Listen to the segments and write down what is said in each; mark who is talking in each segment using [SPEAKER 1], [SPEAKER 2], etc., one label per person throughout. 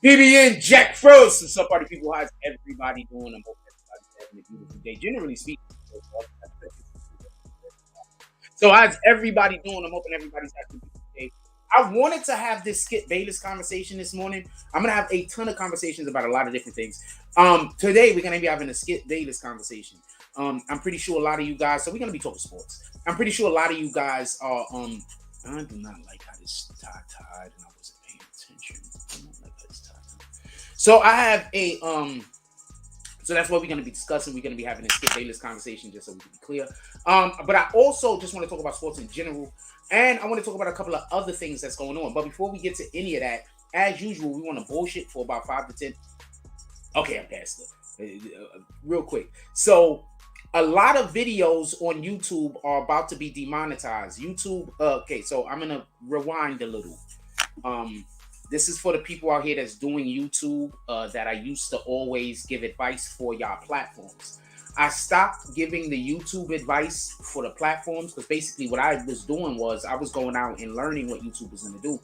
[SPEAKER 1] BBN Jack Frost. What's up, party people? How's everybody doing? I'm hoping everybody's having a beautiful day. Generally speaking, so how's everybody doing? I'm hoping everybody's having a beautiful day. I wanted to have this Skip Bayless conversation this morning. I'm gonna have a ton of conversations about a lot of different things. Today we're gonna be having a Skip Bayless conversation. I'm pretty sure a lot of you guys. So we're gonna be talking sports. I'm pretty sure a lot of you guys are. I do not like how this tied, and I wasn't paying attention. I don't like how this tied. So I have a So that's what we're going to be discussing. We're going to be having a Skip Bayless conversation, just so we can be clear. But I also just want to talk about sports in general, and I want to talk about a couple of other things that's going on. But before we get to any of that, as usual, we want to bullshit for about 5 to 10. Okay, I'm past it. Real quick. So a lot of videos on YouTube are about to be demonetized. YouTube. Okay, so I'm gonna rewind a little. This is for the people out here that's doing YouTube that I used to always give advice for y'all platforms. I stopped giving the YouTube advice for the platforms because basically what I was doing was I was going out and learning what YouTube was going to do.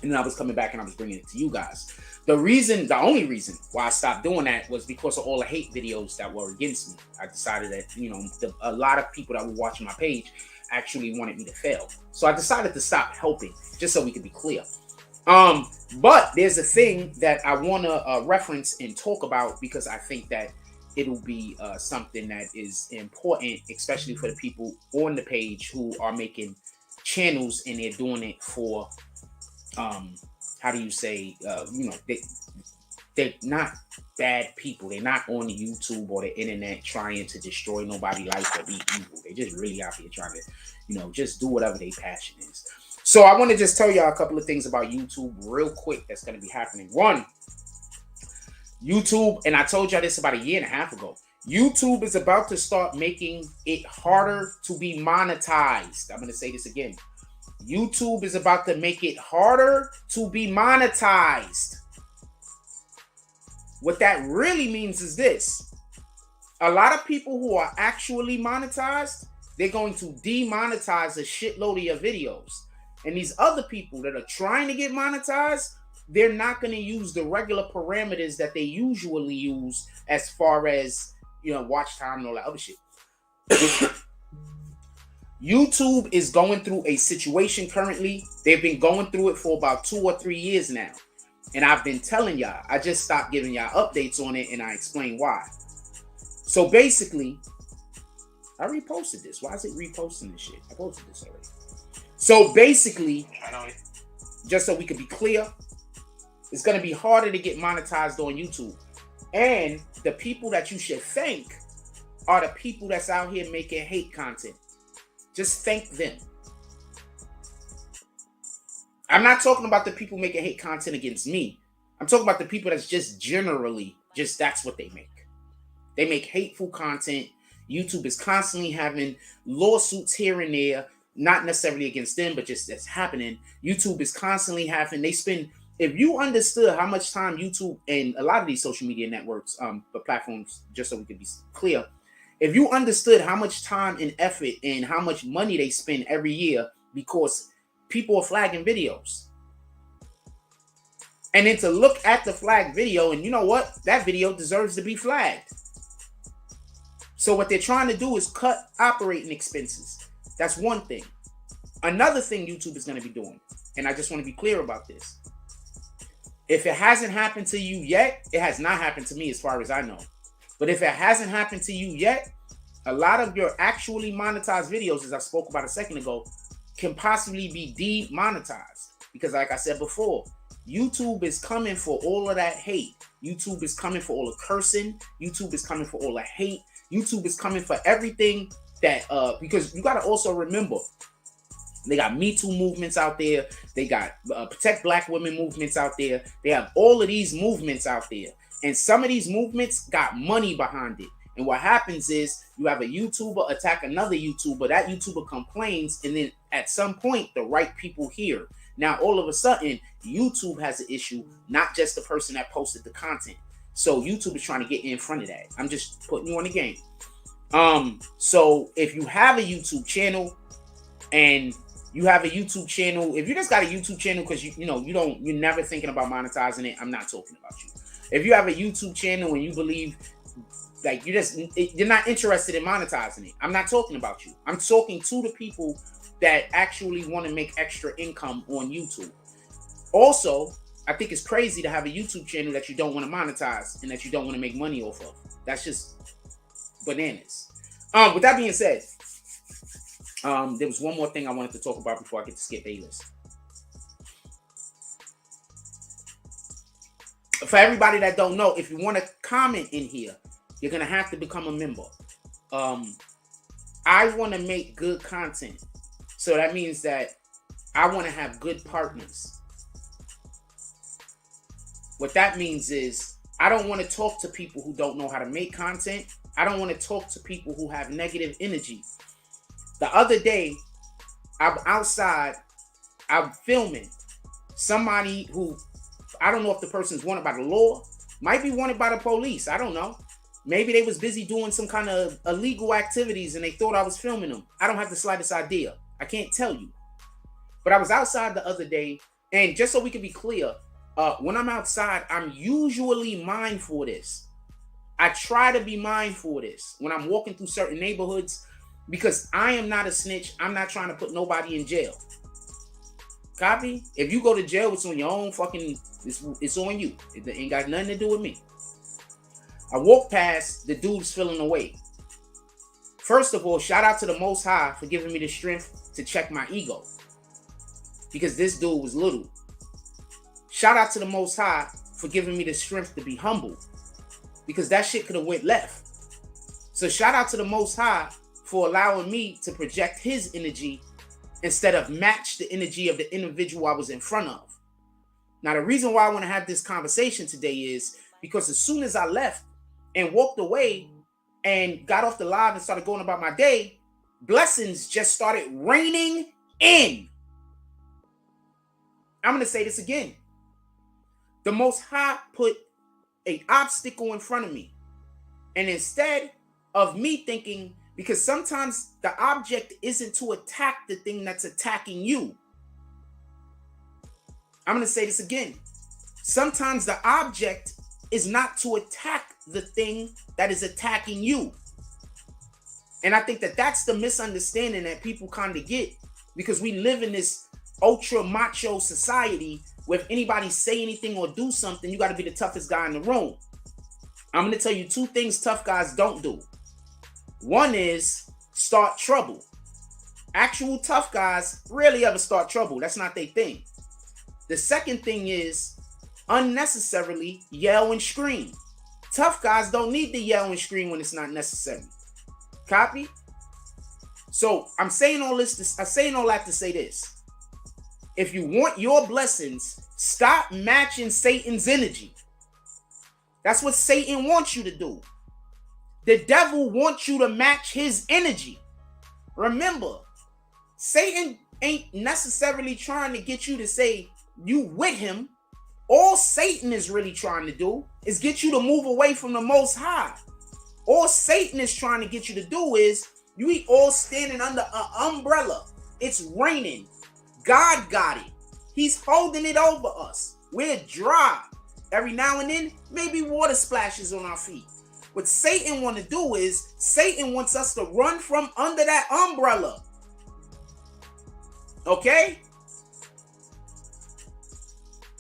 [SPEAKER 1] And then I was coming back and I was bringing it to you guys. The only reason why I stopped doing that was because of all the hate videos that were against me. I decided that, a lot of people that were watching my page actually wanted me to fail. So I decided to stop helping, just so we could be clear. But there's a thing that I want to reference and talk about because I think that it'll be something that is important, especially for the people on the page who are making channels and they're doing it for, how do you say, they're not bad people. They're not on YouTube or the internet trying to destroy nobody's life or be evil. They're just really out here trying to, just do whatever their passion is. So I want to just tell y'all a couple of things about YouTube real quick that's going to be happening. One, YouTube, and I told y'all this about a year and a half ago, YouTube is about to start making it harder to be monetized. I'm going to say this again. YouTube is about to make it harder to be monetized. What that really means is this. A lot of people who are actually monetized, they're going to demonetize a shitload of your videos. And these other people that are trying to get monetized, they're not going to use the regular parameters that they usually use as far as, watch time and all that other shit. YouTube is going through a situation currently. They've been going through it for about 2 or 3 years now. And I've been telling y'all, I just stopped giving y'all updates on it and I explain why. So basically, I reposted this. Why is it reposting this shit? I posted this already. So basically, just so we can be clear, it's going to be harder to get monetized on YouTube. And the people that you should thank are the people that's out here making hate content. Just thank them. I'm not talking about the people making hate content against me. I'm talking about the people that's just generally, that's what they make. They make hateful content. YouTube is constantly having lawsuits here and there. Not necessarily against them, but just that's happening. YouTube is constantly having, if you understood how much time YouTube and a lot of these social media networks, but platforms, just so we can be clear, if you understood how much time and effort and how much money they spend every year because people are flagging videos. And then to look at the flagged video and you know what? That video deserves to be flagged. So what they're trying to do is cut operating expenses. That's one thing. Another thing YouTube is going to be doing, and I just want to be clear about this. If it hasn't happened to you yet, it has not happened to me as far as I know. But if it hasn't happened to you yet, a lot of your actually monetized videos, as I spoke about a second ago, can possibly be demonetized. Because like I said before, YouTube is coming for all of that hate. YouTube is coming for all the cursing. YouTube is coming for all the hate. YouTube is coming for everything that, because you got to also remember, they got Me Too movements out there. They got Protect Black Women movements out there. They have all of these movements out there. And some of these movements got money behind it. And what happens is you have a YouTuber attack another YouTuber. That YouTuber complains. And then at some point, the right people hear. Now, all of a sudden, YouTube has an issue, not just the person that posted the content. So YouTube is trying to get in front of that. I'm just putting you on the game. So if you have a YouTube channel and you have a YouTube channel. If you just got a YouTube channel because you're never thinking about monetizing it, I'm not talking about you. If you have a YouTube channel and you believe like you're not interested in monetizing it, I'm not talking about you. I'm talking to the people that actually want to make extra income on YouTube. Also, I think it's crazy to have a YouTube channel that you don't want to monetize and that you don't want to make money off of. That's just bananas. With that being said, there was one more thing I wanted to talk about before I get to skip Bayless. For everybody that don't know, if you want to comment in here, you're going to have to become a member. I want to make good content. So that means that I want to have good partners. What that means is I don't want to talk to people who don't know how to make content. I don't want to talk to people who have negative energy. The other day, I'm outside, I'm filming somebody who, I don't know if the person's wanted by the law, might be wanted by the police, I don't know. Maybe they was busy doing some kind of illegal activities and they thought I was filming them. I don't have the slightest idea. I can't tell you. But I was outside the other day, and just so we can be clear, when I'm outside, I'm usually mindful of this. I try to be mindful of this when I'm walking through certain neighborhoods because I am not a snitch. I'm not trying to put nobody in jail. Copy? If you go to jail, it's on your own fucking, it's on you. It ain't got nothing to do with me. I walk past, the dude's feeling away. First of all, shout out to the Most High for giving me the strength to check my ego. Because this dude was little. Shout out to the Most High for giving me the strength to be humble. Because that shit could have went left. So shout out to the Most High for allowing me to project his energy instead of match the energy of the individual I was in front of. Now, the reason why I want to have this conversation today is because as soon as I left and walked away and got off the live and started going about my day, blessings just started raining in. I'm going to say this again. The Most High put an obstacle in front of me. And instead of me thinking, because sometimes the object isn't to attack the thing that's attacking you. I'm going to say this again. Sometimes the object is not to attack the thing that is attacking you. And I think that that's the misunderstanding that people kind of get, because we live in this ultra macho society where if anybody say anything or do something, you got to be the toughest guy in the room. I'm going to tell you two things tough guys don't do. One is start trouble. Actual tough guys rarely ever start trouble. That's not their thing. The second thing is unnecessarily yell and scream. Tough guys don't need to yell and scream when it's not necessary. Copy? So I'm saying all this. I'm saying all that to say this. If you want your blessings, stop matching Satan's energy. That's what Satan wants you to do. The devil wants you to match his energy. Remember, Satan ain't necessarily trying to get you to say you with him. All Satan is really trying to do is get you to move away from the Most High. All Satan is trying to get you to do is you all standing under an umbrella. It's raining. God got it. He's holding it over us. We're dry. Every now and then, maybe water splashes on our feet. What Satan want to do is, Satan wants us to run from under that umbrella. Okay?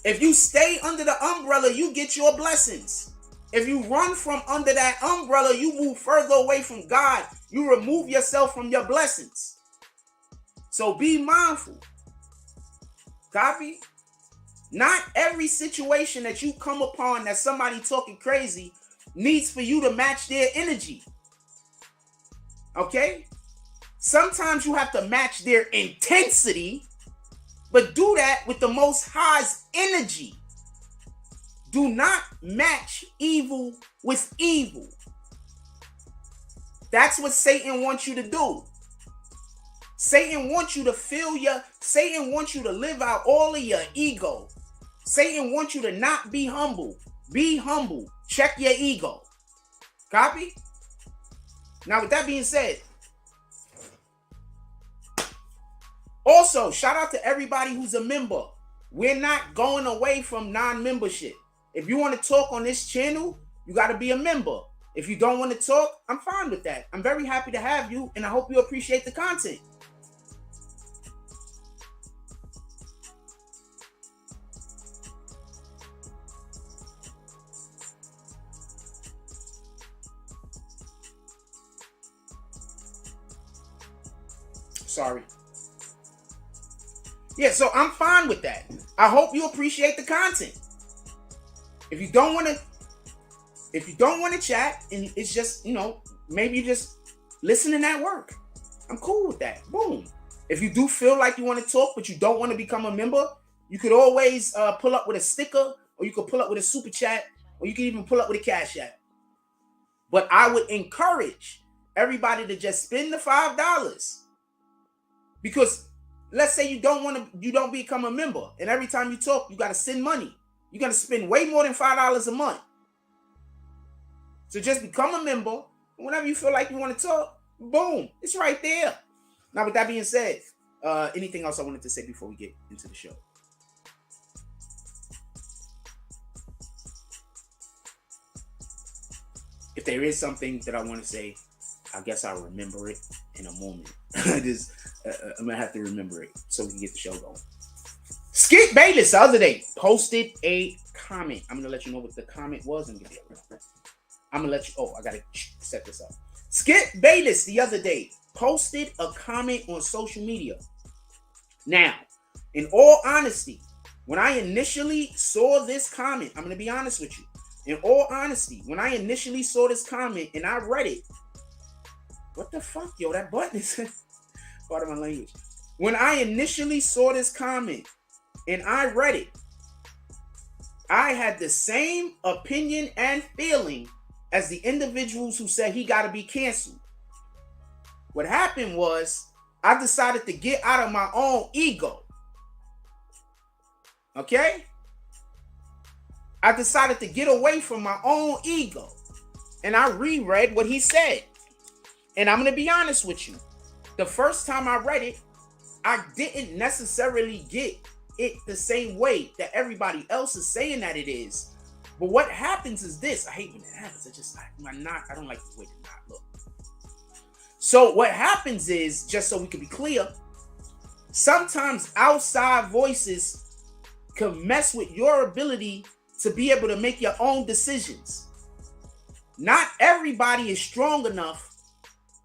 [SPEAKER 1] If you stay under the umbrella, you get your blessings. If you run from under that umbrella, you move further away from God. You remove yourself from your blessings. So be mindful. Copy? Not every situation that you come upon that somebody talking crazy needs for you to match their energy. Okay? Sometimes you have to match their intensity, but do that with the Most High's energy. Do not match evil with evil. That's what Satan wants you to do. Satan wants you to Satan wants you to live out all of your ego. Satan wants you to not be humble. Be humble. Check your ego. Copy? Now, with that being said, Also, shout out to everybody who's a member. We're not going away from non-membership. If you want to talk on this channel, you got to be a member. If you don't want to talk, I'm fine with that. I'm very happy to have you, and I hope you appreciate the content. Sorry. Yeah, so I'm fine with that. I hope you appreciate the content. If you don't want to chat and it's just, maybe you just listening at work, I'm cool with that. Boom. If you do feel like you want to talk but you don't want to become a member, you could always pull up with a sticker, or you could pull up with a super chat, or you can even pull up with a cash app. But I would encourage everybody to just spend the $5, because let's say you don't become a member, and every time you talk, you got to send money. You're going to spend way more than $5 a month. So just become a member. Whenever you feel like you want to talk, boom, it's right there. Now, with that being said, anything else I wanted to say before we get into the show? If there is something that I want to say, I guess I'll remember it in a moment. I'm going to have to remember it so we can get the show going. Skip Bayless the other day posted a comment. I'm going to let you know what the comment was. I'm going to let you... Oh, I got to set this up. Skip Bayless the other day posted a comment on social media. Now, in all honesty, when I initially saw this comment, I'm going to be honest with you. In all honesty, when I initially saw this comment and I read it, what the fuck, yo? That button is part of my language. When I initially saw this comment and I read it, I had the same opinion and feeling as the individuals who said he got to be canceled. What happened was I decided to get out of my own ego. Okay? I decided to get away from my own ego. And I reread what he said. And I'm going to be honest with you. The first time I read it, I didn't necessarily get it the same way that everybody else is saying that it is. But what happens is this. I hate when that happens. I don't like the way the knot look. So what happens is, just so we can be clear, sometimes outside voices can mess with your ability to be able to make your own decisions. Not everybody is strong enough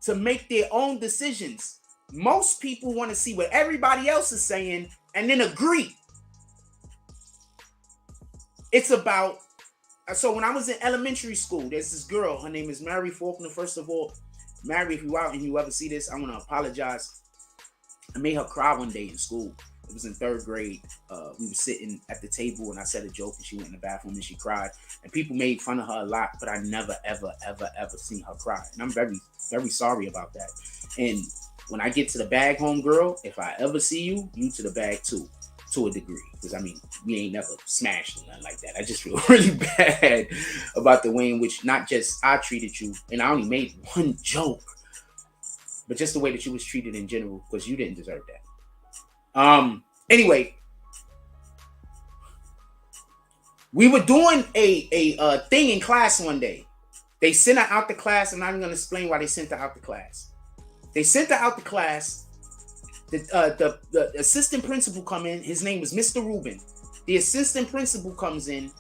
[SPEAKER 1] to make their own decisions. Most people want to see what everybody else is saying and then agree. It's about... So when I was in elementary school, there's this girl. Her name is Mary Faulkner. First of all, Mary, if you out and you ever see this, I want to apologize. I made her cry one day in school. It was in 3rd grade. We were sitting at the table and I said a joke and she went in the bathroom and she cried. And people made fun of her a lot, but I never, ever, ever, ever seen her cry. And I'm very, very sorry about that. And when I get to the bag, homegirl, if I ever see you, you to the bag too, to a degree. Because, I mean, we ain't never smashed or nothing like that. I just feel really bad about the way in which not just I treated you, and I only made one joke, but just the way that you was treated in general, because you didn't deserve that. Anyway, we were doing a thing in class one day. They sent her out the class. I'm not even going to explain why they sent her out the class. They sent her out the class. The assistant principal come in. His name was Mr. Rubin. The assistant principal comes in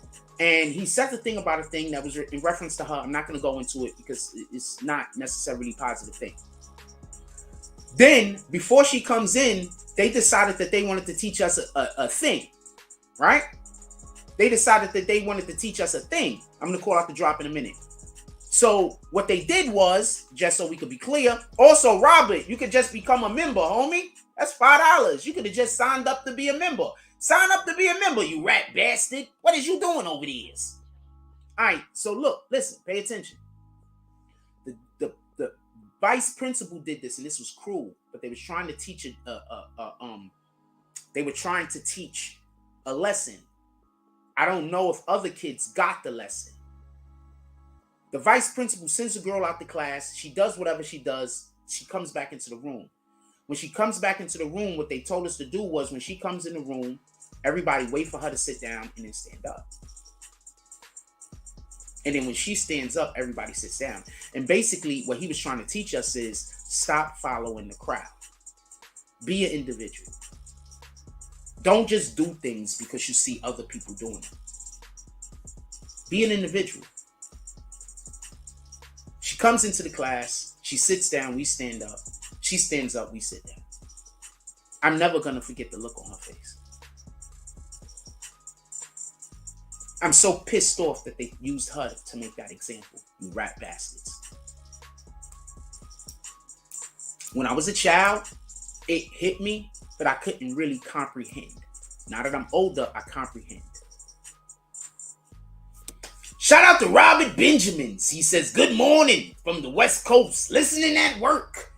[SPEAKER 1] and he said the thing about a thing that was in reference to her. I'm not going to go into it because it's not necessarily a positive thing. Then, before she comes in, they decided that they wanted to teach us a thing, right? They decided that they wanted to teach us a thing. I'm going to call out the drop in a minute. So what they did was, just so we could be clear, also, Robert, you could just become a member, homie. That's $5. You could have just signed up to be a member. Sign up to be a member, you rat bastard. What is you doing over there? All right, so look, listen, pay attention. The vice principal did this, and this was cruel, but they was trying to teach a lesson. I don't know if other kids got the lesson. The vice principal sends a girl out the class. She does whatever she does. She comes back into the room. When she comes back into the room, what they told us to do was when she comes in the room, everybody wait for her to sit down and then stand up. And then when she stands up, everybody sits down. And basically what he was trying to teach us is stop following the crowd. Be an individual. Don't just do things because you see other people doing it. Be an individual. She comes into the class, she sits down, we stand up. She stands up, we sit down. I'm never going to forget the look on her face. I'm so pissed off that they used her to make that example, you rat bastards. When I was a child, it hit me, but I couldn't really comprehend. Now that I'm older, I comprehend. Shout out to Robert Benjamins. He says, good morning from the West Coast, listening at work.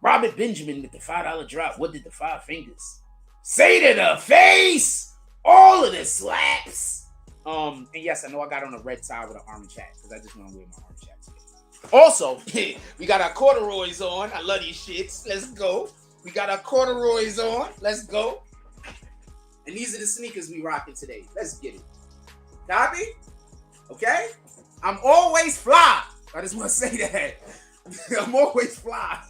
[SPEAKER 1] Robert Benjamin with the $5 drop. What did the 5 fingers say to the face? All of the slaps. And yes, I know I got on a red tie with an orange hat because I just want to wear my orange hat today. Also, we got our corduroys on. I love these shits. Let's go. We got our corduroys on. Let's go. And these are the sneakers we rocking today. Let's get it. Copy? Okay? I'm always fly. I just want to say that. I'm always fly.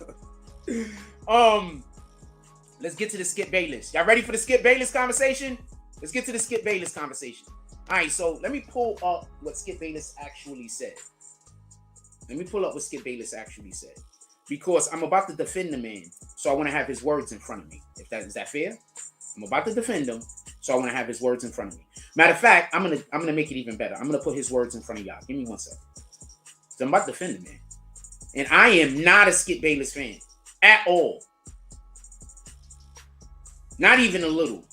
[SPEAKER 1] Let's get to the Skip Bayless. Y'all ready for the Skip Bayless conversation? Let's get to the Skip Bayless conversation. All right, so let me pull up what Skip Bayless actually said. Because I'm about to defend the man, so I want to have his words in front of me. Is that fair? I'm about to defend him, so I want to have his words in front of me. Matter of fact, I'm gonna make it even better. I'm gonna put his words in front of y'all. Give me 1 second. So I'm about to defend the man, and I am not a Skip Bayless fan at all. Not even a little.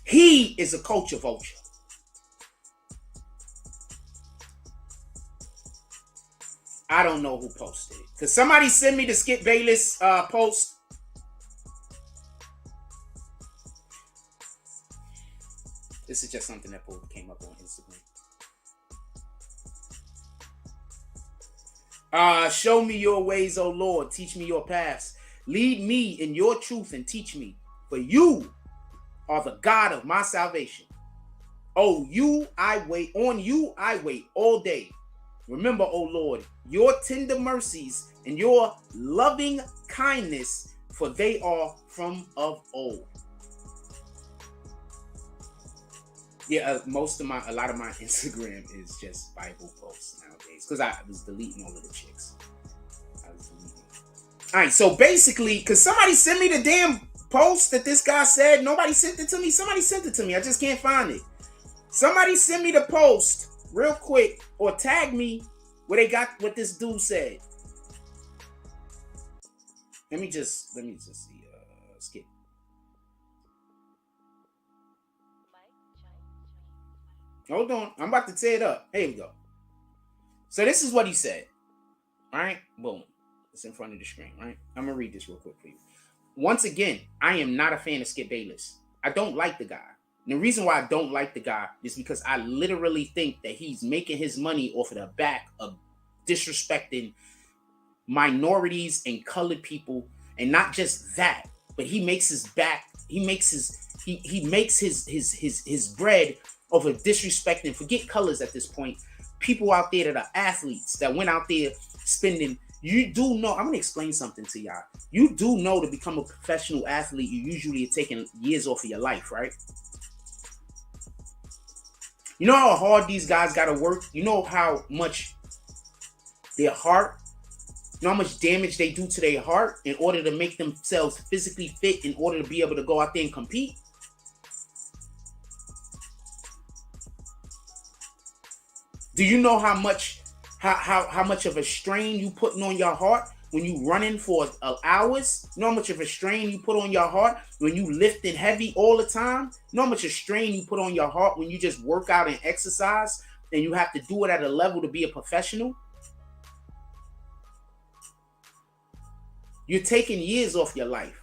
[SPEAKER 1] He is a culture vulture. I don't know who posted it. Could somebody send me the Skip Bayless post? This is just something that came up on Instagram. Show me your ways, O Lord. Teach me your paths. Lead me in your truth and teach me. For you are the God of my salvation. On you I wait all day. Remember, O Lord, your tender mercies and your loving kindness, for they are from of old. Yeah, a lot of my Instagram is just Bible posts nowadays because I was deleting all of the chicks. All right, so basically, because somebody sent me the damn post that this guy said. Nobody sent it to me. Somebody sent it to me. I just can't find it. Somebody send me the post real quick or tag me where they got what this dude said. Let me just see. Skip. Hold on. I'm about to tear it up. Here we go. So this is what he said. All right. Boom. It's in front of the screen, right? I'm going to read this real quick for you. Once again, I am not a fan of Skip Bayless. I don't like the guy. And the reason why I don't like the guy is because I literally think that he's making his money off of the back of disrespecting minorities and colored people. And not just that, but he makes his bread off of disrespecting, forget colors at this point, people out there that are athletes that went out there spending. You do know, I'm going to explain something to y'all. You do know to become a professional athlete, you usually are taking years off of your life, right? You know how hard these guys got to work? You know how much their heart, you know how much damage they do to their heart in order to make themselves physically fit in order to be able to go out there and compete? Do you know how much of a strain you putting on your heart when you running for hours? You know how much of a strain you put on your heart when you lifting heavy all the time? You know how much of a strain you put on your heart when you just work out and exercise and you have to do it at a level to be a professional? You're taking years off your life.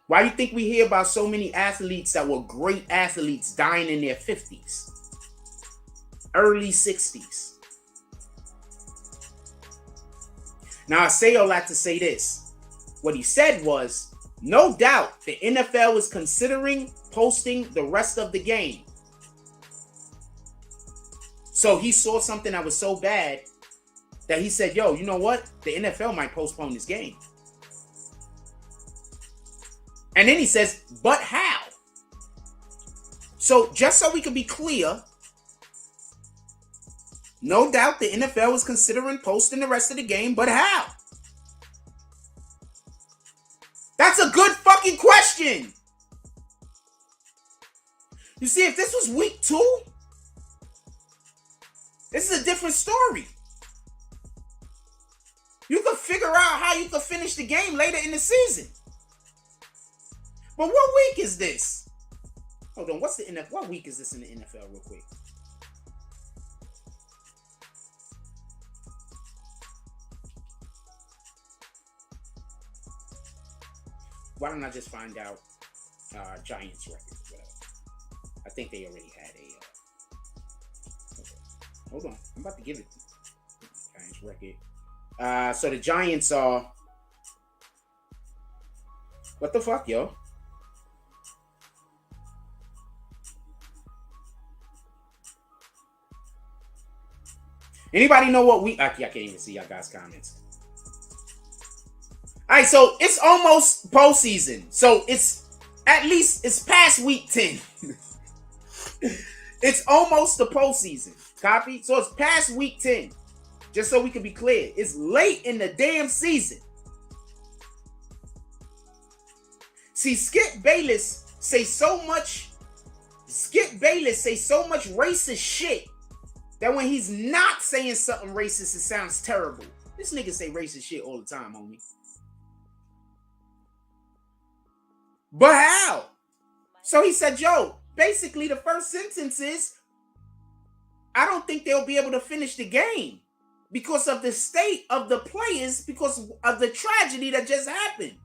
[SPEAKER 1] Why do you think we hear about so many athletes that were great athletes dying in their 50s? Early 60s. Now, I say all that to say this. What he said was, no doubt the NFL is considering posting the rest of the game. So he saw something that was so bad that he said, yo, you know what? The NFL might postpone this game. And then he says, but how? So just so we can be clear, no doubt the NFL is considering posting the rest of the game, but how? That's a good fucking question. You see, if this was week 2, this is a different story. You could figure out how you could finish the game later in the season. But what week is this? Hold on, what's the NFL? What week is this in the NFL, real quick? Why don't I just find out Giants record? Whatever. I think they already had a. Okay. Hold on, I'm about to give it. Giants record. So the Giants are. What the fuck, yo? Anybody know what week? I can't even see y'all guys' comments. All right, so it's almost postseason. So it's past week 10. It's almost the postseason. Copy? So it's past week 10. Just so we can be clear. It's late in the damn season. See, Skip Bayless say so much racist shit that when he's not saying something racist, it sounds terrible. This nigga say racist shit all the time, homie. But how? So he said, yo, basically the first sentence is, I don't think they'll be able to finish the game because of the state of the players, because of the tragedy that just happened.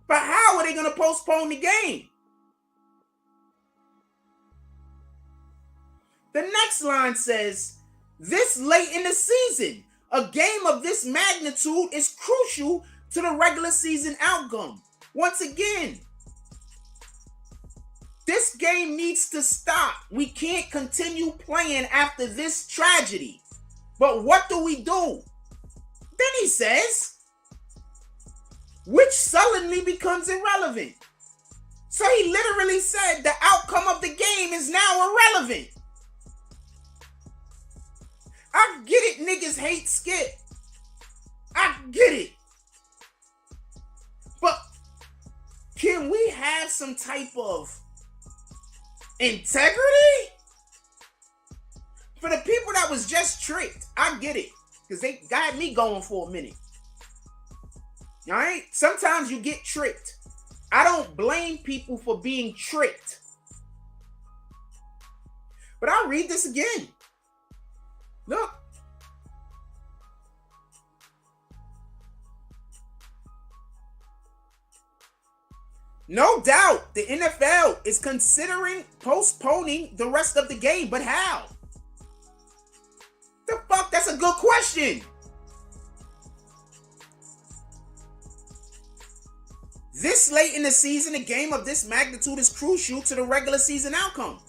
[SPEAKER 1] But how are they going to postpone the game? The next line says, this late in the season, a game of this magnitude is crucial to the regular season outcome. Once again, this game needs to stop. We can't continue playing after this tragedy. But what do we do? Then he says, which suddenly becomes irrelevant. So he literally said the outcome of the game is now irrelevant. I get it, niggas hate Skip. I get it. But can we have some type of integrity? For the people that was just tricked, I get it. Because they got me going for a minute. Alright? Sometimes you get tricked. I don't blame people for being tricked. But I'll read this again. Look. No doubt the NFL is considering postponing the rest of the game, but how? The fuck? That's a good question. This late in the season, a game of this magnitude is crucial to the regular season outcome.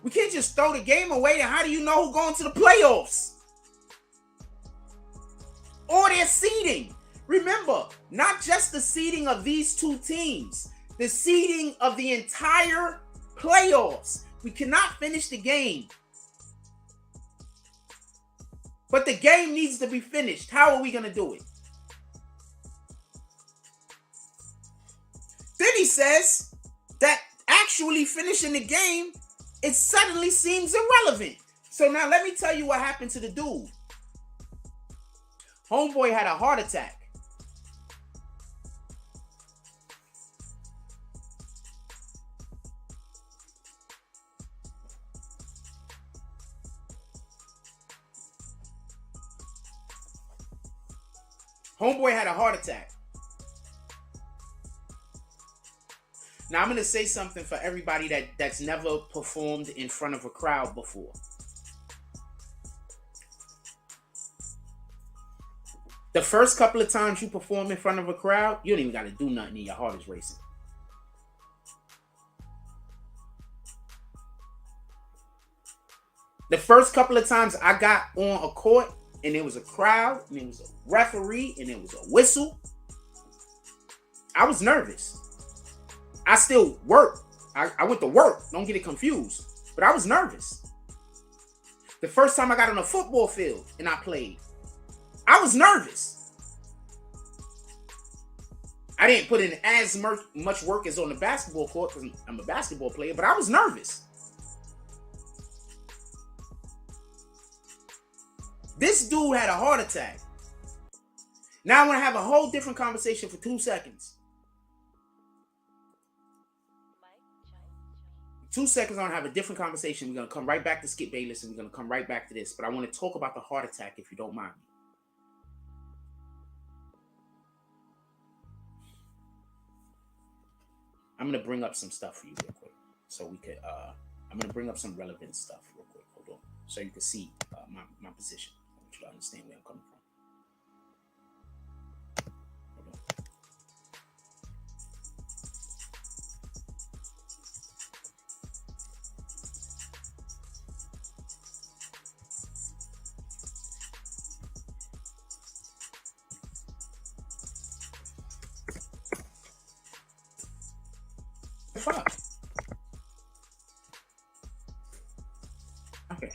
[SPEAKER 1] We can't just throw the game away, and how do you know who's going to the playoffs? Or their seeding. Remember, not just the seeding of these two teams, the seeding of the entire playoffs. We cannot finish the game. But the game needs to be finished. How are we going to do it? Then he says that actually finishing the game, it suddenly seems irrelevant. So now let me tell you what happened to the dude. Homeboy had a heart attack. Homeboy had a heart attack. Now, I'm going to say something for everybody that's never performed in front of a crowd before. The first couple of times you perform in front of a crowd, you don't even got to do nothing and your heart is racing. The first couple of times I got on a court and there was a crowd and there was a referee and there was a whistle, I was nervous. I still worked. I went to work. Don't get it confused. But I was nervous. The first time I got on a football field and I played, I was nervous. I didn't put in as much work as on the basketball court because I'm a basketball player, but I was nervous. This dude had a heart attack. Now I want to have a whole different conversation for 2 seconds. 2 seconds, I want to have a different conversation. We're going to come right back to Skip Bayless and we're going to come right back to this. But I want to talk about the heart attack if you don't mind me. I'm going to bring up some stuff for you real quick. So we could, I'm going to bring up some relevant stuff real quick. Hold on. So you can see my position. I want you to understand where I'm coming from. Fuck. Okay.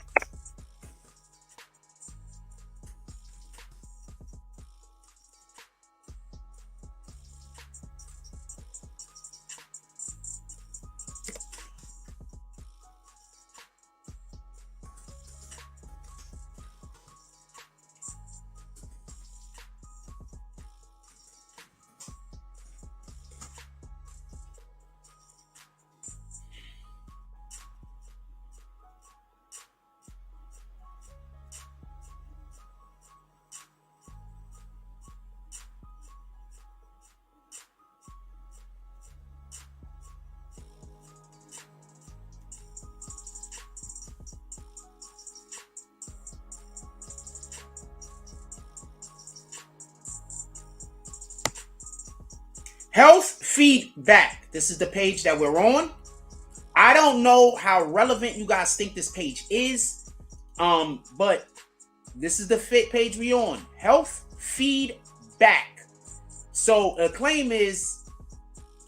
[SPEAKER 1] Health feedback. This is the page that we're on. I don't know how relevant you guys think this page is, but this is the fit page we on. Health feedback. So the claim is,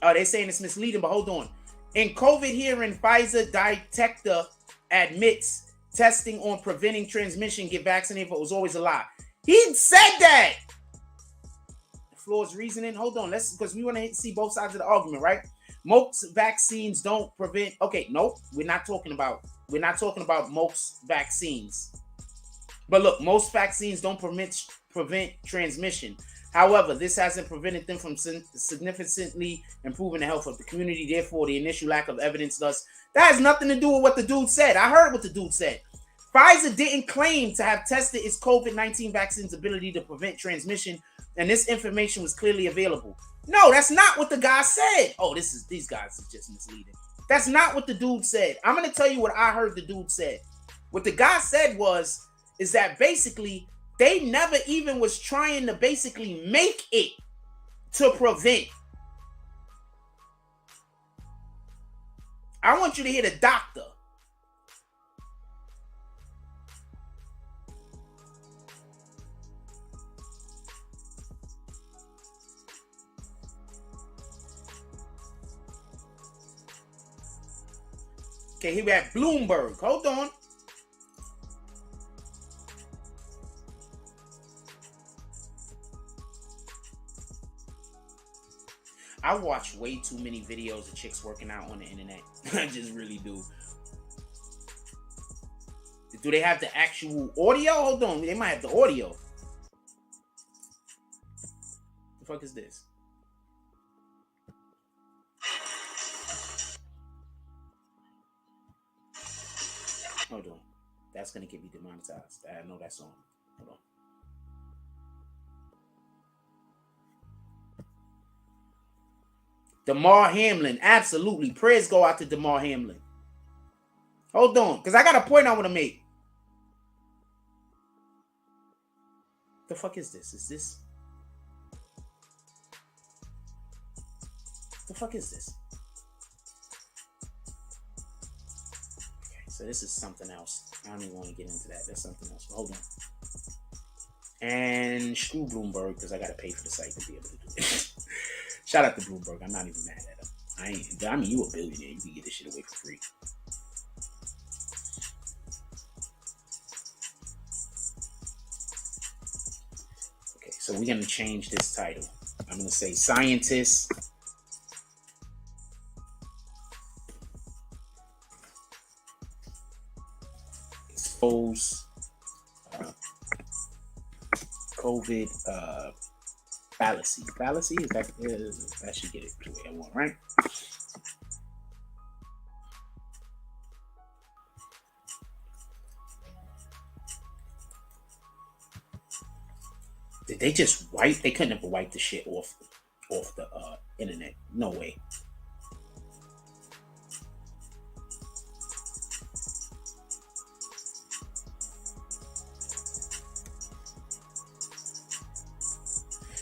[SPEAKER 1] they're saying it's misleading, but hold on. In COVID hearing, Pfizer detector admits testing on preventing transmission, get vaccinated, but it was always a lie. He said that. Floor's reasoning. Hold on, because we want to see both sides of the argument, right? Most vaccines don't prevent. Okay, nope. We're not talking about most vaccines. But look, most vaccines don't prevent transmission. However, this hasn't prevented them from significantly improving the health of the community. Therefore, the initial lack of evidence thus. That has nothing to do with what the dude said. I heard what the dude said. Pfizer didn't claim to have tested its COVID-19 vaccine's ability to prevent transmission, and this information was clearly available. No, that's not what the guy said. Oh, these guys is just misleading. That's not what the dude said. I'm going to tell you what I heard the dude said. What the guy said is that basically they never even was trying to basically make it to prevent. I want you to hear the doctor. Okay, here we have Bloomberg. Hold on. I watch way too many videos of chicks working out on the internet. I just really do. Do they have the actual audio? Hold on. They might have the audio. The fuck is this? Hold on. That's going to get me demonetized. I know that song. Hold on. Damar Hamlin. Absolutely. Prayers go out to Damar Hamlin. Hold on. Because I got a point I want to make. The fuck is this? Is this? The fuck is this? Okay, so this is something else. I don't even want to get into that. That's something else. Hold on. And screw Bloomberg, because I gotta pay for the site to be able to do it. Shout out to Bloomberg. I'm not even mad at him. I mean, you a billionaire. You can get this shit away for free. Okay, so we're gonna change this title. I'm gonna say scientists expose COVID fallacy. Fallacy is that? I should get it the way I want, right? Did they just wipe? They couldn't have wiped the shit off the internet. No way.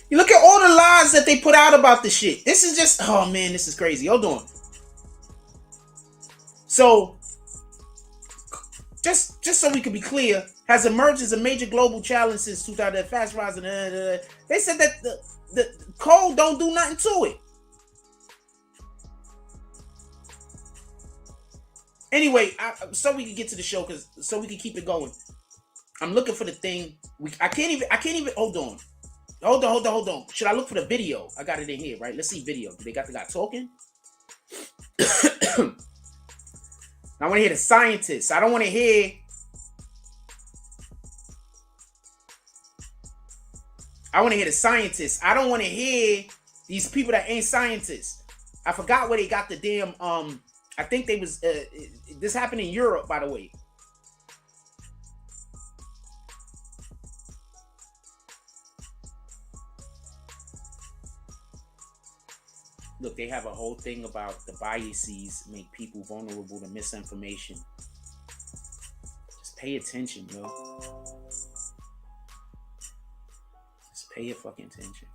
[SPEAKER 1] You look at all the lies that they put out about this shit. This is just, oh man, this is crazy. Hold on. So, just so we can be clear, has emerged as a major global challenge since 2000. Fast rising. They said that the cold don't do nothing to it. Anyway, so we can get to the show, so we can keep it going. I'm looking for the thing. I can't even. Hold on. Hold on. Should I look for the video? I got it in here, right? Let's see video. Do they got the guy talking? I want to hear the scientists. I don't want to hear. I want to hear the scientists. I don't want to hear these people that ain't scientists. I forgot where they got the damn. I think they was. This happened in Europe, by the way. Look, they have a whole thing about the biases make people vulnerable to misinformation. Just pay attention, yo. Just pay your fucking attention.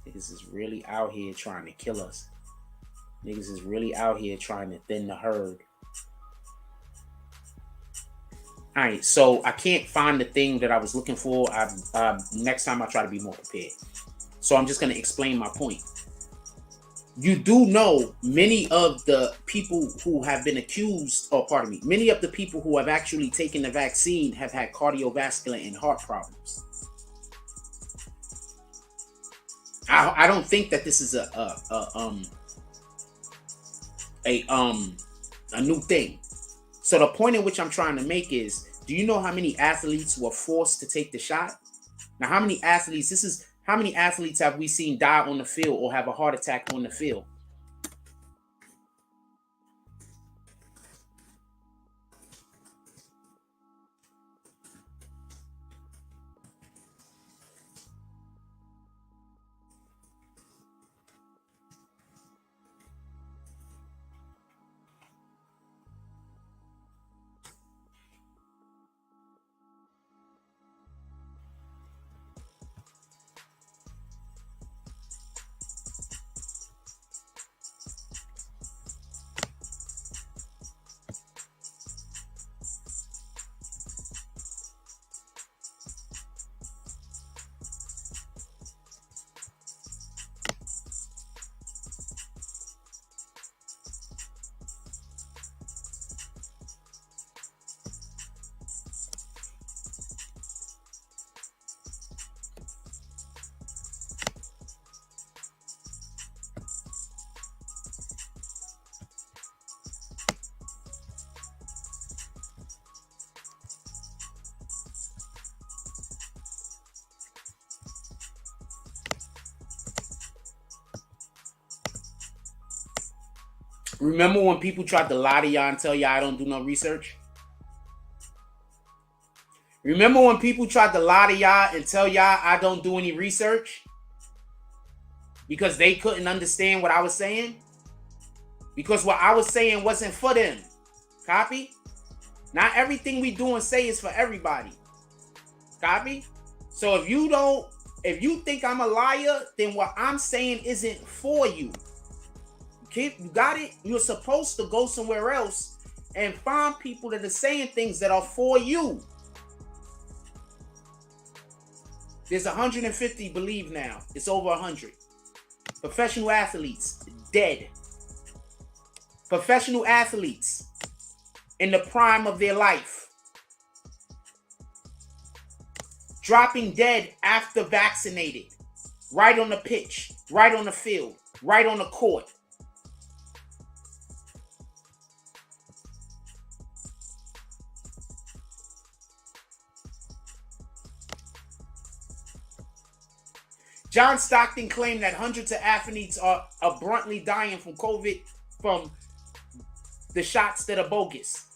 [SPEAKER 1] Niggas is really out here trying to kill us. Niggas is really out here trying to thin the herd. Alright, so I can't find the thing that I was looking for. Next time I try to be more prepared. So I'm just going to explain my point. You do know many of the people who have been accused, many of the people who have actually taken the vaccine have had cardiovascular and heart problems. I don't think that this is a new thing. So the point in which I'm trying to make is, do you know how many athletes were forced to take the shot? Now, how many athletes have we seen die on the field or have a heart attack on the field? Remember when people tried to lie to y'all and tell y'all I don't do no research? Remember when people tried to lie to y'all and tell y'all I don't do any research? Because they couldn't understand what I was saying? Because what I was saying wasn't for them. Copy? Not everything we do and say is for everybody. Copy? So if you think I'm a liar, then what I'm saying isn't for you. Okay, you got it? You're supposed to go somewhere else and find people that are saying things that are for you. There's 150 believe now. It's over 100. Professional athletes dead. Professional athletes in the prime of their life. Dropping dead after vaccinated. Right on the pitch. Right on the field. Right on the court. John Stockton claimed that hundreds of athletes are abruptly dying from COVID from the shots that are bogus.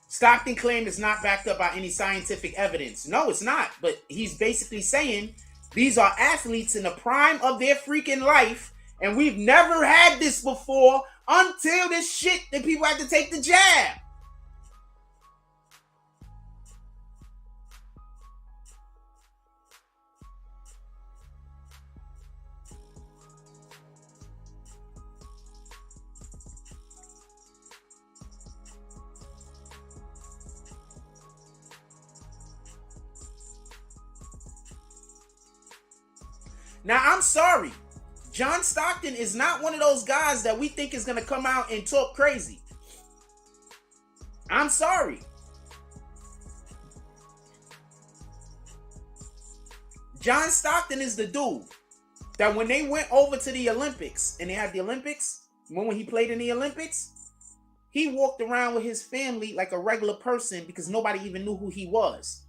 [SPEAKER 1] Stockton claim is not backed up by any scientific evidence. No, it's not. But he's basically saying these are athletes in the prime of their freaking life, and we've never had this before until this shit that people have to take the jab. Now, I'm sorry. John Stockton is not one of those guys that we think is going to come out and talk crazy. I'm sorry. John Stockton is the dude that when they went over to the Olympics, and they had the Olympics, when he played in the Olympics, he walked around with his family like a regular person because nobody even knew who he was.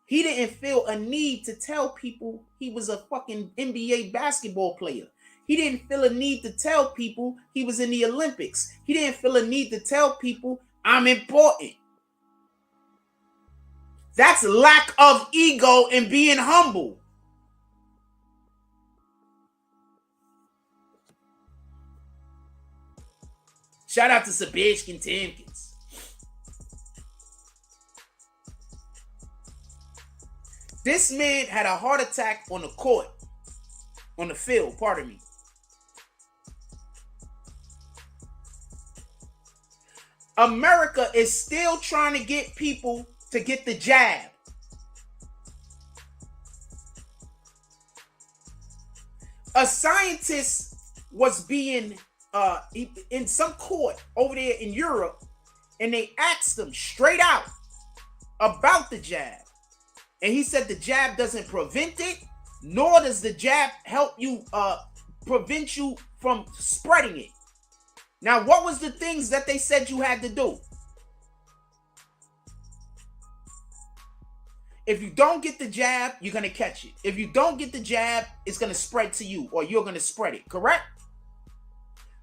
[SPEAKER 1] He didn't feel a need to tell people he was a fucking NBA basketball player. He didn't feel a need to tell people he was in the Olympics. He didn't feel a need to tell people I'm important. That's lack of ego and being humble. Shout out to SUBCRIBE. This man had a heart attack on the court, on the field, pardon me. America is still trying to get people to get the jab. A scientist was being in some court over there in Europe, and they asked him straight out about the jab. And he said the jab doesn't prevent it, nor does the jab help you prevent you from spreading it. Now, what was the things that they said you had to do? If you don't get the jab, you're going to catch it. If you don't get the jab, it's going to spread to you, or you're going to spread it, correct?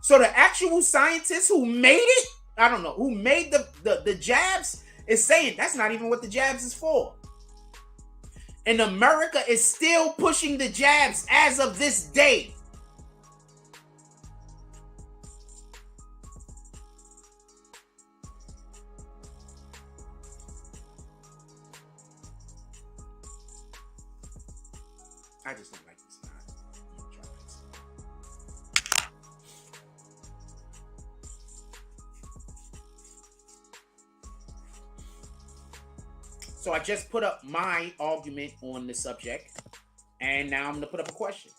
[SPEAKER 1] So the actual scientist who made it, I don't know, who made the jabs, is saying that's not even what the jabs is for. And America is still pushing the jabs as of this day. I just don't like this. So I just put up my argument on the subject, and now I'm going to put up a question.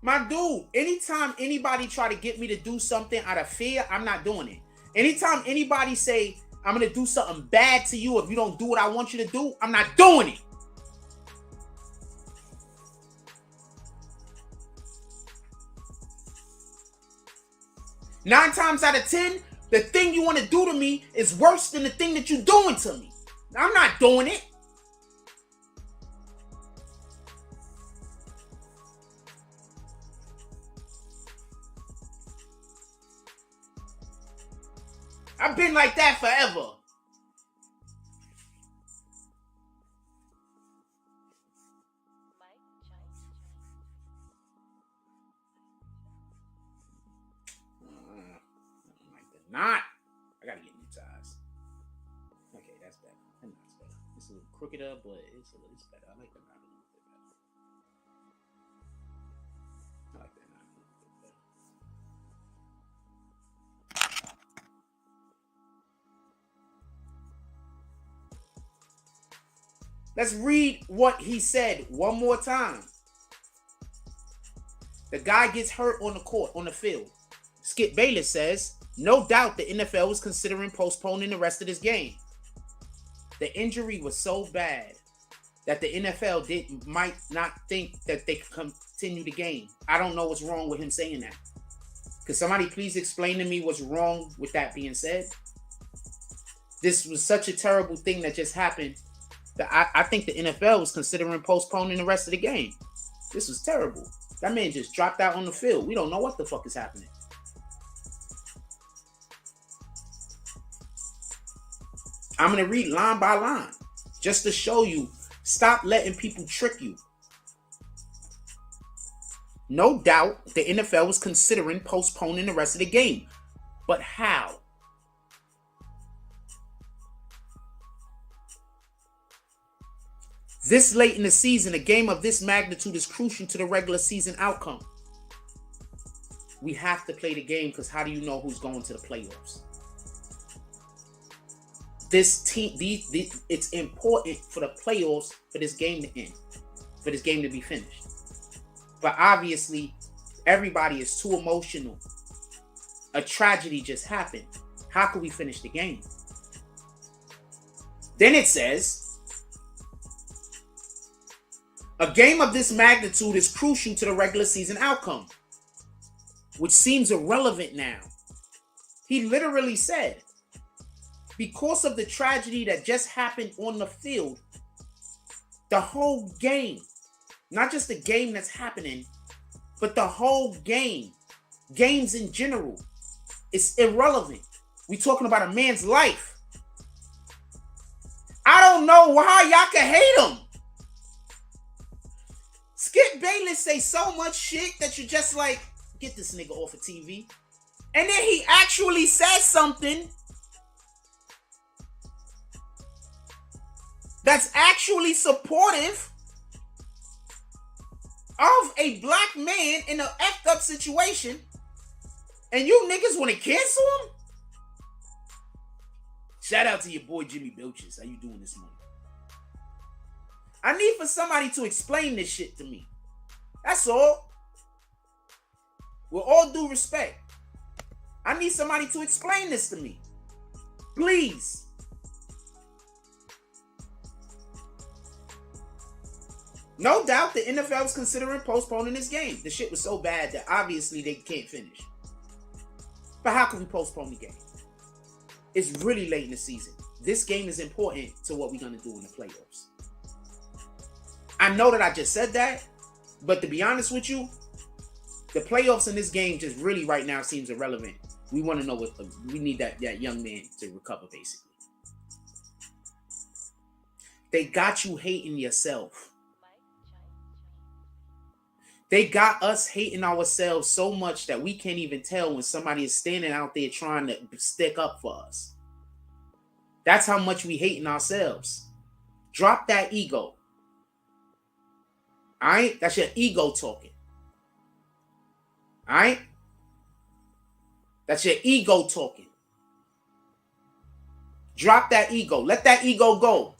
[SPEAKER 1] My dude, anytime anybody try to get me to do something out of fear, I'm not doing it. Anytime anybody say, I'm going to do something bad to you if you don't do what I want you to do, I'm not doing it. Nine times out of 10, the thing you want to do to me is worse than the thing that you're doing to me. I'm not doing it. I've been like that forever. Not. I gotta get new ties. Okay, that's better. That's better. It's a little crookeder, but it's better. I like that knot a little bit better. I like that knot a little bit better. Let's read what he said one more time. The guy gets hurt on the court, on the field. Skip Bayless says, no doubt the NFL was considering postponing the rest of this game. The injury was so bad that the NFL might not think that they could continue the game. I don't know what's wrong with him saying that. Could somebody please explain to me what's wrong with that being said? This was such a terrible thing that just happened that I think the NFL was considering postponing the rest of the game. This was terrible. That man just dropped out on the field. We don't know what the fuck is happening. I'm going to read line by line just to show you, stop letting people trick you. No doubt the NFL was considering postponing the rest of the game. But how? This late in the season, a game of this magnitude is crucial to the regular season outcome. We have to play the game because how do you know who's going to the playoffs? This team, it's important for the playoffs for this game to end, for this game to be finished. But obviously, everybody is too emotional. A tragedy just happened. How can we finish the game? Then it says, a game of this magnitude is crucial to the regular season outcome, which seems irrelevant now. He literally said, because of the tragedy that just happened on the field, the whole game, not just the game that's happening, but the whole game, games in general, is irrelevant. We're talking about a man's life. I don't know why y'all can hate him. Skip Bayless say so much shit that you're just like, get this nigga off of TV. And then he actually says something that's actually supportive of a black man in an effed up situation, and you niggas want to cancel him? Shout out to your boy Jimmy Belches. How you doing this morning? I need for somebody to explain this shit to me. That's all. With all due respect, I need somebody to explain this to me. Please. No doubt the NFL is considering postponing this game. The shit was so bad that obviously they can't finish. But how can we postpone the game? It's really late in the season. This game is important to what we're going to do in the playoffs. I know that I just said that, but to be honest with you, the playoffs in this game just really right now seems irrelevant. We want to know what we need that young man to recover, basically. They got you hating yourself. They got us hating ourselves so much that we can't even tell when somebody is standing out there trying to stick up for us. That's how much we hating ourselves. Drop that ego. All right? That's your ego talking. All right? That's your ego talking. Drop that ego. Let that ego go.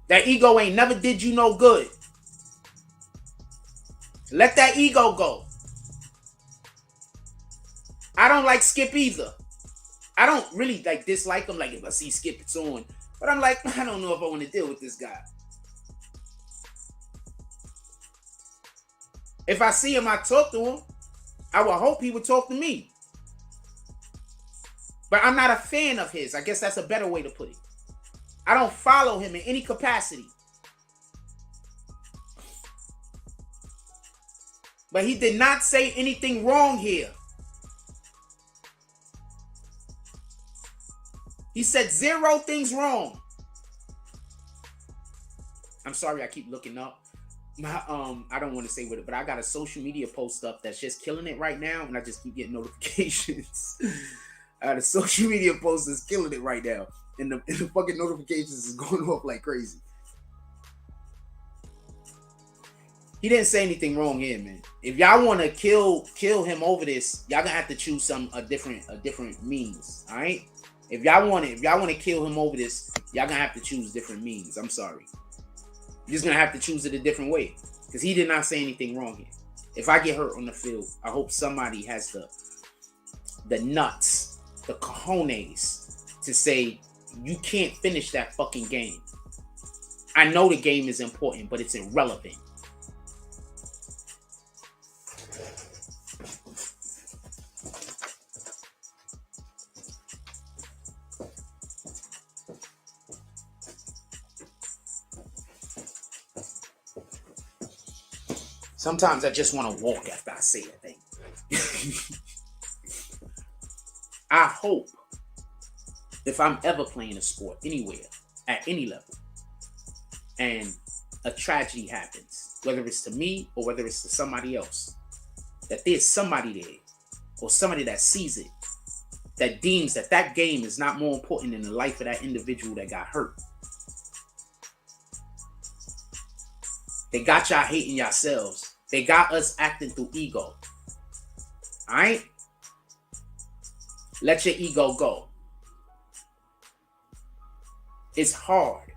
[SPEAKER 1] That ego ain't never did you no good. Let that ego go. I don't like Skip either. I don't really like dislike him. Like if I see Skip, it's on. But I'm like, I don't know if I want to deal with this guy. If I see him, I talk to him. I would hope he would talk to me. But I'm not a fan of his. I guess that's a better way to put it. I don't follow him in any capacity. But he did not say anything wrong here. He said 0 things wrong. I'm sorry, I keep looking up. I don't want to say what it, but I got a social media post up that's just killing it right now, and I just keep getting notifications. I got a social media post that's killing it right now, and the fucking notifications is going off like crazy. He didn't say anything wrong here, man. If y'all want to kill him over this, y'all gonna have to choose a different means. All right. If y'all want to kill him over this, y'all gonna have to choose different means. I'm sorry. You're just gonna have to choose it a different way, because he did not say anything wrong here. If I get hurt on the field, I hope somebody has the nuts, the cojones to say you can't finish that fucking game. I know the game is important, but it's irrelevant. Sometimes I just want to walk after I say a thing. I hope if I'm ever playing a sport anywhere, at any level, and a tragedy happens, whether it's to me or whether it's to somebody else, that there's somebody there or somebody that sees it, that deems that game is not more important than the life of that individual that got hurt. They got y'all hating yourselves. They got us acting through ego. Alright? Let your ego go. It's hard.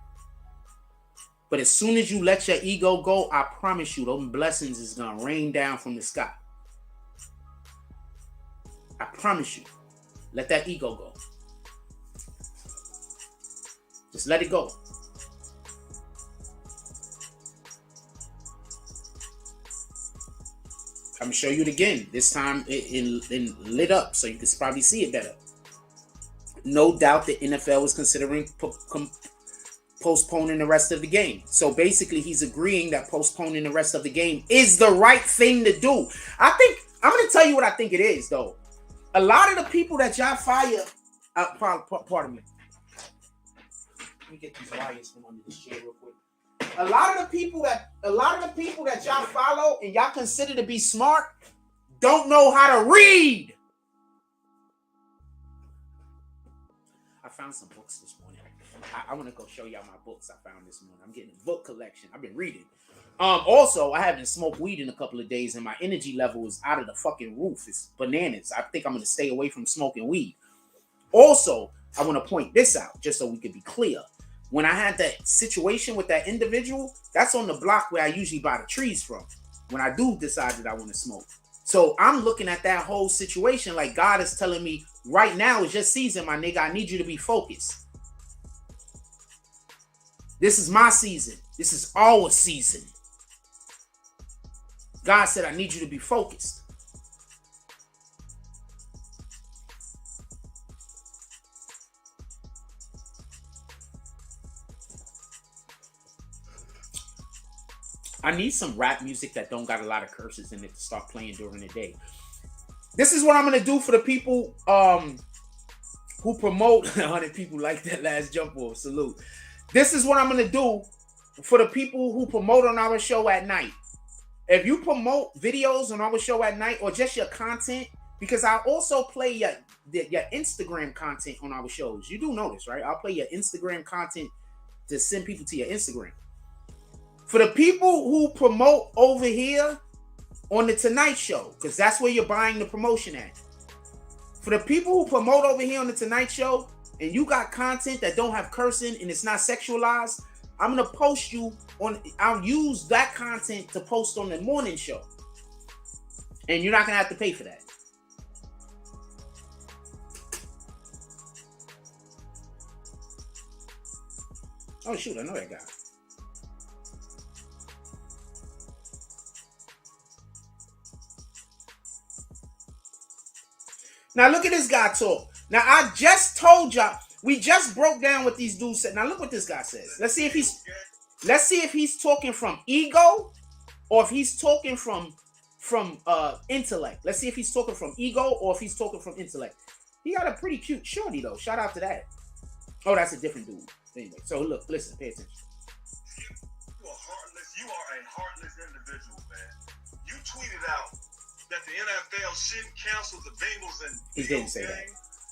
[SPEAKER 1] But as soon as you let your ego go, I promise you, those blessings is going to rain down from the sky. I promise you. Let that ego go. Just let it go. I'm going to show you it again. This time in lit up so you can probably see it better. No doubt the NFL is considering postponing the rest of the game. So basically he's agreeing that postponing the rest of the game is the right thing to do. I think, I'm going to tell you what I think it is though. A lot of the people that y'all fire, pardon me. Let me get these wires from under this chair real quick. A lot of the people that y'all follow and y'all consider to be smart don't know how to read. I found some books this morning. I want to go show y'all my books I found this morning. I'm getting a book collection. I've been reading. Also, I haven't smoked weed in a couple of days and my energy level is out of the fucking roof. It's bananas. I think I'm going to stay away from smoking weed. Also, I want to point this out just so we could be clear. When I had that situation with that individual, that's on the block where I usually buy the trees from when I do decide that I want to smoke. So I'm looking at that whole situation like God is telling me right now is your season, my nigga. I need you to be focused. This is my season. This is our season. God said, I need you to be focused. I need some rap music that don't got a lot of curses in it to start playing during the day. This is what I'm going to do for the people who promote. 100 people like that last jump off. Salute. This is what I'm going to do for the people who promote on our show at night. If you promote videos on our show at night or just your content, because I also play your Instagram content on our shows. You do know this, right? I'll play your Instagram content to send people to your Instagram. For the people who promote over here on the Tonight Show, because that's where you're buying the promotion at. For the people who promote over here on the Tonight Show, and you got content that don't have cursing and it's not sexualized, I'm going to post you on, I'll use that content to post on the morning show. And you're not going to have to pay for that. Oh, shoot, I know that guy. Now, look at this guy talk. Now, I just told y'all, we just broke down what these dudes said. Now, look what this guy says. Let's see if he's talking from ego or if he's talking from intellect. Let's see if he's talking from ego or if he's talking from intellect. He got a pretty cute shorty, though. Shout out to that. Oh, that's a different dude. Anyway, so look, listen, pay attention.
[SPEAKER 2] You are a heartless individual, man. You tweeted out that the NFL shouldn't cancel the Bengals and
[SPEAKER 1] he didn't say that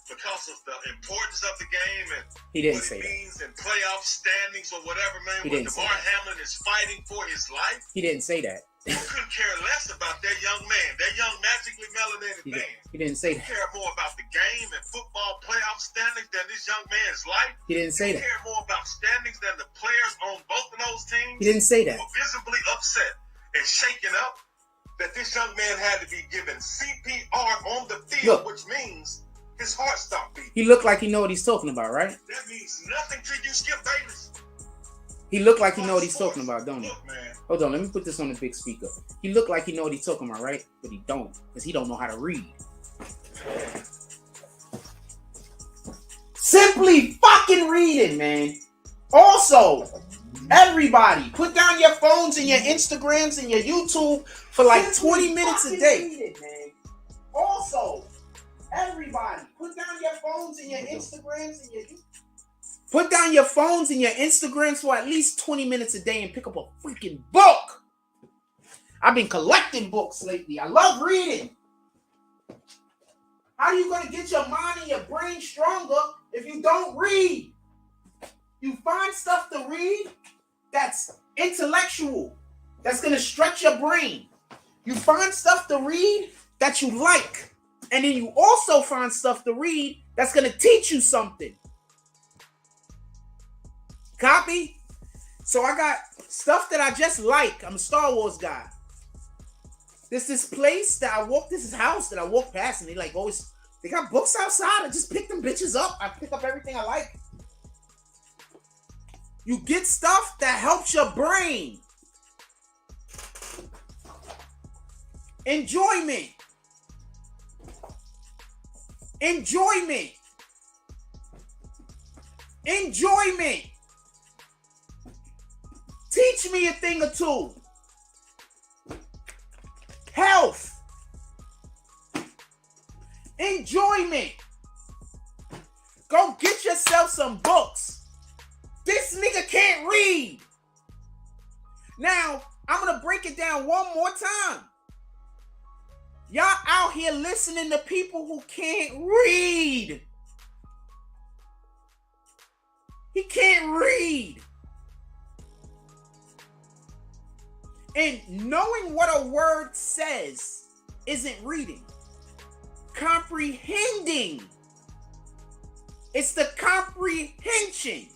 [SPEAKER 2] because of the importance of the game and
[SPEAKER 1] he didn't
[SPEAKER 2] what
[SPEAKER 1] say
[SPEAKER 2] it
[SPEAKER 1] that.
[SPEAKER 2] means in playoff standings or whatever, man.
[SPEAKER 1] He
[SPEAKER 2] When
[SPEAKER 1] didn't
[SPEAKER 2] DeMar Hamlin is fighting for his life,
[SPEAKER 1] he didn't say that.
[SPEAKER 2] You couldn't care less about that young man, that young magically melanated man.
[SPEAKER 1] He didn't say that.
[SPEAKER 2] You care more about the game and football playoff standings than this young man's life.
[SPEAKER 1] He didn't say that.
[SPEAKER 2] You care more about standings than the players on both of those teams.
[SPEAKER 1] He didn't say that.
[SPEAKER 2] Who were visibly upset and shaken up that this young man had to be given CPR on the field, which means his heart stopped beating.
[SPEAKER 1] He looked like he know what he's talking about, right?
[SPEAKER 2] That means nothing to you, Skip Bayless.
[SPEAKER 1] He looked like he know what he's talking about, don't he?
[SPEAKER 2] Look, man.
[SPEAKER 1] Hold on, let me put this on the big speaker. He looked like he know what he's talking about, right? But he don't, because he don't know how to read. Simply fucking reading, man. Also, everybody, put down your phones and your Instagrams and your YouTube for like 20 minutes a day. Reading, man. Also, everybody, put down your phones and your Instagrams and your YouTube. Put down your phones and your Instagrams for at least 20 minutes a day and pick up a freaking book. I've been collecting books lately. I love reading. How are you going to get your mind and your brain stronger if you don't read? You find stuff to read that's intellectual, that's going to stretch your brain. You find stuff to read that you like. And then you also find stuff to read that's going to teach you something. Copy? So I got stuff that I just like. I'm a Star Wars guy. There's this place that I walk, this house that I walk past, and they like always, they got books outside. I just pick them bitches up. I pick up everything I like. You get stuff that helps your brain. Enjoyment. Enjoyment. Enjoyment. Teach me a thing or two. Health. Enjoyment. Go get yourself some books. This nigga can't read. Now, I'm going to break it down one more time. Y'all out here listening to people who can't read. He can't read. And knowing what a word says isn't reading. Comprehending. It's the comprehension.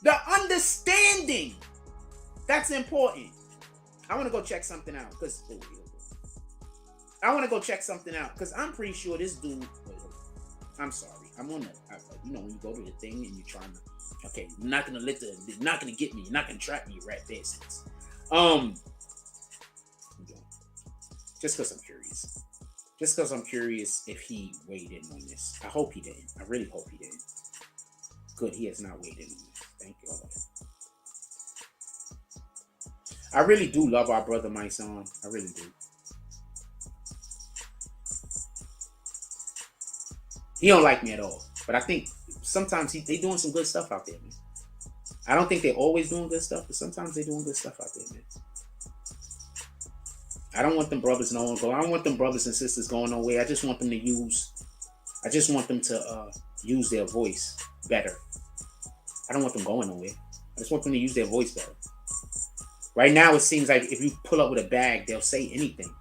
[SPEAKER 1] The understanding. That's important. I want to go check something out. Because I'm pretty sure this dude. I'm sorry. I'm on the. You know when you go to the thing and you're trying to. Okay, you're not gonna you're not gonna get me. You're not gonna trap me, rat bastards. Just because I'm curious. Just because I'm curious if he weighed in on this. I hope he didn't. I really hope he didn't. Good, he has not weighed in on this. Thank God. I really do love our brother, my son. I really do. He don't like me at all. But I think sometimes they doing some good stuff out there, man. I don't think they're always doing good stuff, but sometimes they're doing good stuff out there, man. I don't want them brothers I don't want them brothers and sisters going nowhere. I just want them to use their voice better. I don't want them going nowhere. I just want them to use their voice better. Right now, it seems like if you pull up with a bag, they'll say anything.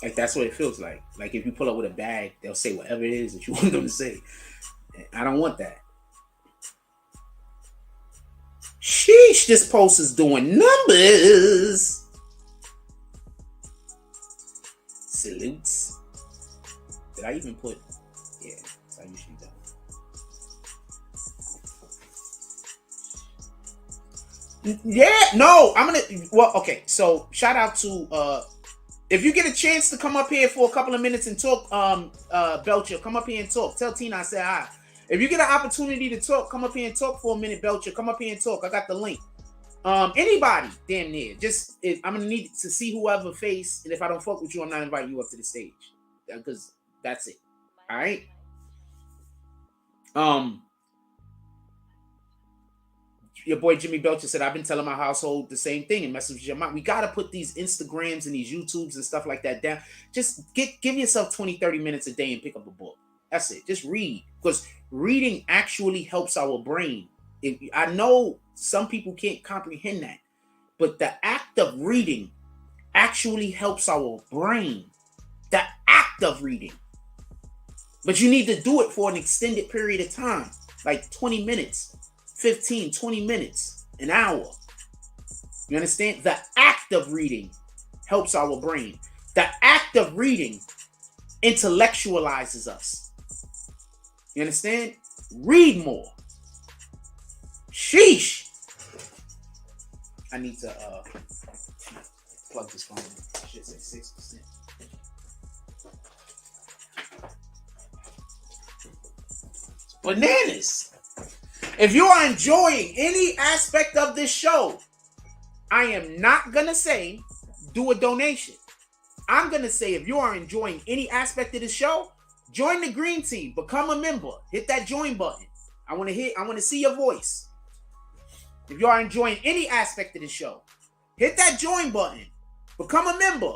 [SPEAKER 1] Like, that's what it feels like. Like, if you pull up with a bag, they'll say whatever it is that you want them to say. I don't want that. Sheesh, this post is doing numbers. Salutes. Did I even put? Yeah, that's how I usually do. Yeah, no, I'm gonna. Well, okay. So shout out to if you get a chance to come up here for a couple of minutes and talk, Belcher, come up here and talk. Tell Tina I said hi. If you get an opportunity to talk, come up here and talk for a minute, Belcher. Come up here and talk. I got the link. Anybody, damn near. Just I'm gonna need to see whoever face, and if I don't fuck with you, I'm not inviting you up to the stage because that's it. All right. Your boy Jimmy Belcher said, I've been telling my household the same thing and messing with your mind. We got to put these Instagrams and these YouTubes and stuff like that down. Just give yourself 20, 30 minutes a day and pick up a book. That's it. Just read. Because reading actually helps our brain. I know some people can't comprehend that. But the act of reading actually helps our brain. The act of reading. But you need to do it for an extended period of time. Like 20 minutes. 15, 20 minutes, an hour. You understand? The act of reading helps our brain. The act of reading intellectualizes us. You understand? Read more. Sheesh. I need to plug this phone in. I should say 6%. Bananas. If you are enjoying any aspect of this show, I am not going to say do a donation. I'm going to say if you are enjoying any aspect of this show, join the green team, become a member, hit that join button. I want to see your voice. If you are enjoying any aspect of the show, hit that join button, become a member.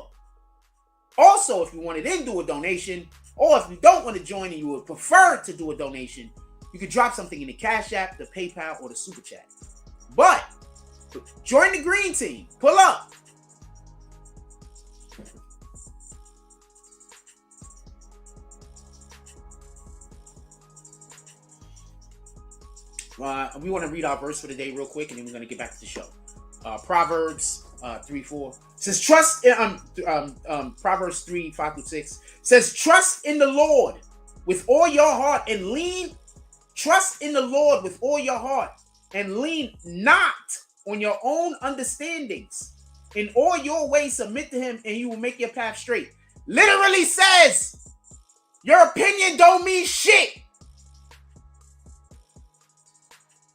[SPEAKER 1] Also, if you want to then do a donation, or if you don't want to join and you would prefer to do a donation, you can drop something in the Cash App, the PayPal, or the Super Chat. But join the green team. Pull up. We want to read our verse for the day real quick, and then we're going to get back to the show. Proverbs 3:4 says, "Trust." Proverbs 3:5-6 says, "Trust in the Lord with all your heart and lean." Trust in the Lord with all your heart and lean not on your own understandings. In all your ways submit to him and he will make your path straight. Literally says, your opinion don't mean shit.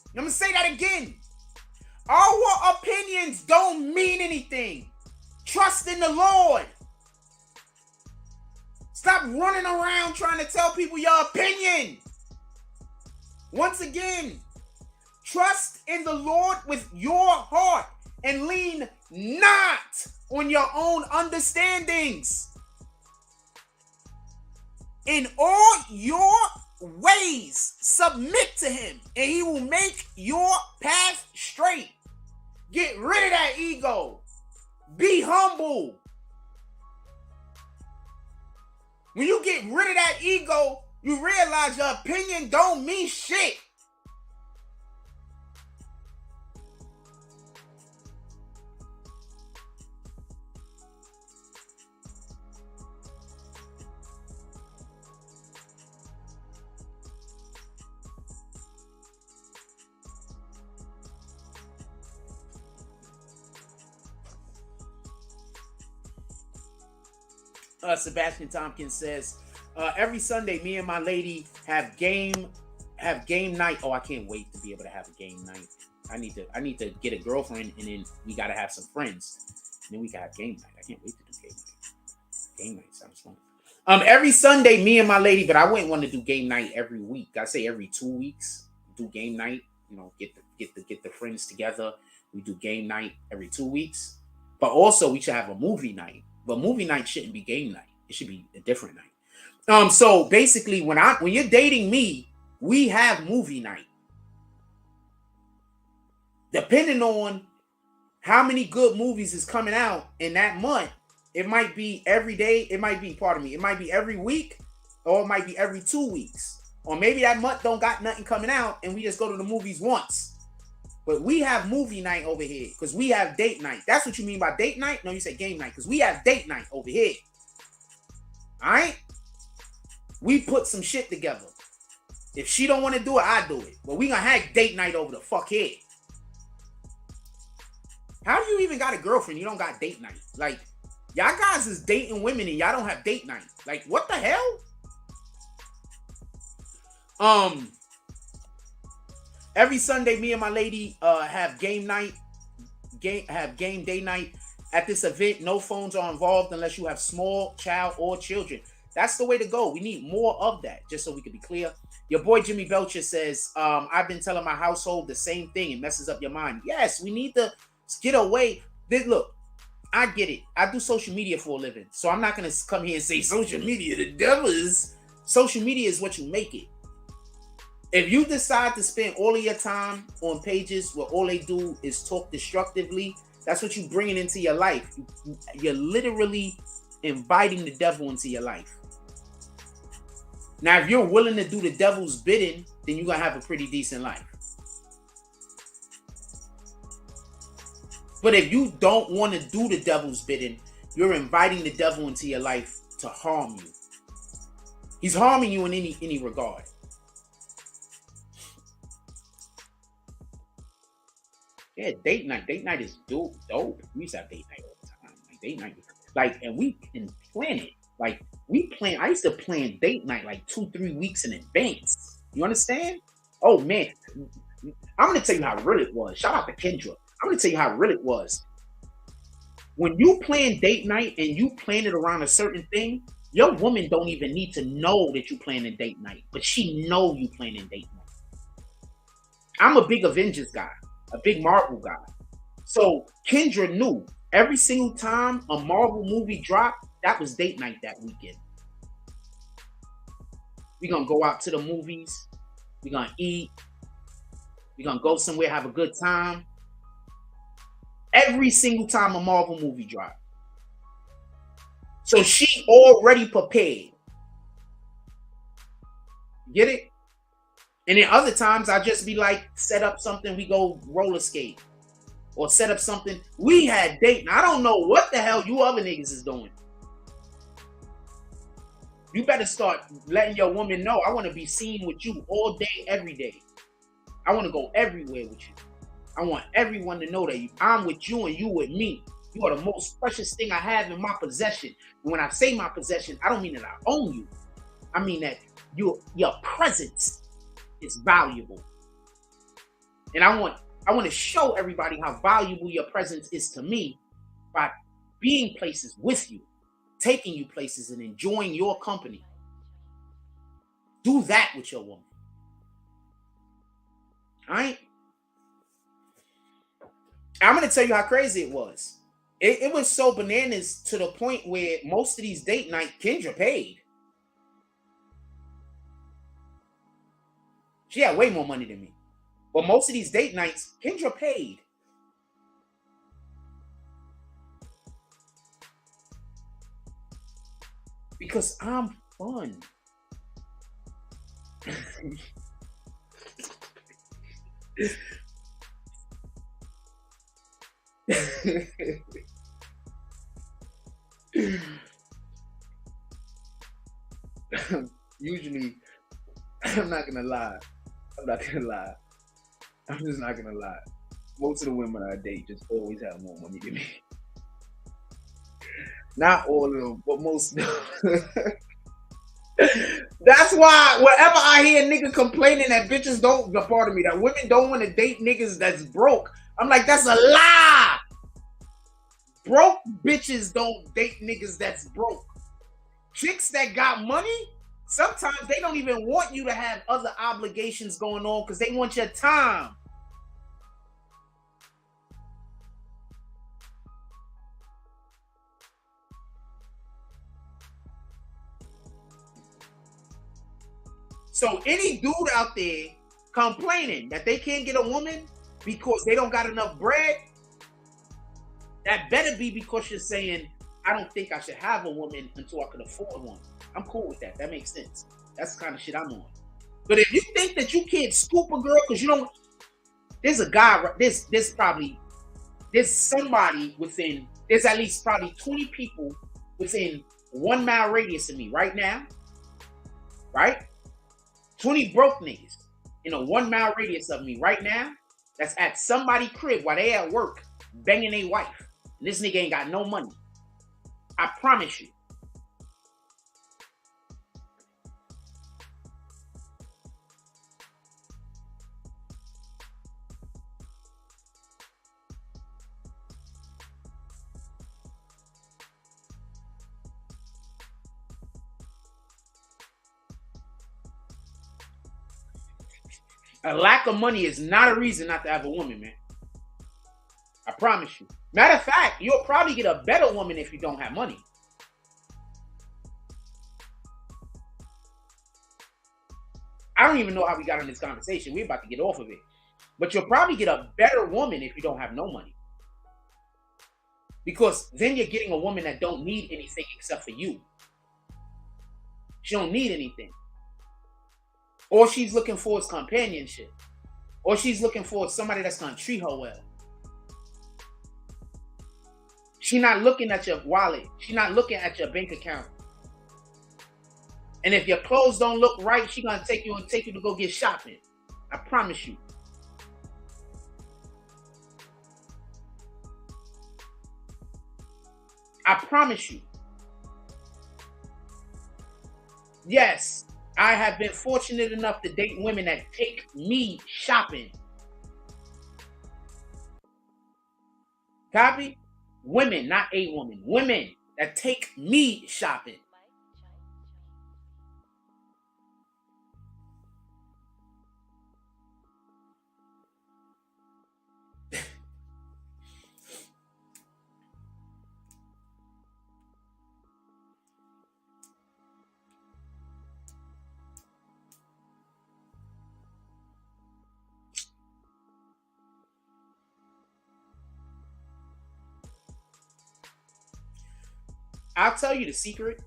[SPEAKER 1] I'm going to say that again. Our opinions don't mean anything. Trust in the Lord. Stop running around trying to tell people your opinion. Once again, trust in the Lord with your heart and lean not on your own understandings. In all your ways, submit to him, and he will make your path straight. Get rid of that ego. Be humble. When you get rid of that ego, you realize your opinion don't mean shit. Sebastian Tompkins says, every Sunday, me and my lady have game night. Oh, I can't wait to be able to have a game night. I need to get a girlfriend, and then we gotta have some friends, and then we can have game night. I can't wait to do game night. Game night sounds fun. Every Sunday, me and my lady, but I wouldn't want to do game night every week. I say every 2 weeks, do game night. You know, get the friends together. We do game night every 2 weeks, but also we should have a movie night. But movie night shouldn't be game night. It should be a different night. So basically, when you're dating me, we have movie night. Depending on how many good movies is coming out in that month, it might be every day. It might be every week, or it might be every 2 weeks. Or maybe that month don't got nothing coming out and we just go to the movies once. But we have movie night over here because we have date night. That's what you mean by date night? No, you say game night because we have date night over here. All right? We put some shit together. If she don't want to do it, I do it. But we gonna have date night over the fuck here. How do you even got a girlfriend? You don't got date night. Like, y'all guys is dating women and y'all don't have date night. Like, what the hell? Every Sunday, me and my lady have game day night at this event. No phones are involved unless you have small child or children. That's the way to go. We need more of that, just so we can be clear. Your boy Jimmy Belcher says, I've been telling my household the same thing. It messes up your mind. Yes, we need to get away. Look, I get it. I do social media for a living. So I'm not going to come here and say social media, the devil is. Social media is what you make it. If you decide to spend all of your time on pages where all they do is talk destructively, that's what you're bringing into your life. You're literally inviting the devil into your life. Now, if you're willing to do the devil's bidding, then you're going to have a pretty decent life. But if you don't want to do the devil's bidding, you're inviting the devil into your life to harm you. He's harming you in any regard. Yeah, date night. Date night is dope. We used to have date night all the time. Like date night, and we can plan it. Like I used to plan date night like 2-3 weeks in advance. You understand? Oh man, I'm gonna tell you how real it was. Shout out to Kendra. I'm gonna tell you how real it was. When you plan date night and you plan it around a certain thing, your woman don't even need to know that you plan a date night, but she know you planning date night. I'm a big Avengers guy. A big Marvel guy. So Kendra knew every single time a Marvel movie dropped, that was date night that weekend. We're going to go out to the movies. We're going to eat. We're going to go somewhere, have a good time. Every single time a Marvel movie dropped. So she already prepared. Get it? And then other times I just be like, set up something, we go roller skate. Or set up something. We had dating. I don't know what the hell you other niggas is doing. You better start letting your woman know, I want to be seen with you all day, every day. I want to go everywhere with you. I want everyone to know that I'm with you and you with me. You are the most precious thing I have in my possession. When I say my possession, I don't mean that I own you. I mean that your presence is valuable. And I want to show everybody how valuable your presence is to me by being places with you, taking you places and enjoying your company. Do that with your woman. All right? I'm going to tell you how crazy it was. It was so bananas to the point where most of these date night, Kendra paid. She had way more money than me. But most of these date nights, Kendra paid. Because I'm fun. Usually, I'm not gonna lie. I'm just not gonna lie. Most of the women I date just always have more money than me. Not all of them, but most of them. That's why whenever I hear niggas complaining that bitches don't, pardon me, that women don't want to date niggas that's broke, I'm like, that's a lie. Broke bitches don't date niggas that's broke. Chicks that got money, sometimes they don't even want you to have other obligations going on because they want your time. So any dude out there complaining that they can't get a woman because they don't got enough bread, that better be because you're saying, I don't think I should have a woman until I can afford one. I'm cool with that. That makes sense. That's the kind of shit I'm on. But if you think that you can't scoop a girl because you don't, there's a guy, there's somebody within, there's at least probably 20 people within 1 mile radius of me right now, right? 20 broke niggas in a 1 mile radius of me right now that's at somebody's crib while they at work banging their wife. And this nigga ain't got no money. I promise you. A lack of money is not a reason not to have a woman, man. I promise you. Matter of fact, you'll probably get a better woman if you don't have money. I don't even know how we got on this conversation. We're about to get off of it. But you'll probably get a better woman if you don't have no money. Because then you're getting a woman that don't need anything except for you. She don't need anything. All she's looking for is companionship. Or she's looking for somebody that's going to treat her well. She's not looking at your wallet. She's not looking at your bank account. And if your clothes don't look right, she's going to take you to go get shopping. I promise you. I promise you. Yes, I have been fortunate enough to date women that take me shopping. Copy? Women, not a woman. Women that take me shopping. I'll tell you the secret.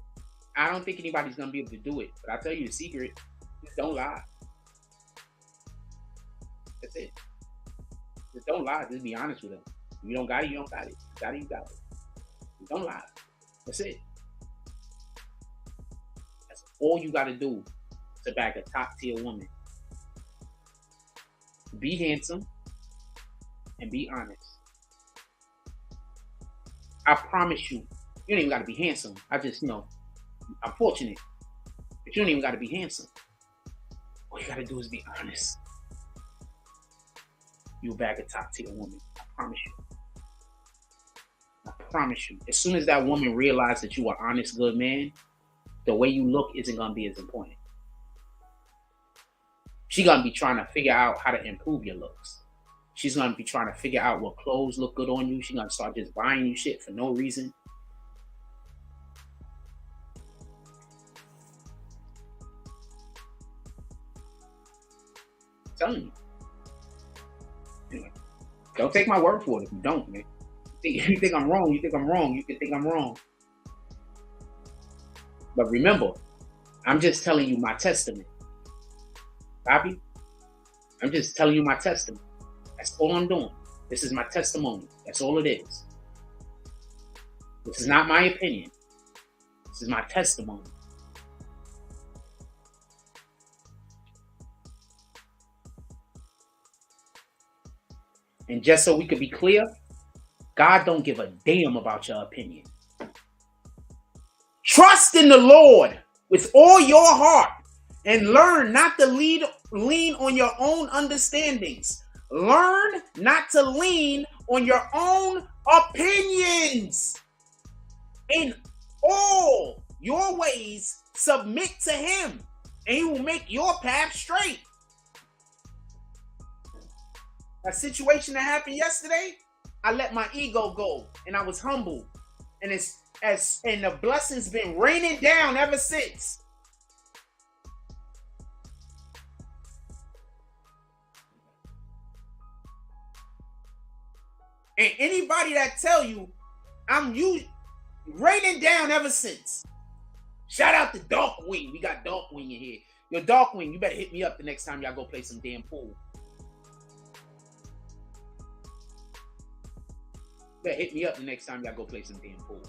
[SPEAKER 1] I don't think anybody's going to be able to do it, but I'll tell you the secret. Just don't lie. That's it. Just don't lie. Just be honest with them. If you don't got it, you don't got it. You got it, you got it. Just don't lie. That's it. That's all you got to do to bag a top tier woman. Be handsome and be honest. I promise you. You don't even got to be handsome. I just, I'm fortunate. But you don't even got to be handsome. All you got to do is be honest. You'll bag a top tier woman. I promise you. I promise you. As soon as that woman realizes that you are an honest, good man, the way you look isn't going to be as important. She's going to be trying to figure out how to improve your looks. She's going to be trying to figure out what clothes look good on you. She's going to start just buying you shit for no reason. Telling you. Anyway, don't take my word for it if you don't, man. You think I'm wrong, you think I'm wrong, you can think I'm wrong. But remember, I'm just telling you my testament. Copy? I'm just telling you my testament. That's all I'm doing. This is my testimony. That's all it is. This is not my opinion. This is my testimony. And just so we could be clear, God don't give a damn about your opinion. Trust in the Lord with all your heart and learn not to lean on your own understandings. Learn not to lean on your own opinions. In all your ways, submit to him, and he will make your path straight. That situation that happened yesterday, I let my ego go and I was humble. And and the blessings been raining down ever since. And anybody that tell you raining down ever since. Shout out to Darkwing. We got Darkwing in here. Yo, Darkwing, you better hit me up the next time y'all go play some damn pool. better hit me up the next time y'all go play some damn pool.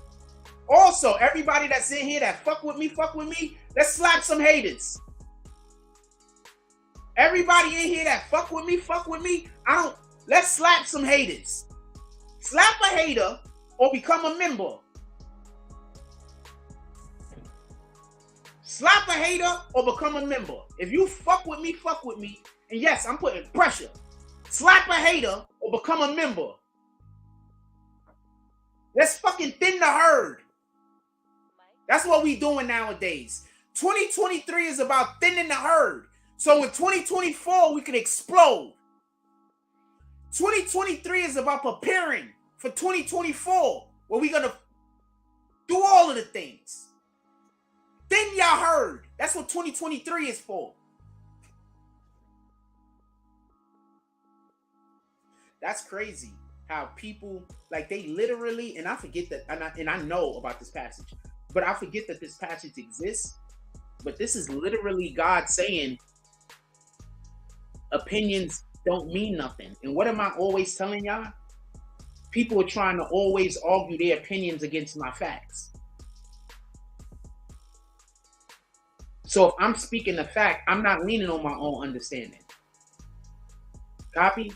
[SPEAKER 1] Also, everybody that's in here that fuck with me, let's slap some haters. Everybody in here that fuck with me, let's slap some haters. Slap a hater or become a member. Slap a hater or become a member. If you fuck with me, and yes, I'm putting pressure. Slap a hater or become a member. Let's fucking thin the herd. That's what we doing nowadays. 2023 is about thinning the herd. So in 2024, we can explode. 2023 is about preparing for 2024, where we're going to do all of the things. Thin your herd. That's what 2023 is for. That's crazy how people, like, they literally, and I forget that, and I know about this passage, but I forget that this passage exists. But this is literally God saying opinions don't mean nothing. And what am I always telling y'all? People are trying to always argue their opinions against my facts. So if I'm speaking a fact, I'm not leaning on my own understanding. Copy?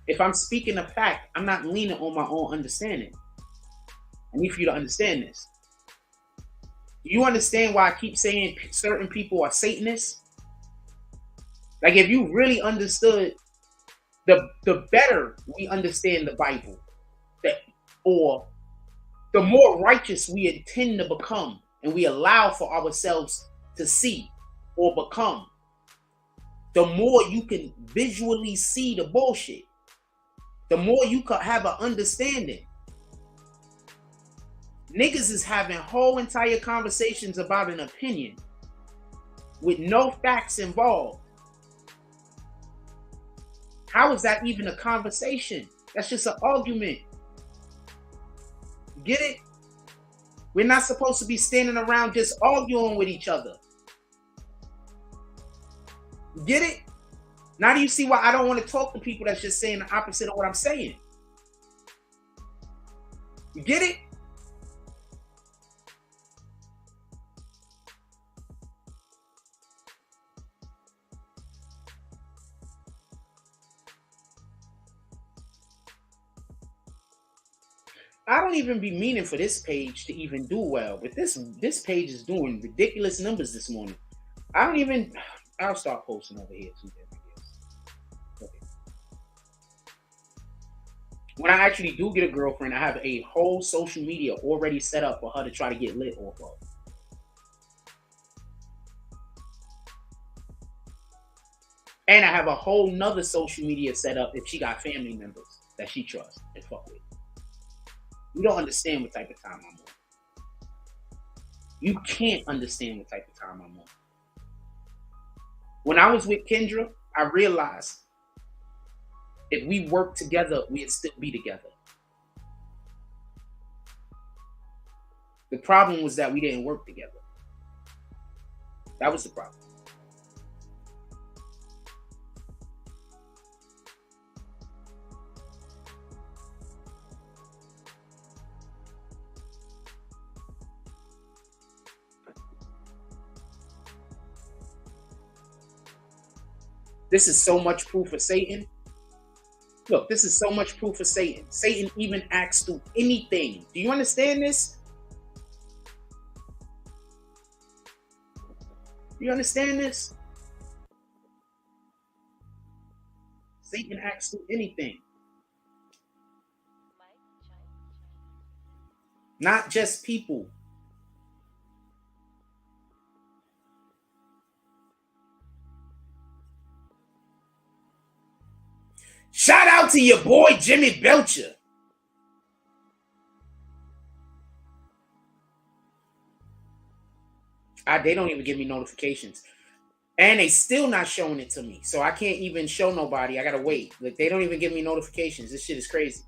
[SPEAKER 1] If I'm speaking a fact, I'm not leaning on my own understanding. I need for you to understand this. Do you understand why I keep saying certain people are Satanists? Like, if you really understood, the better we understand the Bible, or the more righteous we intend to become, and we allow for ourselves to see or become, the more you can visually see the bullshit, the more you could have an understanding. Niggas is having whole entire conversations about an opinion with no facts involved. How is that even a conversation? That's just an argument. Get it? We're not supposed to be standing around just arguing with each other. Get it? Now do you see why I don't want to talk to people that's just saying the opposite of what I'm saying? You get it? I don't even be meaning for this page to even do well, but this page is doing ridiculous numbers this morning. I'll start posting over here too then, I guess. Okay. When I actually do get a girlfriend, I have a whole social media already set up for her to try to get lit off of. And I have a whole nother social media set up if she got family members that she trusts and fuck with. You don't understand what type of time I'm on. You can't understand what type of time I'm on. When I was with Kendra, I realized if we worked together, we'd still be together. The problem was that we didn't work together. That was the problem. This is so much proof of Satan. Look, this is so much proof of Satan. Satan even acts through anything. Do you understand this? Do you understand this? Satan acts through anything. Not just people. Shout out to your boy, Jimmy Belcher. They don't even give me notifications. And they still not showing it to me. So I can't even show nobody. I gotta wait. Like, they don't even give me notifications. This shit is crazy.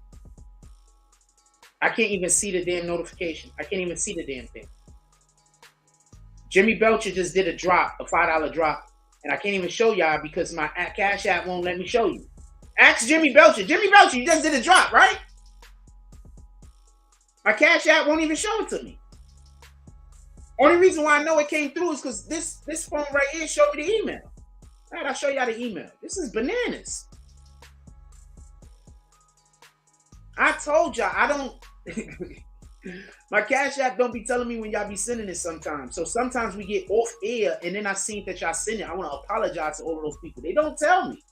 [SPEAKER 1] I can't even see the damn notification. I can't even see the damn thing. Jimmy Belcher just did a drop, a $5 drop. And I can't even show y'all because my Cash App won't let me show you. Ask Jimmy Belcher. Jimmy Belcher, you just did a drop, right? My Cash App won't even show it to me. Only reason why I know it came through is because this phone right here showed me the email. All right, I'll show y'all the email. This is bananas. I told y'all I don't. My Cash App don't be telling me when y'all be sending it sometimes. So sometimes we get off air and then I seen that y'all send it. I want to apologize to all of those people. They don't tell me.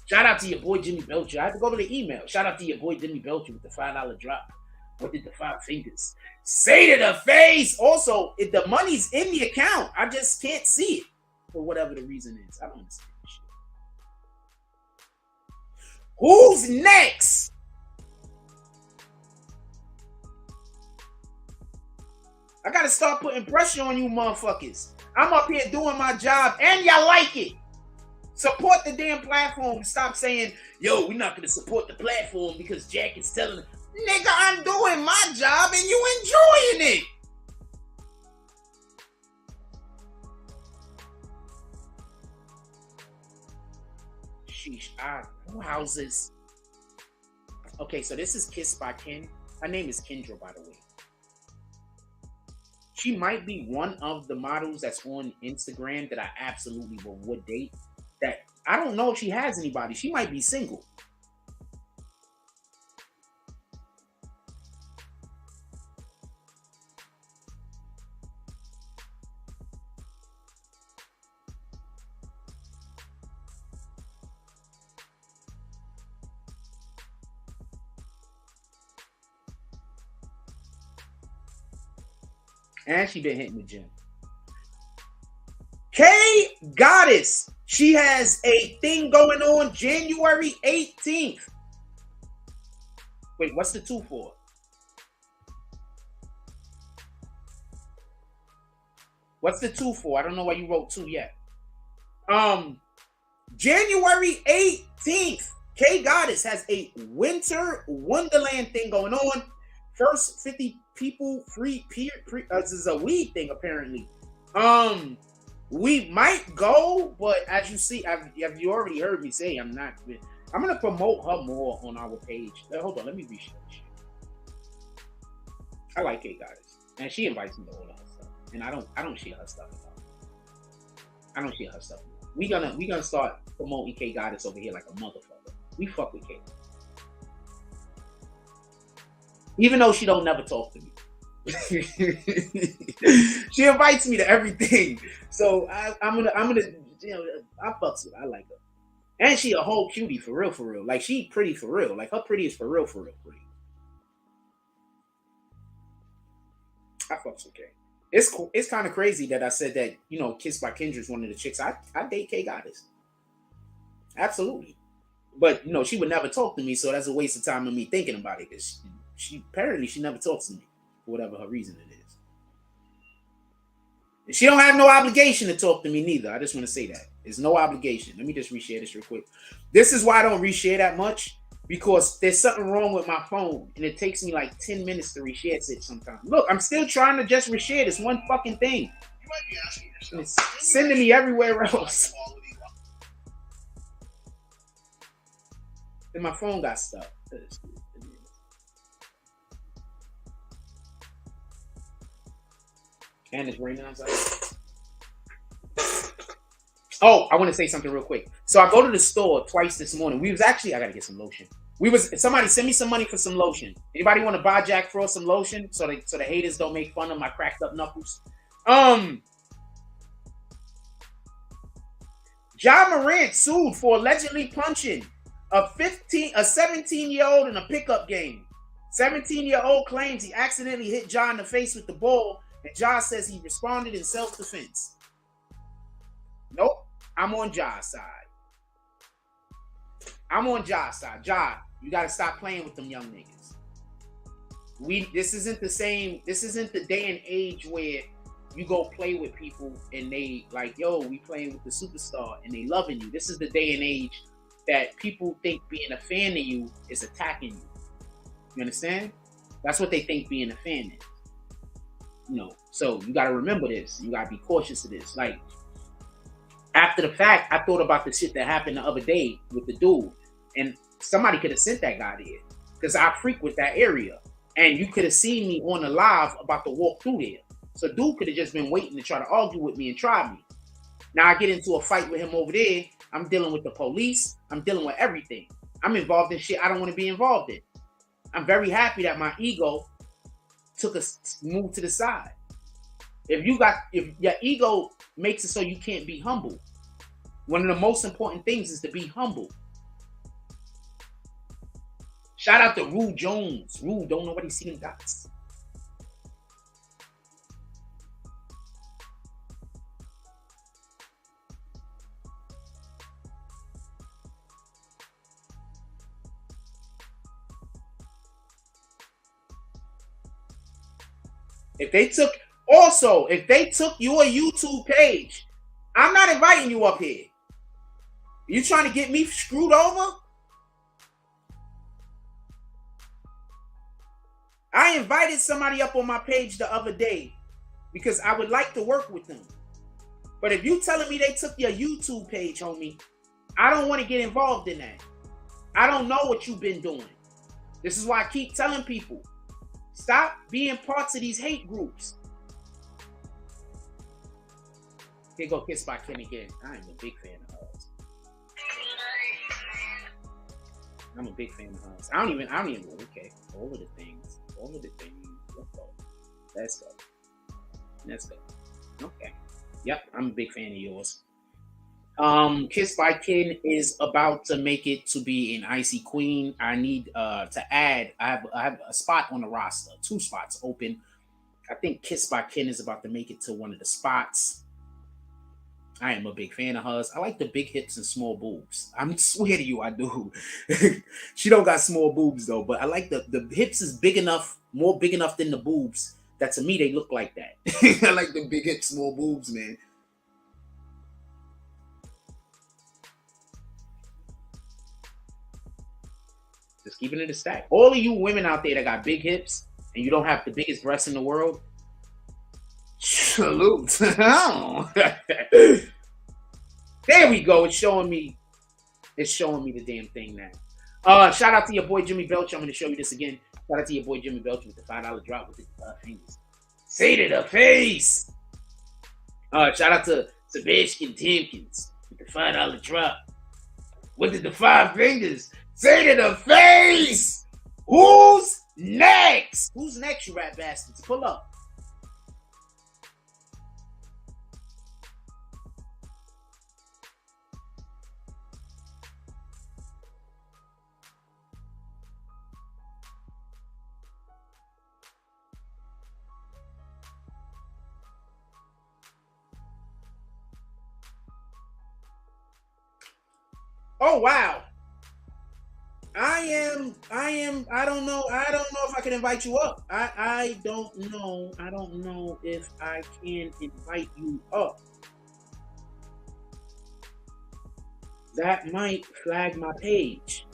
[SPEAKER 1] Shout out to your boy Jimmy Belcher. I have to go to the email. Shout out to your boy Jimmy Belcher with the $5 drop. What did the 5 fingers say to the face? Also, if the money's in the account, I just can't see it for whatever the reason is. I don't understand this shit. Who's next? I gotta start putting pressure on you motherfuckers. I'm up here doing my job and y'all like it. Support the damn platform. Stop saying, yo, we're not gonna support the platform because Jack is telling us. Nigga, I'm doing my job and you enjoying it. Sheesh, who houses? Okay, so this is Kiss by Ken. Her name is Kendra, by the way. She might be one of the models that's on Instagram that I absolutely would date. That I don't know if she has anybody. She might be single. And she been hitting the gym. K Goddess. She has a thing going on January 18th. Wait, what's the 2 for? What's the 2 for? I don't know why you wrote 2 yet. January 18th. K Goddess has a winter wonderland thing going on. First 50 people free this is a weed thing apparently. We might go, but as you see, have you already heard me say I'm gonna promote her more on our page. Hold on, let me reshare this shit. I like K Goddess, and she invites me to all of her stuff, and I don't share her stuff enough. I don't share her stuff enough. We gonna start promoting K Goddess over here like a motherfucker. We fuck with K. Even though she don't never talk to me. She invites me to everything. So I'm gonna I fucks with her. I like her. And she a whole cutie for real. Like she pretty for real. Like her pretty is for real pretty. I fucks with K. It's cool. It's kind of crazy that I said that, Kiss by Kendra is one of the chicks. I date K Goddess. Absolutely. But she would never talk to me, so that's a waste of time of me thinking about it, because she never talks to me for whatever her reason it is. And she don't have no obligation to talk to me neither. I just want to say that. There's no obligation. Let me just reshare this real quick. This is why I don't reshare that much, because there's something wrong with my phone and it takes me like 10 minutes to reshare it sometimes. Look, I'm still trying to just reshare this one fucking thing. You might be asking yourself, it's sending me everywhere else. And my phone got stuck. And it's raining outside. Oh, I want to say something real quick. So I go to the store twice this morning. I gotta get some lotion. Somebody send me some money for some lotion. Anybody want to buy Jack Frost some lotion so the haters don't make fun of my cracked up knuckles? Ja Morant sued for allegedly punching a 17-year-old in a pickup game. 17-year-old claims he accidentally hit Ja in the face with the ball, and Ja says he responded in self-defense. Nope, I'm on Ja's side. Ja, you gotta stop playing with them young niggas. This isn't the day and age where you go play with people and they like, yo, we playing with the superstar and they loving you. This is the day and age that people think being a fan of you is attacking you. You understand? That's what they think being a fan is. So you gotta remember this. You gotta be cautious of this. Like, After the fact, I thought about the shit that happened the other day with the dude, and somebody could have sent that guy there because I frequent that area, and you could have seen me on the live about to walk through there. So dude could have just been waiting to try to argue with me and try me. Now I get into a fight with him over there. I'm dealing with the police. I'm dealing with everything. I'm involved in shit I don't want to be involved in. I'm very happy that my ego took a move to the side. If your ego makes it so you can't be humble, one of the most important things is to be humble. Shout out to Rue Jones. Rue, don't nobody see them dots. If they took your YouTube page, I'm not inviting you up here. You trying to get me screwed over? I invited somebody up on my page the other day because I would like to work with them. But if you telling me they took your YouTube page, homie, I don't want to get involved in that. I don't know what you've been doing. This is why I keep telling people, stop being parts of these hate groups. Here go Kiss by Ken again. I am a big fan of hers. I'm a big fan of hers. I don't even okay. All of the things. Let's go. Okay. Yep, I'm a big fan of yours. Kiss by Ken is about to make it to be an Icy Queen. I need to add. I have a spot on the roster. 2 spots open. I think Kiss by Ken is about to make it to one of the spots. I am a big fan of hers. I like the big hips and small boobs. I swear to you, I do. She don't got small boobs though, but I like the hips is big enough, more big enough than the boobs, that to me they look like that. I like the big hips, small boobs, man. Just keeping it a stack. All of you women out there that got big hips and you don't have the biggest breasts in the world, salute. There we go. It's showing me the damn thing now. Shout out to your boy Jimmy Belch. I'm going to show you this again. Shout out to your boy Jimmy Belch with the $5 drop with the fingers. Say to the face. Shout out to Sebastian Timkins with the $5 drop. What did the 5 fingers? Say to the face. Who's next? Who's next, you rat bastards? Pull up. Oh wow. I don't know if I can invite you up. I don't know if I can invite you up. That might flag my page.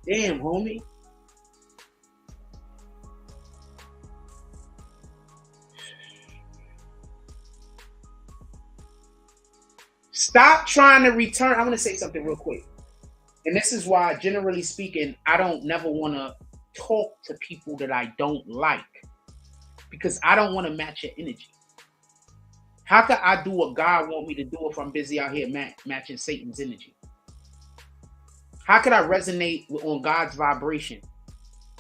[SPEAKER 1] Damn, homie. Stop trying to return. I want to say something real quick. And this is why, generally speaking, I don't never want to talk to people that I don't like. Because I don't want to match your energy. How could I do what God want me to do if I'm busy out here matching Satan's energy? How could I resonate on God's vibration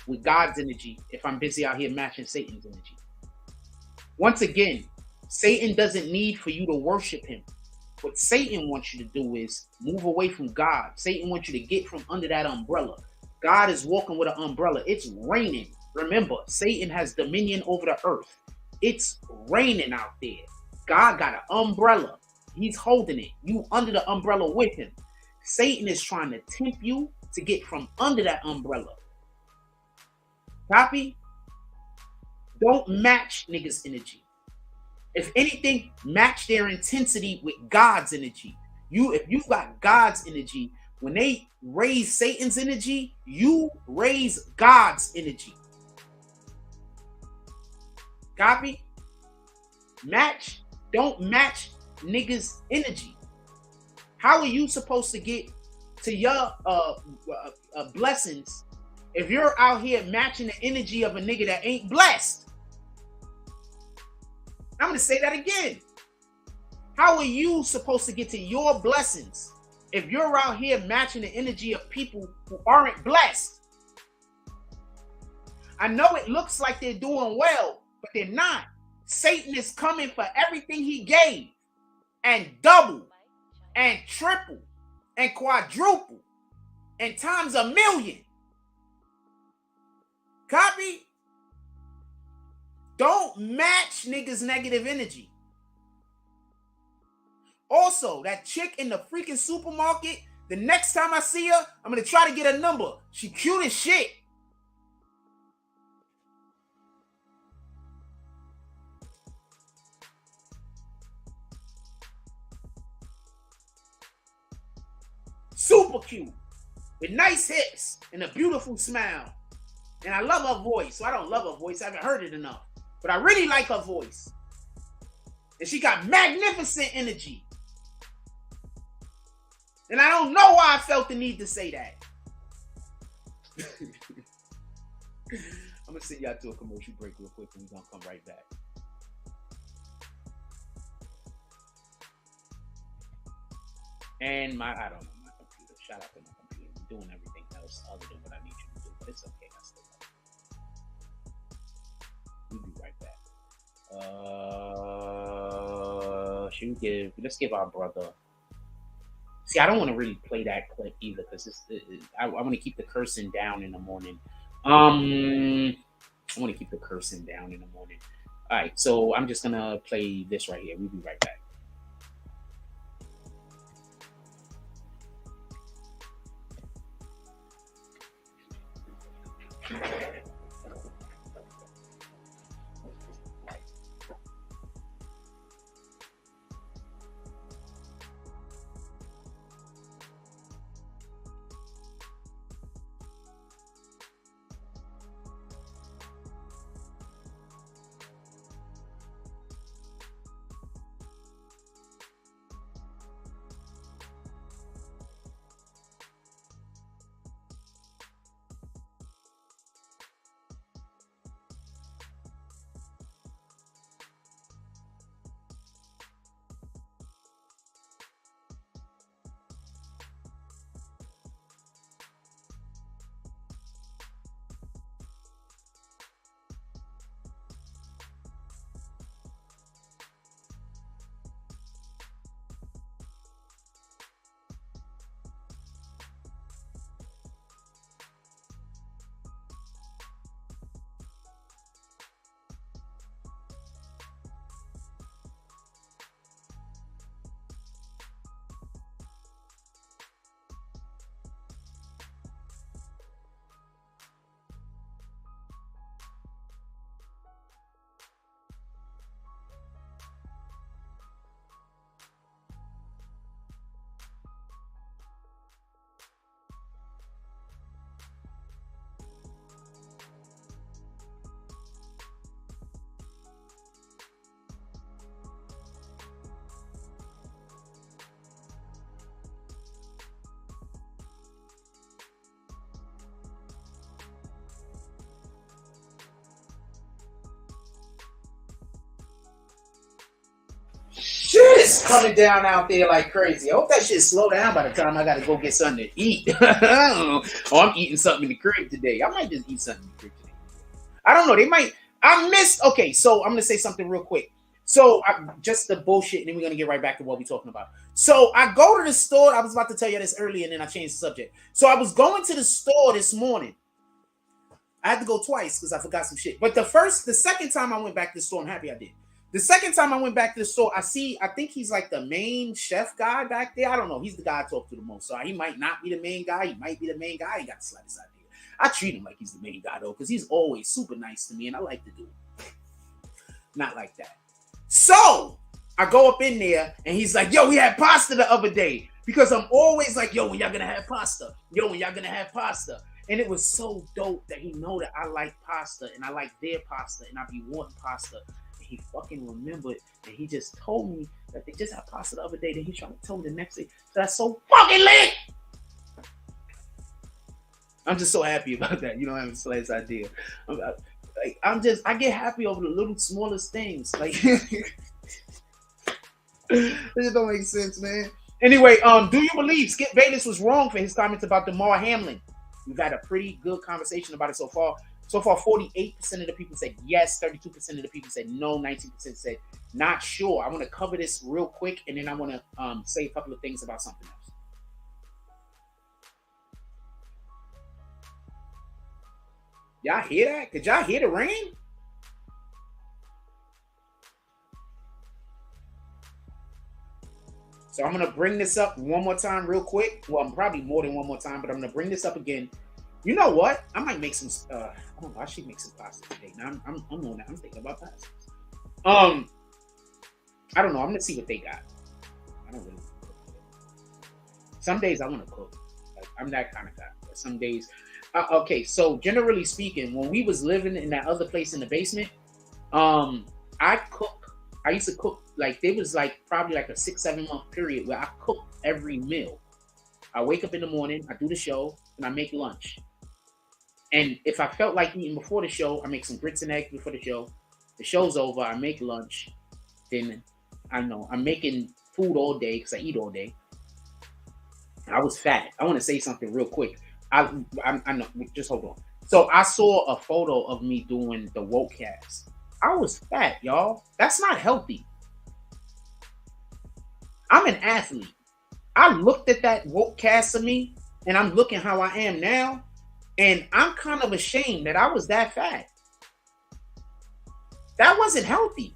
[SPEAKER 1] with God's energy if I'm busy out here matching Satan's energy? Once again, Satan doesn't need for you to worship him. What Satan wants you to do is move away from God. Satan wants you to get from under that umbrella. God is walking with an umbrella. It's raining. Remember, Satan has dominion over the earth. It's raining out there. God got an umbrella. He's holding it. You under the umbrella with him. Satan is trying to tempt you to get from under that umbrella. Copy? Don't match niggas' energy. If anything, match their intensity with God's energy. If you've got God's energy, when they raise Satan's energy, you raise God's energy. Copy? don't match niggas' energy. How are you supposed to get to your blessings if you're out here matching the energy of a nigga that ain't blessed? I'm gonna say that again. How are you supposed to get to your blessings if you're out here matching the energy of people who aren't blessed? I know it looks like they're doing well, but they're not. Satan is coming for everything he gave, and double, and triple, and quadruple, and times a million. Copy? Don't match niggas' negative energy. Also, that chick in the freaking supermarket, the next time I see her, I'm gonna try to get a number. She cute as shit. Super cute, with nice hips and a beautiful smile. And I love her voice. So I don't love her voice. I haven't heard it enough. But I really like her voice. And she got magnificent energy. And I don't know why I felt the need to say that. I'm going to send y'all to a commercial break real quick and we're going to come right back. And I don't know, my computer. Shout out to my computer. I'm doing everything else other than what I need you to do. But it's okay. I still love it. We'll be right back. Let's give our brother. See, I don't want to really play that clip either because I want to keep the cursing down in the morning. I want to keep the cursing down in the morning. All right, so I'm just gonna play this right here. We'll be right back. Shit is coming down out there like crazy. I hope that shit slow down by the time I gotta go get something to eat. Oh, I'm eating something in the crib today. I might just eat something in the crib today. I don't know. They might. I missed. Okay, so I'm gonna say something real quick. So just the bullshit, and then we're gonna get right back to what we're talking about. So I go to the store. I was about to tell you this earlier, and then I changed the subject. So I was going to the store this morning. I had to go twice because I forgot some shit. But the second time I went back to the store, I'm happy I did. The second time I went back to the store, I think he's like the main chef guy back there. I don't know. He's the guy I talk to the most. So he might not be the main guy. He might be the main guy. He got the slightest idea. I treat him like he's the main guy, though, because he's always super nice to me, and I like to do it. Not like that. So I go up in there, and he's like, yo, we had pasta the other day. Because I'm always like, yo, when y'all gonna have pasta? Yo, when y'all gonna have pasta? And it was so dope that he know that I like pasta, and I like their pasta, and I be wanting pasta. he fucking remembered, and he just told me that they just had pasta the other day, that he's trying to tell me the next day. So that's so fucking lit. I'm just so happy about that. You don't have the slightest idea. I get happy over the little smallest things. Like, it just don't make sense, man. Anyway, do you believe Skip Bayless was wrong for his comments about Damar Hamlin? We've had a pretty good conversation about it so far. So far, 48% of the people said yes, 32% of the people said no, 19% said not sure. I want to cover this real quick, and then I want to say a couple of things about something else. Y'all hear that? Could y'all hear the rain? So I'm going to bring this up one more time real quick. Well, probably more than one more time, but I'm going to bring this up again. You know what? I might make some, I don't know, I should make some pasta today. Now I'm on that. I'm thinking about pasta. I don't know. I'm going to see what they got. I don't really cook. Some days I want to cook. Like, I'm that kind of guy. But some days, okay. So generally speaking, when we was living in that other place in the basement, I used to cook, like, there was like probably like a 6-7 month period where I cooked every meal. I wake up in the morning, I do the show, and I make lunch. And if I felt like eating before the show, I make some grits and eggs before the show. The show's over, I make lunch. Then I know I'm making food all day because I eat all day. I was fat. I want to say something real quick. I know, just hold on. So I saw a photo of me doing the woke cast. I was fat, y'all. That's not healthy. I'm an athlete. I looked at that woke cast of me, and I'm looking how I am now, and I'm kind of ashamed that I was that fat. That wasn't healthy.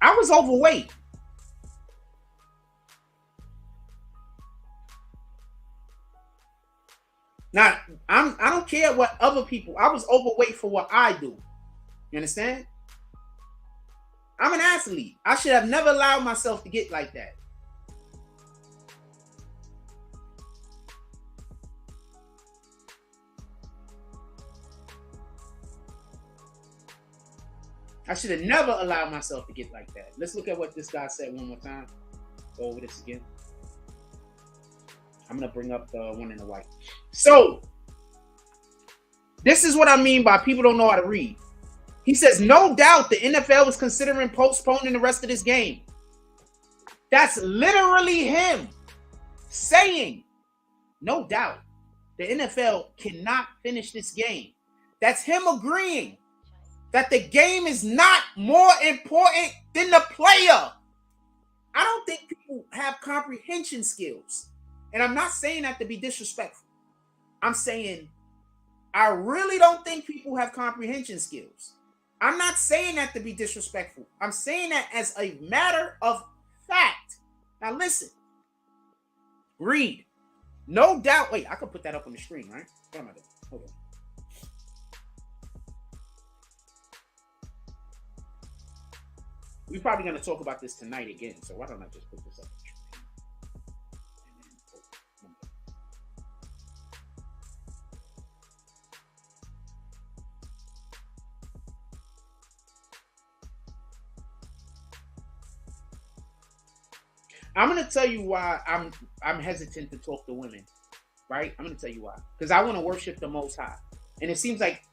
[SPEAKER 1] I was overweight. Now, I don't care what other people, I was overweight for what I do. You understand? I'm an athlete. I should have never allowed myself to get like that. I should have never allowed myself to get like that. Let's look at what this guy said one more time. Go over this again. I'm going to bring up the one in the white. So, this is what I mean by people don't know how to read. He says, no doubt the NFL is considering postponing the rest of this game. That's literally him saying, no doubt the NFL cannot finish this game. That's him agreeing that the game is not more important than the player. I don't think people have comprehension skills. And I'm not saying that to be disrespectful. I'm saying I really don't think people have comprehension skills. I'm not saying that to be disrespectful. I'm saying that as a matter of fact. Now listen. Read. No doubt. Wait, I could put that up on the screen, right? What am I doing? Hold on. We're probably going to talk about this tonight again, so why don't I just put this up? I'm going to tell you why I'm hesitant to talk to women, right? I'm going to tell you why. Because I want to worship the Most High. And it seems like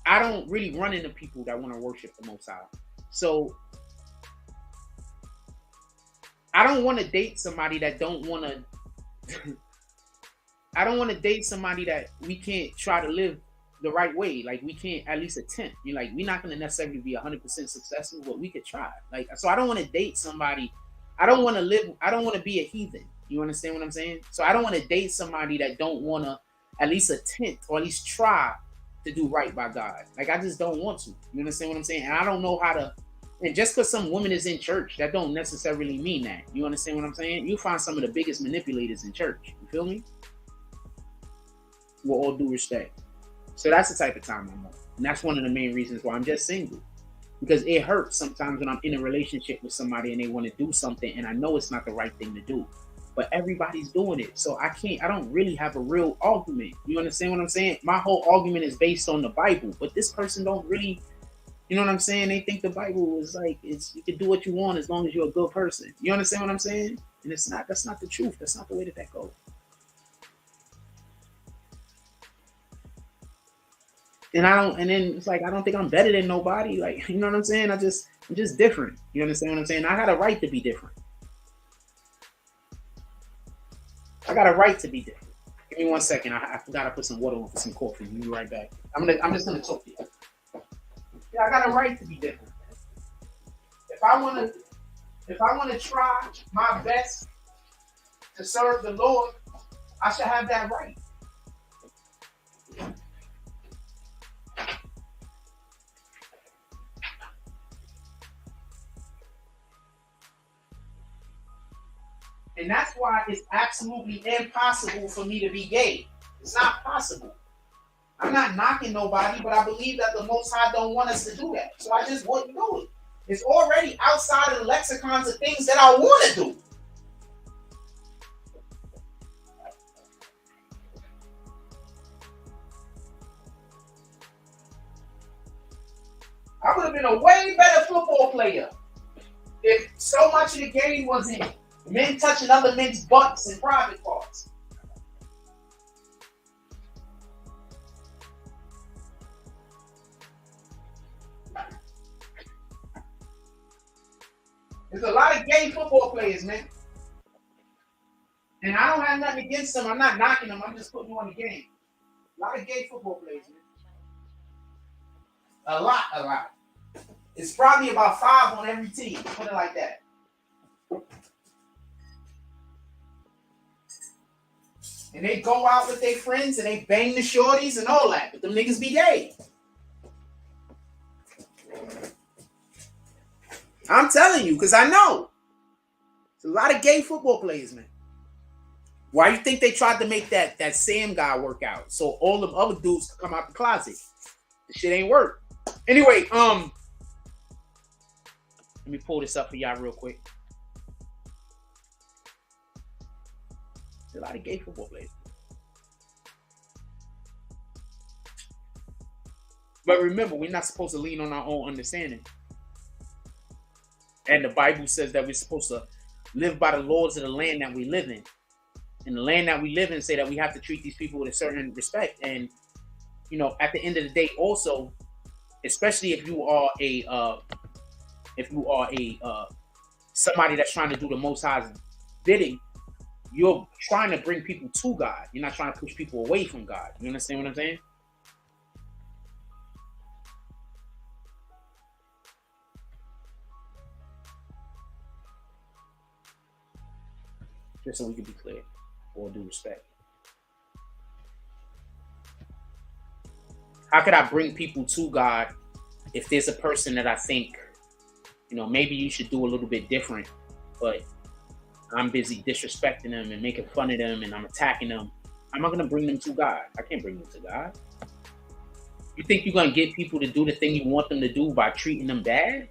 [SPEAKER 1] I don't really run into people that want to worship the Most High. So I don't want to date somebody that don't want to I don't want to date somebody that we can't try to live the right way. Like, we can't at least attempt. You're like, we're not going to necessarily be 100% successful, but we could try. Like, so I don't want to date somebody. I don't want to be a heathen. You understand what I'm saying? So I don't want to date somebody that don't want to at least attempt or at least try to do right by God. Like, I just don't want to. You understand what I'm saying? And I don't know how to. And just because some woman is in church, that don't necessarily mean that. You understand what I'm saying? You find some of the biggest manipulators in church. You feel me? With all due respect. So that's the type of time I'm on. And that's one of the main reasons why I'm just single. Because it hurts sometimes when I'm in a relationship with somebody and they want to do something and I know it's not the right thing to do. but everybody's doing it. So I don't really have a real argument. You understand what I'm saying? My whole argument is based on the Bible, but this person don't really, you know what I'm saying? They think the Bible is like, you can do what you want as long as you're a good person. You understand what I'm saying? And that's not the truth. That's not the way that goes. And then it's like, I don't think I'm better than nobody. Like, you know what I'm saying? I'm just different. You understand what I'm saying? I got a right to be different. I got a right to be different. Give me 1 second. I forgot to put some water on for some coffee. I'll be right back. I'm just gonna talk to you. Yeah, I got a right to be different. If I wanna try my best to serve the Lord, I should have that right. And that's why it's absolutely impossible for me to be gay. It's not possible. I'm not knocking nobody, but I believe that the Most High don't want us to do that. So I just wouldn't do it. It's already outside of the lexicons of things that I want to do. I would have been a way better football player if so much of the game wasn't men touching other men's butts and private parts. There's a lot of gay football players, man. And I don't have nothing against them. I'm not knocking them. I'm just putting them on the game. A lot of gay football players, man. A lot. It's probably about 5 on every team. Put it like that. And they go out with their friends and they bang the shorties and all that. But them niggas be gay. I'm telling you, because I know. There's a lot of gay football players, man. Why you think they tried to make that Sam guy work out? So all them other dudes could come out the closet. The shit ain't work. Anyway, let me pull this up for y'all real quick. There's a lot of gay football players. But remember, we're not supposed to lean on our own understanding. And the Bible says that we're supposed to live by the laws of the land that we live in. And the land that we live in say that we have to treat these people with a certain respect. And, you know, at the end of the day, also, especially if you are somebody that's trying to do the Most High's bidding, you're trying to bring people to God. You're not trying to push people away from God. You understand what I'm saying? Just so we can be clear, all due respect. How could I bring people to God if there's a person that I think, you know, maybe you should do a little bit different, but I'm busy disrespecting them and making fun of them and I'm attacking them? I'm not going to bring them to God. I can't bring them to God. You think you're going to get people to do the thing you want them to do by treating them bad?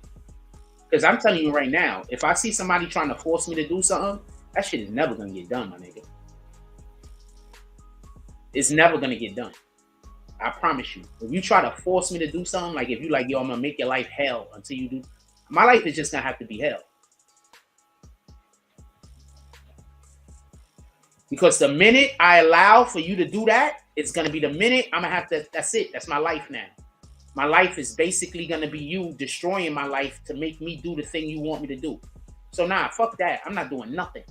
[SPEAKER 1] Because I'm telling you right now, if I see somebody trying to force me to do something, that shit is never going to get done, my nigga. It's never going to get done. I promise you. If you try to force me to do something, like if you like, yo, I'm going to make your life hell until you do, my life is just going to have to be hell. Because the minute I allow for you to do that, it's going to be the minute I'm going to have to, that's it. That's my life now. My life is basically going to be you destroying my life to make me do the thing you want me to do. So nah, fuck that. I'm not doing nothing.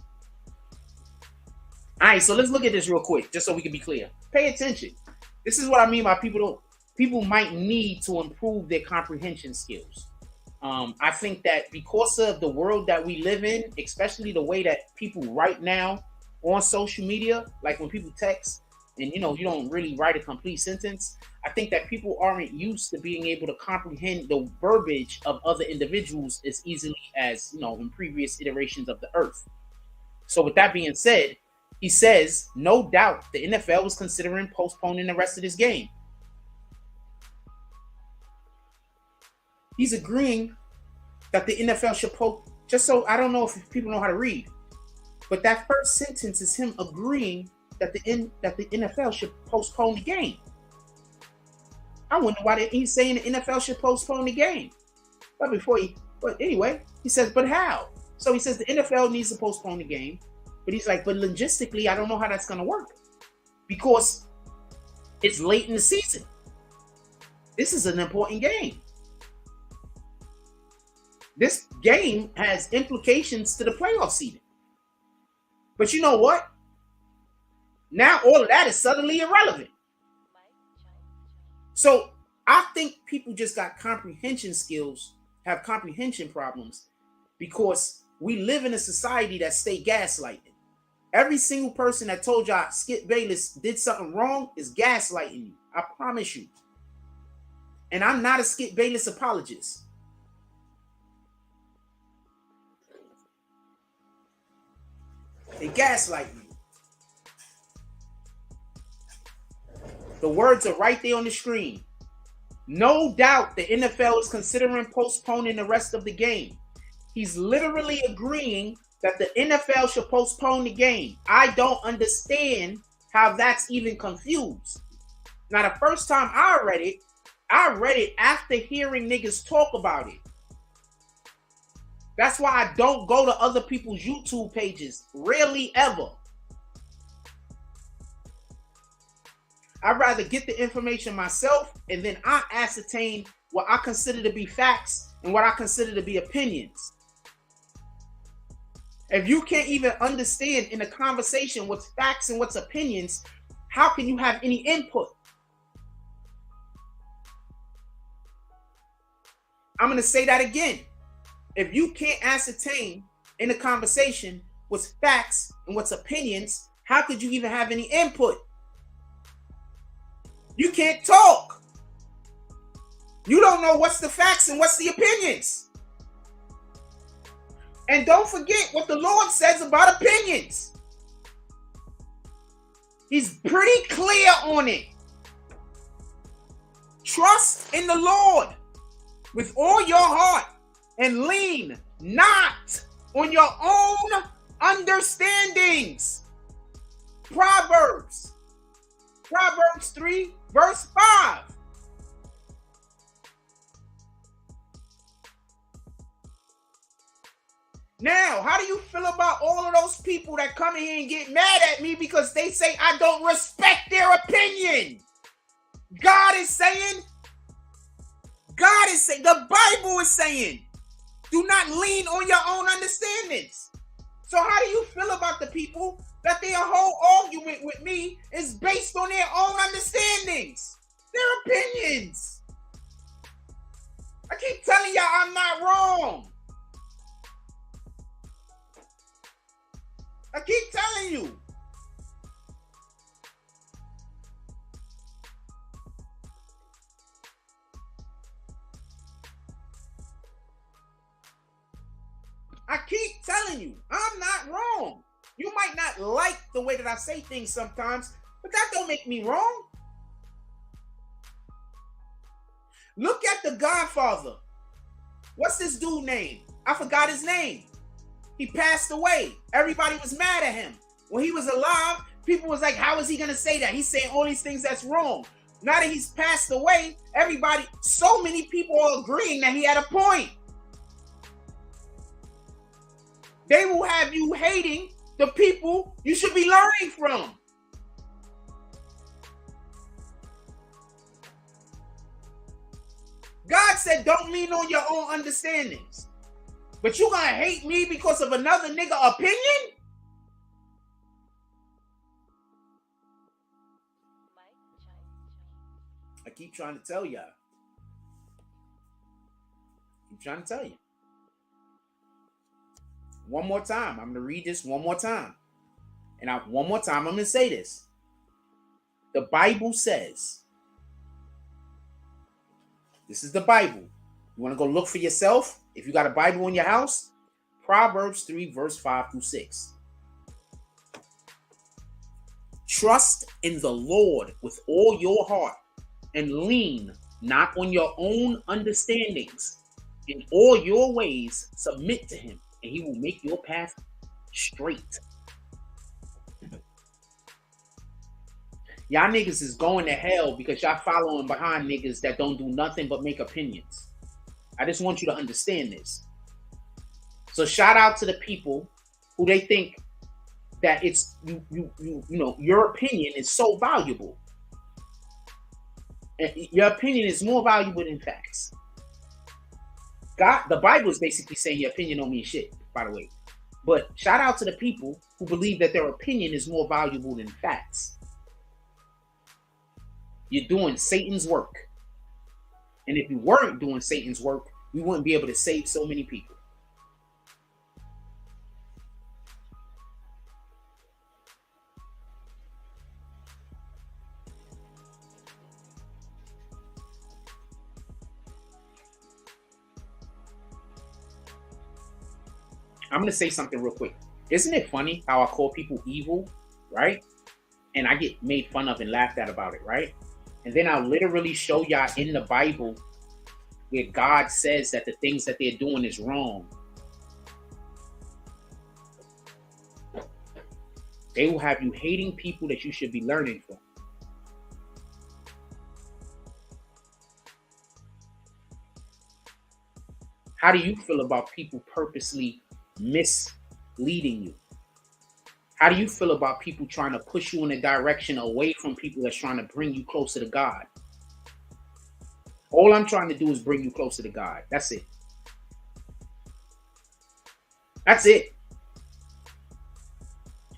[SPEAKER 1] All right, so let's look at this real quick, just so we can be clear. Pay attention. This is what I mean by people might need to improve their comprehension skills. I think that because of the world that we live in, especially the way that people right now on social media, like when people text and, you know, you don't really write a complete sentence, I think that people aren't used to being able to comprehend the verbiage of other individuals as easily as, you know, in previous iterations of the earth. So with that being said, he says, no doubt the NFL was considering postponing the rest of this game. He's agreeing that the NFL should just so I don't know if people know how to read. But that first sentence is him agreeing that the NFL should postpone the game. I wonder why he's saying the NFL should postpone the game. But anyway, he says, but how? So he says the NFL needs to postpone the game. But he's like, but logistically, I don't know how that's going to work. Because it's late in the season. This is an important game. This game has implications to the playoff seeding. But you know what? Now all of that is suddenly irrelevant. So I think people just got comprehension skills, have comprehension problems, because we live in a society that stay gaslighting. Every single person that told y'all Skip Bayless did something wrong is gaslighting you. I promise you. And I'm not a Skip Bayless apologist. They gaslight you. The words are right there on the screen. No doubt the NFL is considering postponing the rest of the game. He's literally agreeing that the NFL should postpone the game. I don't understand how that's even confused. Now, the first time I read it after hearing niggas talk about it. That's why I don't go to other people's YouTube pages. Rarely ever. I'd rather get the information myself, and then I ascertain what I consider to be facts and what I consider to be opinions. If you can't even understand in a conversation what's facts and what's opinions, how can you have any input? I'm going to say that again. If you can't ascertain in a conversation what's facts and what's opinions, how could you even have any input? You can't talk. You don't know what's the facts and what's the opinions. And don't forget what the Lord says about opinions. He's pretty clear on it. Trust in the Lord with all your heart and lean not on your own understandings. Proverbs 3, verse 5. Now, how do you feel about all of those people that come in here and get mad at me because they say I don't respect their opinion? God is saying, the Bible is saying, do not lean on your own understandings. So how do you feel about the people that their whole argument with me is based on their own understandings, their opinions? I keep telling y'all I'm not wrong. I keep telling you. I keep telling you, I'm not wrong. You might not like the way that I say things sometimes, but that don't make me wrong. Look at The Godfather. What's this dude name? I forgot his name. He passed away. Everybody was mad at him. When he was alive, people was like, how is he going to say that? He's saying all these things that's wrong. Now that he's passed away, so many people are agreeing that he had a point. They will have you hating the people you should be learning from. God said, don't lean on your own understandings. But you gonna hate me because of another nigga opinion? I keep trying to tell y'all. I'm trying to tell you. One more time. I'm going to read this one more time. And one more time, I'm going to say this. The Bible says, this is the Bible. You want to go look for yourself? If you got a Bible in your house, Proverbs 3, verse 5 through 6. Trust in the Lord with all your heart and lean not on your own understandings. In all your ways, submit to him, and he will make your path straight. Y'all niggas is going to hell because y'all following behind niggas that don't do nothing but make opinions. I just want you to understand this. So shout out to the people who they think that it's you know your opinion is so valuable. And your opinion is more valuable than facts. God, the Bible is basically saying your opinion don't mean shit, by the way. But shout out to the people who believe that their opinion is more valuable than facts. You're doing Satan's work. And if you weren't doing Satan's work, we wouldn't be able to save so many people. I'm going to say something real quick. Isn't it funny how I call people evil, right? And I get made fun of and laughed at about it, right? And then I'll literally show y'all in the Bible where God says that the things that they're doing is wrong. They will have you hating people that you should be learning from. How do you feel about people purposely misleading you? How do you feel about people trying to push you in a direction away from people that's trying to bring you closer to God? All I'm trying to do is bring you closer to God. That's it. That's it.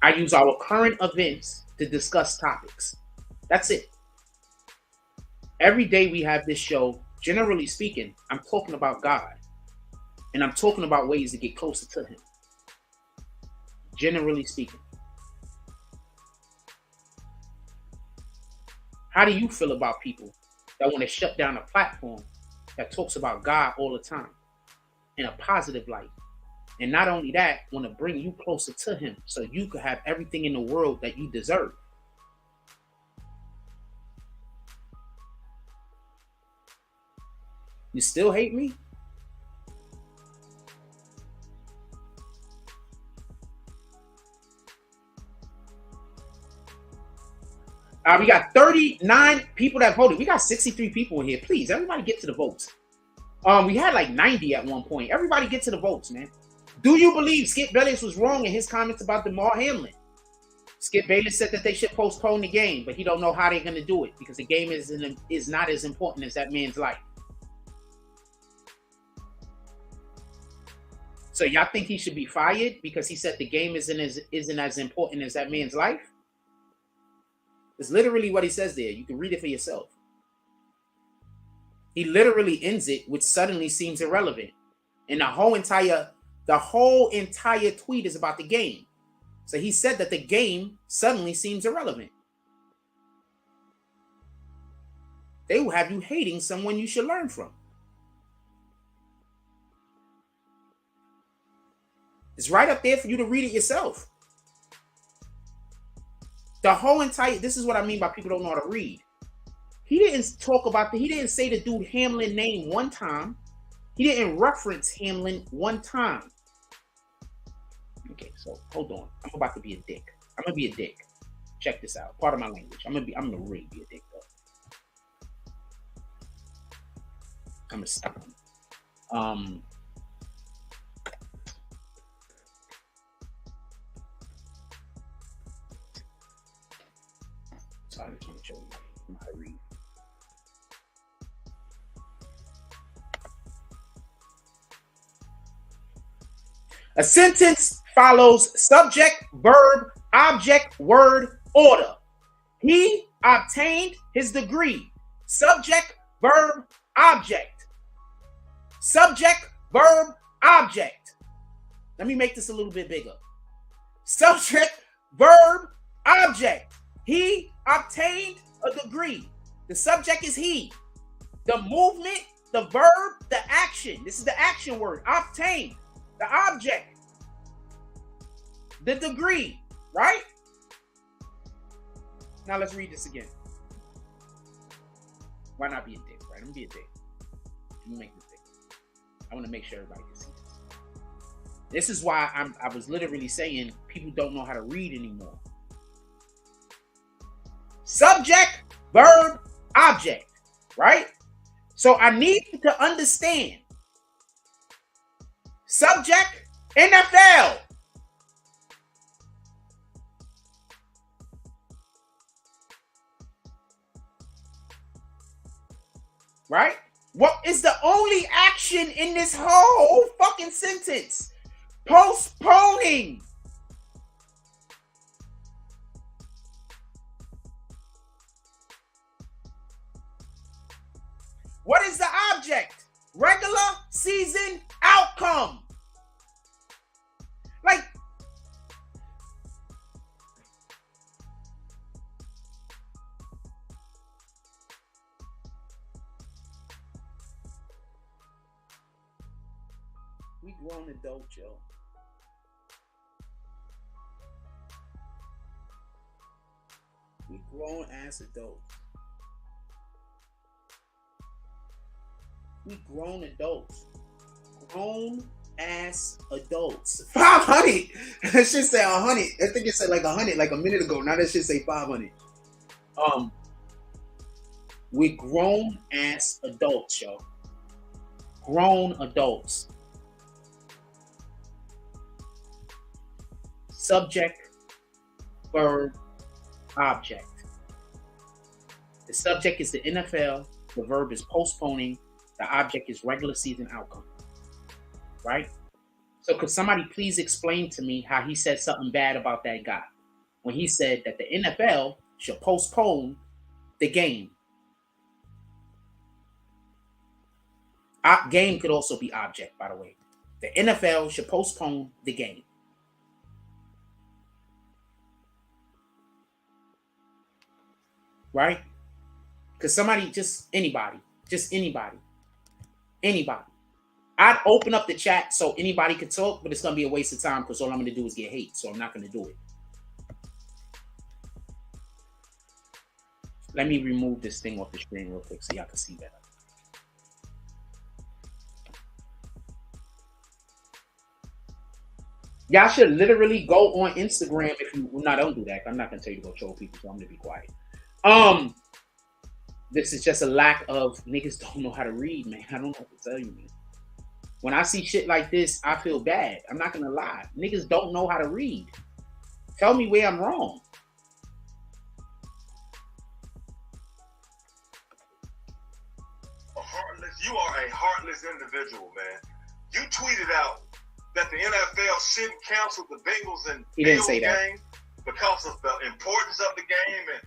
[SPEAKER 1] I use our current events to discuss topics. That's it. Every day we have this show, generally speaking, I'm talking about God. And I'm talking about ways to get closer to him. Generally speaking. How do you feel about people that want to shut down a platform that talks about God all the time in a positive light? And not only that, want to bring you closer to him so you could have everything in the world that you deserve. You still hate me? We got 39 people that voted. We got 63 people in here. Please, everybody get to the votes. We had like 90 at one point. Everybody get to the votes, man. Do you believe Skip Bayless was wrong in his comments about DeMar Hamlin? Skip Bayless said that they should postpone the game, but he don't know how they're going to do it because the game is not as important as that man's life. So y'all think he should be fired because he said the game isn't as important as that man's life? It's literally what he says there. You can read it for yourself. He literally ends it, which suddenly seems irrelevant. And the whole entire tweet is about the game. So he said that the game suddenly seems irrelevant. They will have you hating someone you should learn from. It's right up there for you to read it yourself. This is what I mean by people don't know how to read. He didn't say the dude Hamlin name one time. He didn't reference Hamlin one time. Okay, so hold on. I'm about to be a dick. I'm gonna be a dick. Check this out. Part of my language. I'm gonna really be a dick though. I'm gonna stop. So I just want to show you how I read. A sentence follows subject, verb, object, word, order. He obtained his degree. Subject, verb, object. Subject, verb, object. Let me make this a little bit bigger. Subject, verb, object. He obtained a degree. The subject is he. The movement, the verb, the action. This is the action word. Obtained. The object. The degree. Right? Now let's read this again. Why not be a dick, right? I'm gonna be a dick. Let me make this big. I want to make sure everybody can see this. This is why I was literally saying people don't know how to read anymore. Subject, verb, object, right? So I need you to understand. Subject, NFL. Right? What is the only action in this whole fucking sentence? Postponing. What is the object? Regular season outcome. Like, we grown adults, yo. We grown ass adults. We grown adults. Grown ass adults. 500. That shit say 100. I think it said like 100 like a minute ago. Now that shit say 500. We grown ass adults, yo. Grown adults. Subject, verb, object. The subject is the NFL. The verb is postponing. The object is regular season outcome. Right? So could somebody please explain to me how he said something bad about that guy when he said that the NFL should postpone the game? Game could also be object, by the way. The NFL should postpone the game. Right? Because somebody, just anybody. I'd open up the chat so anybody could talk, but it's going to be a waste of time because all I'm going to do is get hate, so I'm not going to do it. Let me remove this thing off the screen real quick so y'all can see better. Y'all should literally go on Instagram if you... No, don't do that. I'm not going to tell you to go troll people, so I'm going to be quiet. This is just a lack of niggas don't know how to read, man. I don't know what to tell you, man. When I see shit like this, I feel bad. I'm not gonna lie. Niggas don't know how to read. Tell me where I'm wrong.
[SPEAKER 2] You are a heartless individual, man. You tweeted out that the NFL shouldn't cancel the Bengals and Bills game because of the importance of the game. And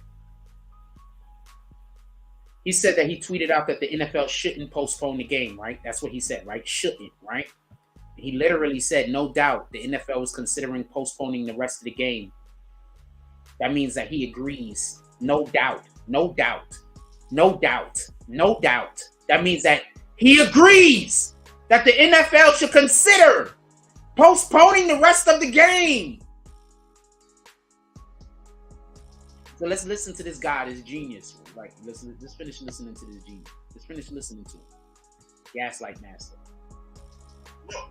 [SPEAKER 1] he said that he tweeted out that the NFL shouldn't postpone the game, right? That's what he said, right? Shouldn't, right? He literally said, no doubt, the NFL is considering postponing the rest of the game. That means that he agrees. No doubt. No doubt. No doubt. No doubt. That means that he agrees that the NFL should consider postponing the rest of the game. So let's listen to this guy, this genius. Like, let's finish listening to this genius. Let's finish listening to him. Gaslight master.
[SPEAKER 2] Look,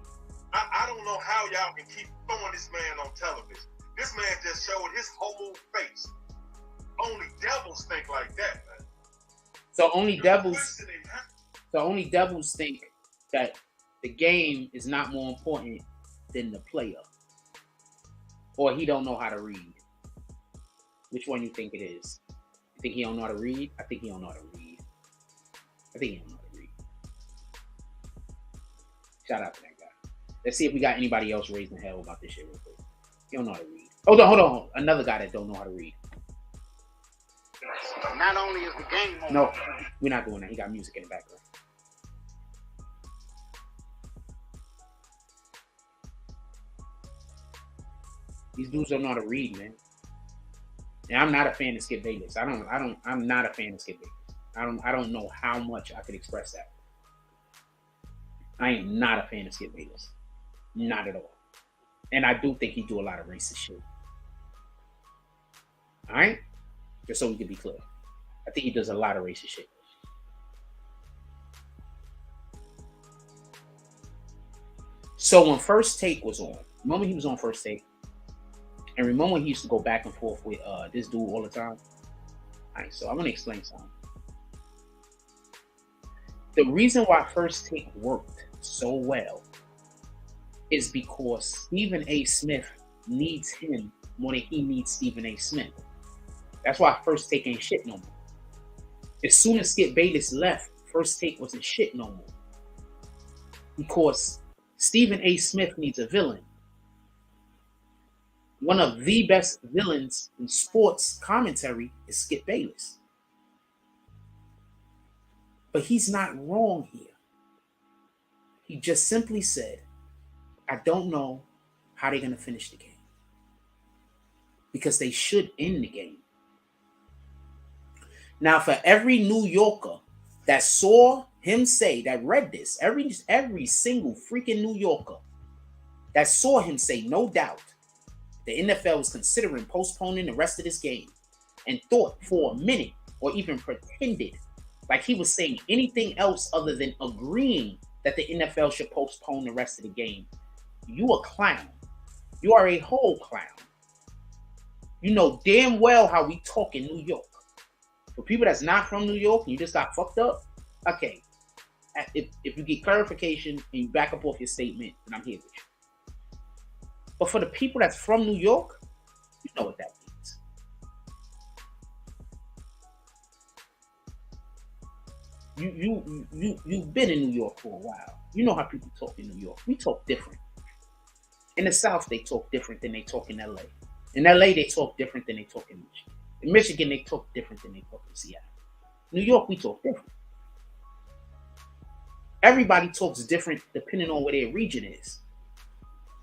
[SPEAKER 2] I don't know how y'all can keep throwing this man on television. This man just showed his whole face. Only devils think like that, man.
[SPEAKER 1] So only devils think that the game is not more important than the player. Or he don't know how to read. Which one you think it is? You think he don't know how to read? I think he don't know how to read. I think he don't know how to read. Shout out to that guy. Let's see if we got anybody else raising hell about this shit real quick. He don't know how to read. Hold on. Another guy that don't know how to read.
[SPEAKER 2] Not only is the game on.
[SPEAKER 1] No, we're not doing that. He got music in the background. These dudes don't know how to read, man. And I'm not a fan of Skip Bayless. I'm not a fan of Skip Bayless. I don't know how much I could express that. I am not a fan of Skip Bayless. Not at all. And I do think he do a lot of racist shit. All right? Just so we can be clear. I think he does a lot of racist shit. So when First Take was on, remember he was on First Take? And remember when he used to go back and forth with this dude all the time? All right, so I'm gonna explain something. The reason why First Take worked so well is because Stephen A. Smith needs him more than he needs Stephen A. Smith. That's why First Take ain't shit no more. As soon as Skip Bayless left, First Take wasn't shit no more. Because Stephen A. Smith needs a villain. One of the best villains in sports commentary is Skip Bayless. But he's not wrong here. He just simply said, I don't know how they're going to finish the game. Because they should end the game. Now, for every New Yorker that saw him say, that read this, every single freaking New Yorker that saw him say, no doubt, the NFL was considering postponing the rest of this game and thought for a minute or even pretended like he was saying anything else other than agreeing that the NFL should postpone the rest of the game. You a clown. You are a whole clown. You know damn well how we talk in New York. For people that's not from New York and you just got fucked up, okay. If you get clarification and you back up off your statement, then I'm here with you. But for the people that's from New York, you know what that means. You've been in New York for a while. You know how people talk in New York. We talk different. In the South, they talk different than they talk in LA. In LA, they talk different than they talk in Michigan. In Michigan, they talk different than they talk in Seattle. New York, we talk different. Everybody talks different depending on where their region is.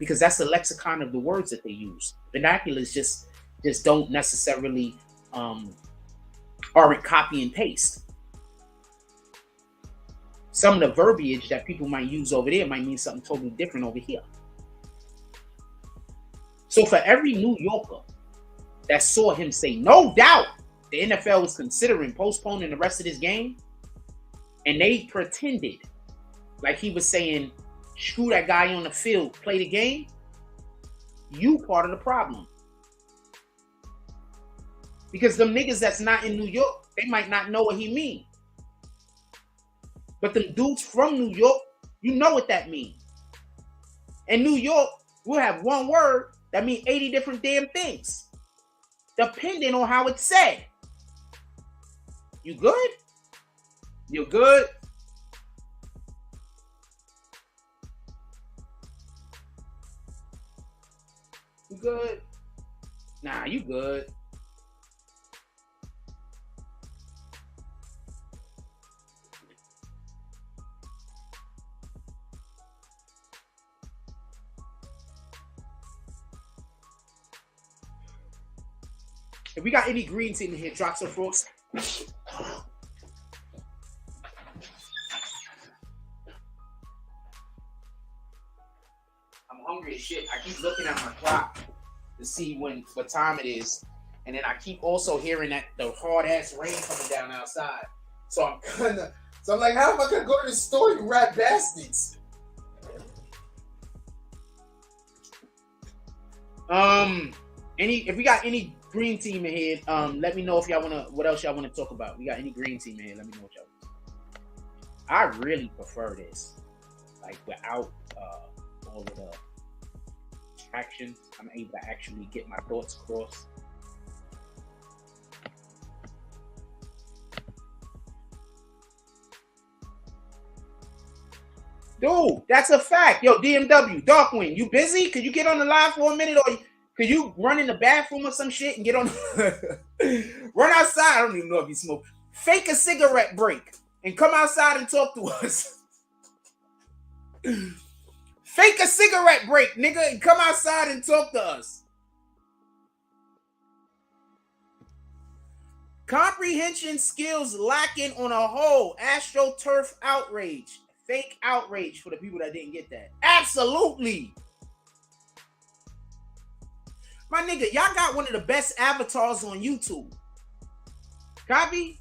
[SPEAKER 1] Because that's the lexicon of the words that they use. Vernaculars just don't necessarily aren't copy and paste. Some of the verbiage that people might use over there might mean something totally different over here. So for every New Yorker that saw him say, no doubt, the NFL was considering postponing the rest of this game, and they pretended like he was saying, screw that guy on the field, play the game, you part of the problem. Because them niggas that's not in New York, they might not know what he mean. But them dudes from New York, you know what that means. In New York, we'll have one word that means 80 different damn things, depending on how it's said. You good? You good? You good? Nah, you good. If we got any green tea in here, drop some fruits. I'm hungry as shit. I keep looking at my clock to see what time it is. And then I keep also hearing that the hard ass rain coming down outside. So I'm like, how am I gonna go to the store, you rat bastards? If we got any green team in here, let me know if y'all what else y'all wanna talk about. We got any green team in here, let me know what y'all want. I really prefer this. Like without all of the actions, I'm able to actually get my thoughts across. Dude, that's a fact. Yo, DMW, Darkwing, you busy? Could you get on the live for a minute, or could you run in the bathroom or some shit and get on? Run outside. I don't even know if you smoke. Fake a cigarette break and come outside and talk to us. Fake a cigarette break, nigga, and come outside and talk to us. Comprehension skills lacking on a whole. AstroTurf outrage. Fake outrage for the people that didn't get that. Absolutely. My nigga, y'all got one of the best avatars on YouTube. Copy?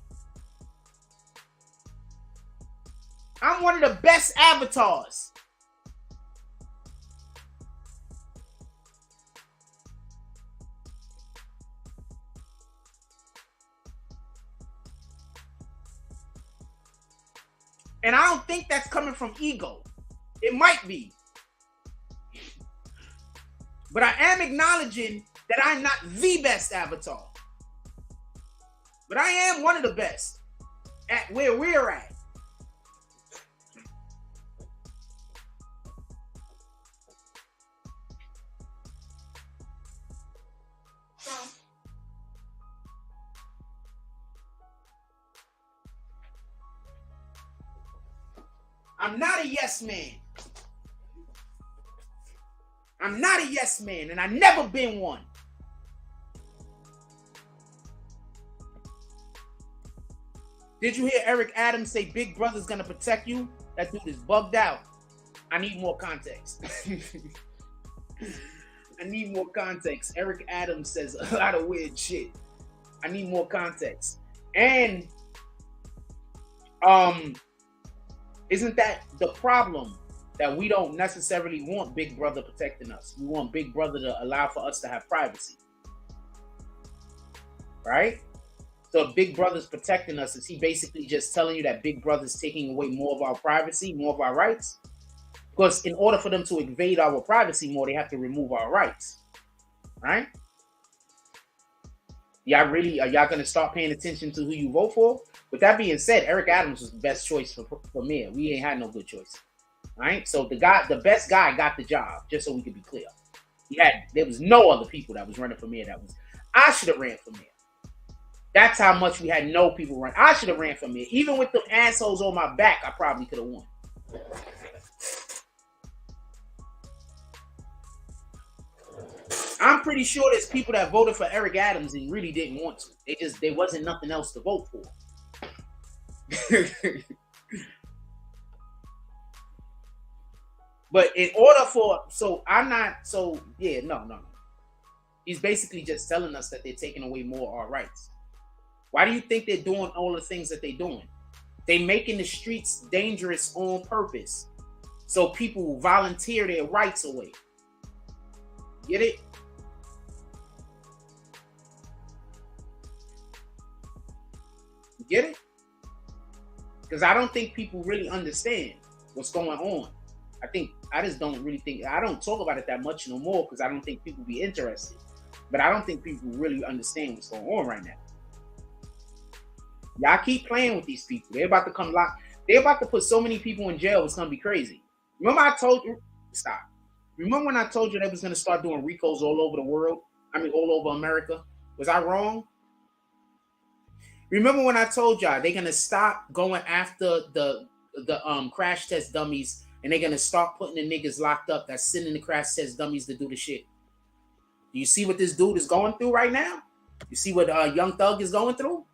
[SPEAKER 1] I'm one of the best avatars. And I don't think that's coming from ego. It might be. But I am acknowledging that I'm not the best avatar. But I am one of the best at where we're at. I'm not a yes man. I'm not a yes man, and I've never been one. Did you hear Eric Adams say Big Brother's gonna protect you? That dude is bugged out. I need more context. I need more context. Eric Adams says a lot of weird shit. I need more context. And isn't that the problem? That we don't necessarily want Big Brother protecting us. We want Big Brother to allow for us to have privacy. Right? So if Big Brother's protecting us, is he basically just telling you that Big Brother's taking away more of our privacy, more of our rights? Because in order for them to invade our privacy more, they have to remove our rights. Right? Are y'all gonna start paying attention to who you vote for? With that being said, Eric Adams was the best choice for mayor. We ain't had no good choice. Right? So the best guy got the job, just so we could be clear. There was no other people that was running for mayor I should have ran for mayor. That's how much we had no people run. I should have ran for mayor. Even with the assholes on my back, I probably could have won. I'm pretty sure there's people that voted for Eric Adams and really didn't want to. There wasn't nothing else to vote for. But in order for, no. He's basically just telling us that they're taking away more of our rights. Why do you think they're doing all the things that they're doing? They're making the streets dangerous on purpose. So people will volunteer their rights away. Get it? Get it? Because I don't think people really understand what's going on. I just don't really think, I don't talk about it that much no more because I don't think people be interested. But I don't think people really understand what's going on right now. Y'all keep playing with these people. They're about to come lock. They're about to put so many people in jail. It's going to be crazy. Remember I told you, stop. Remember when I told you they was going to start doing RICOs all over the world? All over America? Was I wrong? Remember when I told y'all they're going to stop going after the crash test dummies and they're going to start putting the niggas locked up that's sending the crash test dummies to do the shit? Do you see what this dude is going through right now? You see what Young Thug is going through?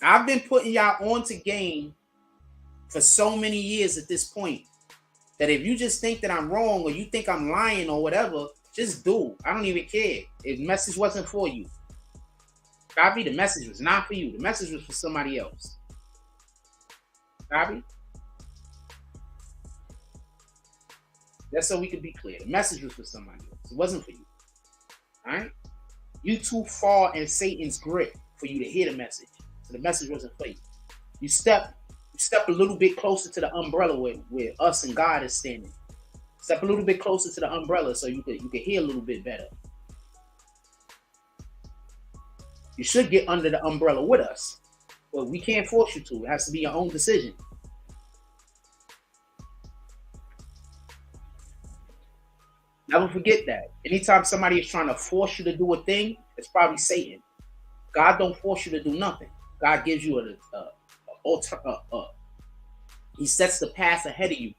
[SPEAKER 1] I've been putting y'all onto game for so many years at this point that if you just think that I'm wrong or you think I'm lying or whatever, just do. I don't even care. If the message wasn't for you. Copy? The message was not for you. The message was for somebody else. Copy? That's so we can be clear. The message was for somebody else. It wasn't for you. All right? You too far in Satan's grip for you to hear the message. So the message wasn't for you. You step a little bit closer to the umbrella where us and God is standing. Step a little bit closer to the umbrella so you could hear a little bit better. You should get under the umbrella with us. But we can't force you to. It has to be your own decision. Never forget that. Anytime somebody is trying to force you to do a thing, it's probably Satan. God don't force you to do nothing. God gives you he sets the path ahead of you.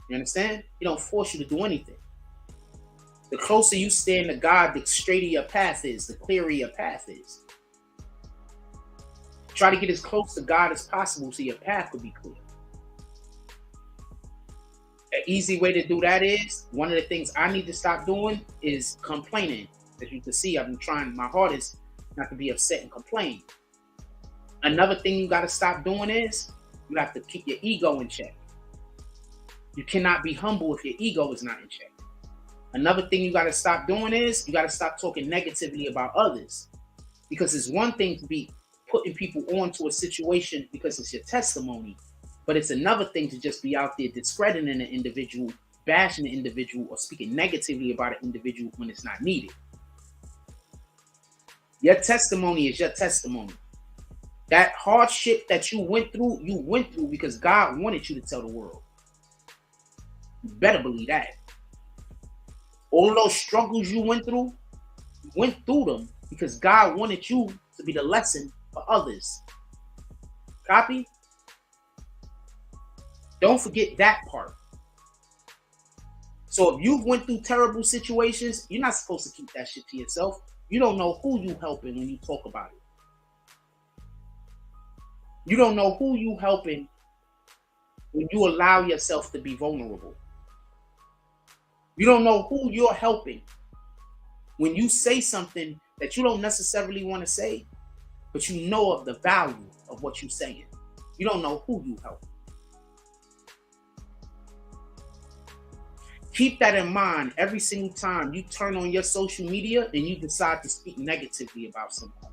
[SPEAKER 1] You understand? He don't force you to do anything. The closer you stand to God, the straighter your path is, the clearer your path is. Try to get as close to God as possible so your path will be clear. An easy way to do that is, one of the things I need to stop doing is complaining. As you can see, I've been trying my hardest not to be upset and complain. Another thing you got to stop doing is, you have to keep your ego in check. You cannot be humble if your ego is not in check. Another thing you got to stop doing is, you got to stop talking negatively about others. Because it's one thing to be putting people onto a situation because it's your testimony. But it's another thing to just be out there discrediting an individual, bashing an individual, or speaking negatively about an individual when it's not needed. Your testimony is your testimony. That hardship that you went through because God wanted you to tell the world. You better believe that. All those struggles you went through them because God wanted you to be the lesson for others. Copy? Don't forget that part. So if you went through terrible situations, you're not supposed to keep that shit to yourself. You don't know who you helping when you talk about it. You don't know who you helping when you allow yourself to be vulnerable. You don't know who you're helping when you say something that you don't necessarily want to say, but you know of the value of what you're saying. You don't know who you help. Keep that in mind every single time you turn on your social media and you decide to speak negatively about somebody.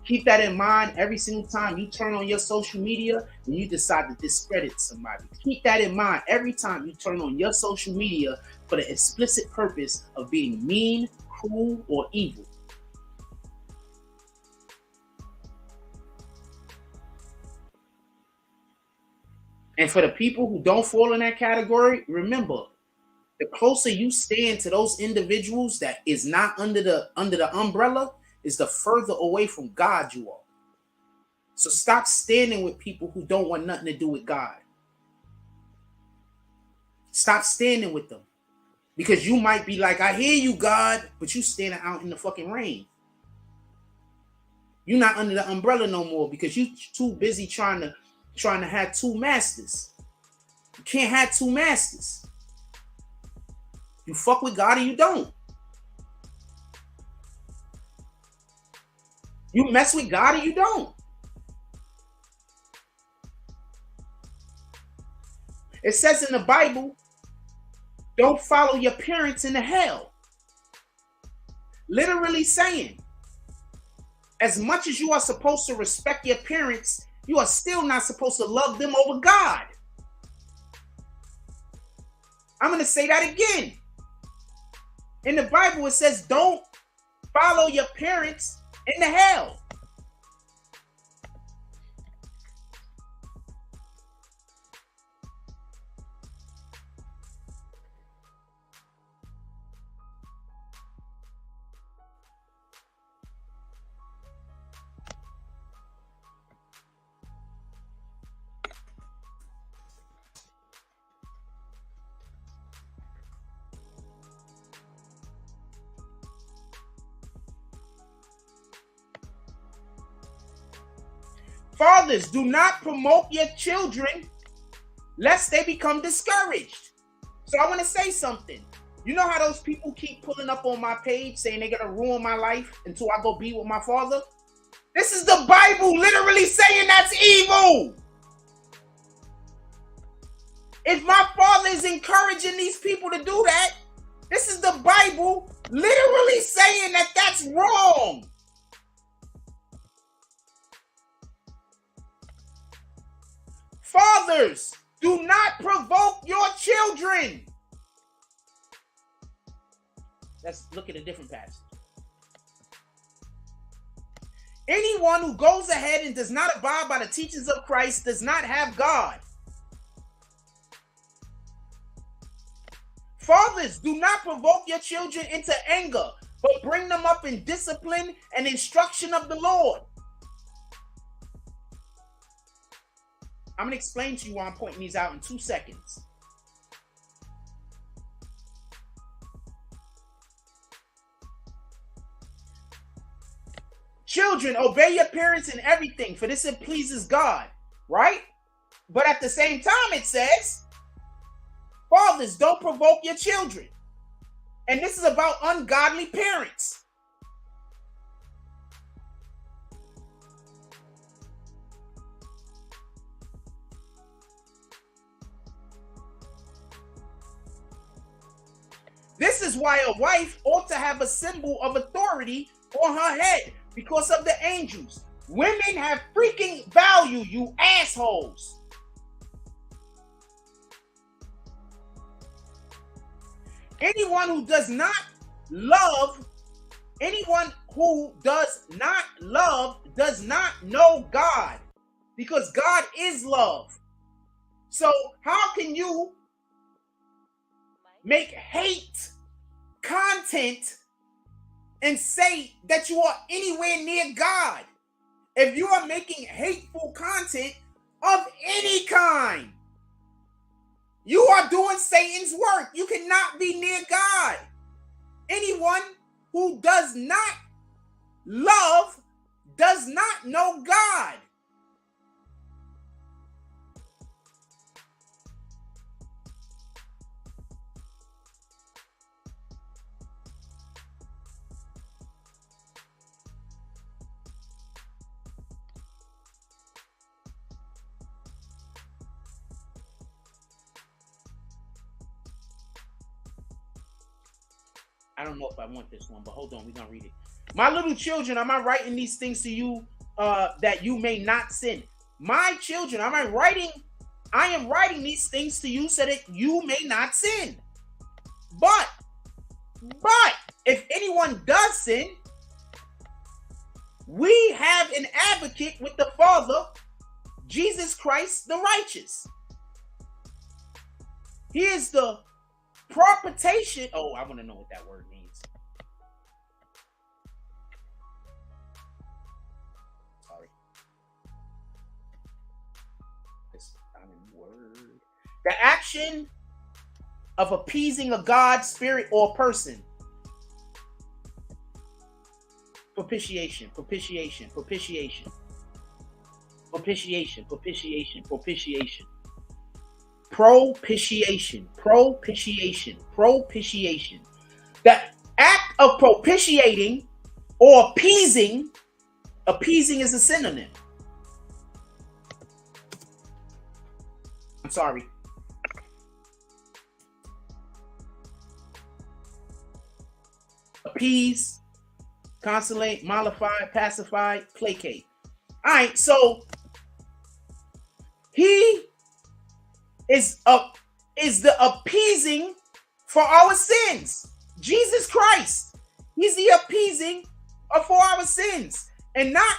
[SPEAKER 1] Keep that in mind every single time you turn on your social media and you decide to discredit somebody. Keep that in mind every time you turn on your social media for the explicit purpose of being mean, cruel, or evil. And for the people who don't fall in that category, remember, the closer you stand to those individuals that is not under the umbrella, is the further away from God you are. So stop standing with people who don't want nothing to do with God. Stop standing with them. Because you might be like, I hear you, God, but you standing out in the fucking rain. You're not under the umbrella no more because you too busy trying to have two masters. You can't have two masters. You fuck with God or you don't. You mess with God or you don't. It says in the Bible, don't follow your parents into hell. Literally saying, as much as you are supposed to respect your parents, you are still not supposed to love them over God. I'm going to say that again. In the Bible, it says, don't follow your parents into hell. Fathers, do not promote your children lest they become discouraged. So I want to say something. You know how those people keep pulling up on my page saying they're going to ruin my life until I go be with my father? This is the Bible literally saying that's evil. If my father is encouraging these people to do that, this is the Bible literally saying that that's wrong. Fathers, do not provoke your children. Let's look at a different passage. Anyone who goes ahead and does not abide by the teachings of Christ does not have God. Fathers, do not provoke your children into anger, but bring them up in discipline and instruction of the Lord. I'm going to explain to you why I'm pointing these out in 2 seconds. Children, obey your parents in everything, for this it pleases God, right? But at the same time, it says, fathers, don't provoke your children. And this is about ungodly parents. This is why a wife ought to have a symbol of authority on her head because of the angels. Women have freaking value, you assholes. Anyone who does not love does not know God, because God is love. So how can you make hate content and say that you are anywhere near God? If you are making hateful content of any kind, you are doing Satan's work. You cannot be near God. Anyone who does not love does not know God. I don't know if I want this one, but hold on, we're gonna read it. My little children, am I writing these things to you that you may not sin? My children, I am writing these things to you so that you may not sin. But if anyone does sin, we have an advocate with the Father, Jesus Christ the righteous. Here's the propitiation. Oh, I want to know what that word means. Sorry. This word. The action of appeasing a God, spirit, or person. Propitiation, propitiation, propitiation. Propitiation, propitiation, propitiation. Propitiation, propitiation, propitiation. The act of propitiating or appeasing is a synonym. I'm sorry. Appease, consolate, mollify, pacify, placate. All right, so he is the appeasing for our sins. Jesus Christ, he's the appeasing for our sins, and not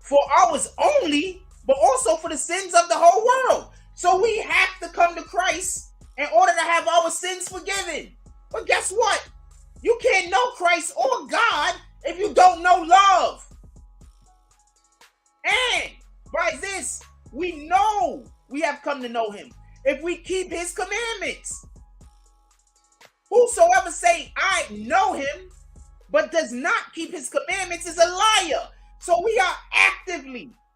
[SPEAKER 1] for ours only, but also for the sins of the whole world. So we have to come to Christ in order to have our sins forgiven. But guess what? You can't know Christ or God if you don't know love. And by this, we know we have come to know him if we keep his commandments. Whosoever say, I know him, but does not keep his commandments is a liar. So we are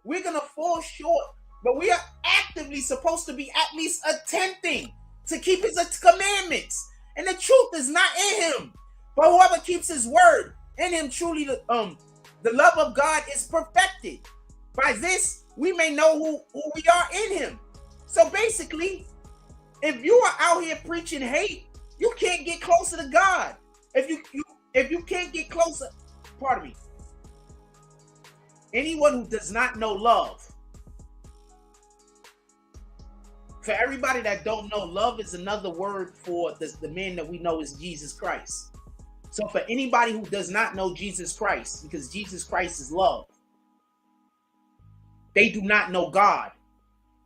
[SPEAKER 1] we're going to fall short, but we are actively supposed to be at least attempting to keep his commandments. And the truth is not in him. But whoever keeps his word, in him truly the love of God is perfected. By this, we may know who we are in him. So basically, if you are out here preaching hate, you can't get closer to God. If you can't get closer, pardon me. Anyone who does not know love, for everybody that don't know, love is another word for the man that we know is Jesus Christ. So for anybody who does not know Jesus Christ, because Jesus Christ is love, they do not know God,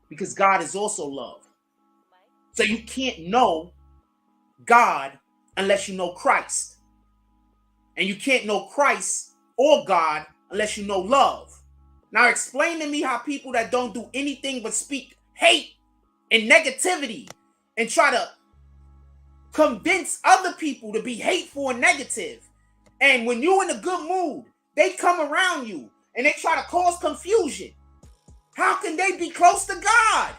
[SPEAKER 1] because God is also love. So you can't know God unless you know Christ. And you can't know Christ or God unless you know love. Now explain to me how people that don't do anything but speak hate and negativity and try to convince other people to be hateful and negative. And when you're in a good mood, they come around you and they try to cause confusion. How can they be close to God?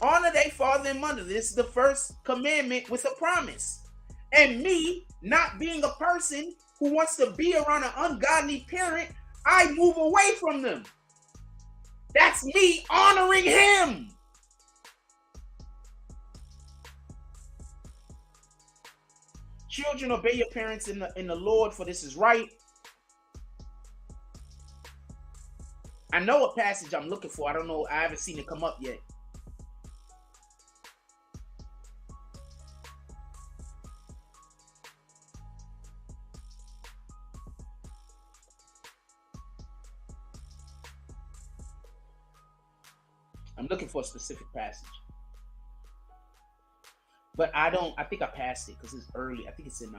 [SPEAKER 1] Honor their father and mother. This is the first commandment with a promise. And me, not being a person who wants to be around an ungodly parent, I move away from them. That's me honoring him. Children, obey your parents in the Lord, for this is right. I know what passage I'm looking for. I don't know. I haven't seen it come up yet. I'm looking for a specific passage. But I think I passed it because it's early. I think it's in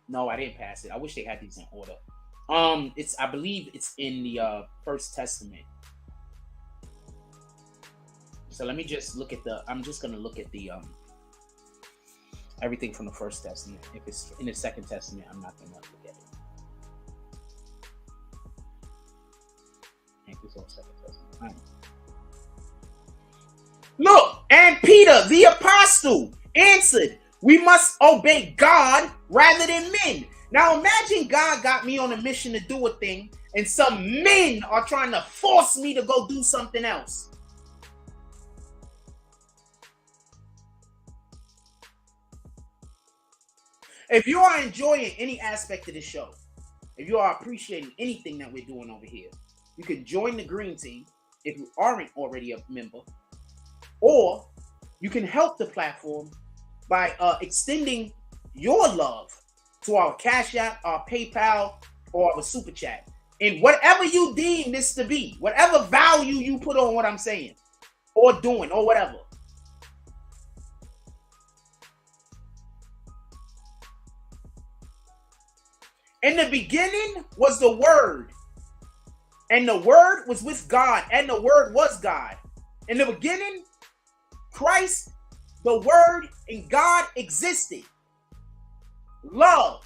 [SPEAKER 1] no, I didn't pass it. I wish they had these in order. I believe it's in the First Testament. So let me just look at I'm just gonna look at the everything from the First Testament. If it's in the Second Testament, I'm not gonna look at it. I think it's all Second Testament. Look, and Peter, the apostle, answered, we must obey God rather than men. Now imagine God got me on a mission to do a thing, and some men are trying to force me to go do something else. If you are enjoying any aspect of the show, if you are appreciating anything that we're doing over here, you can join the Green Team if you aren't already a member. Or you can help the platform by extending your love to our Cash App, our PayPal, or our Super Chat. And whatever you deem this to be, whatever value you put on what I'm saying, or doing, or whatever. In the beginning was the Word, and the Word was with God, and the Word was God. In the beginning, Christ, the Word, and God existed. Love.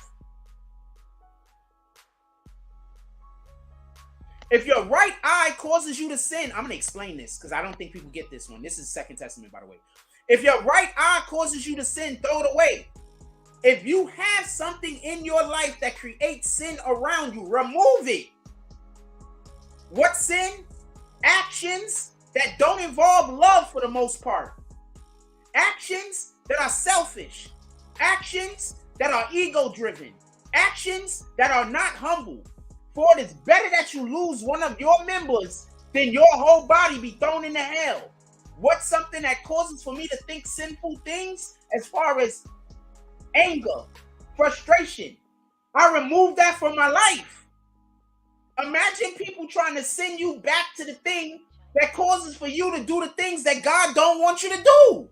[SPEAKER 1] If your right eye causes you to sin, I'm going to explain this because I don't think people get this one. This is Second Testament, by the way. If your right eye causes you to sin, throw it away. If you have something in your life that creates sin around you, remove it. What sin? Actions that don't involve love for the most part. Actions that are selfish. Actions that are ego-driven. Actions that are not humble. For it is better that you lose one of your members than your whole body be thrown into hell. What's something that causes for me to think sinful things as far as anger, frustration? I remove that from my life. Imagine people trying to send you back to the thing that causes for you to do the things that God don't want you to do.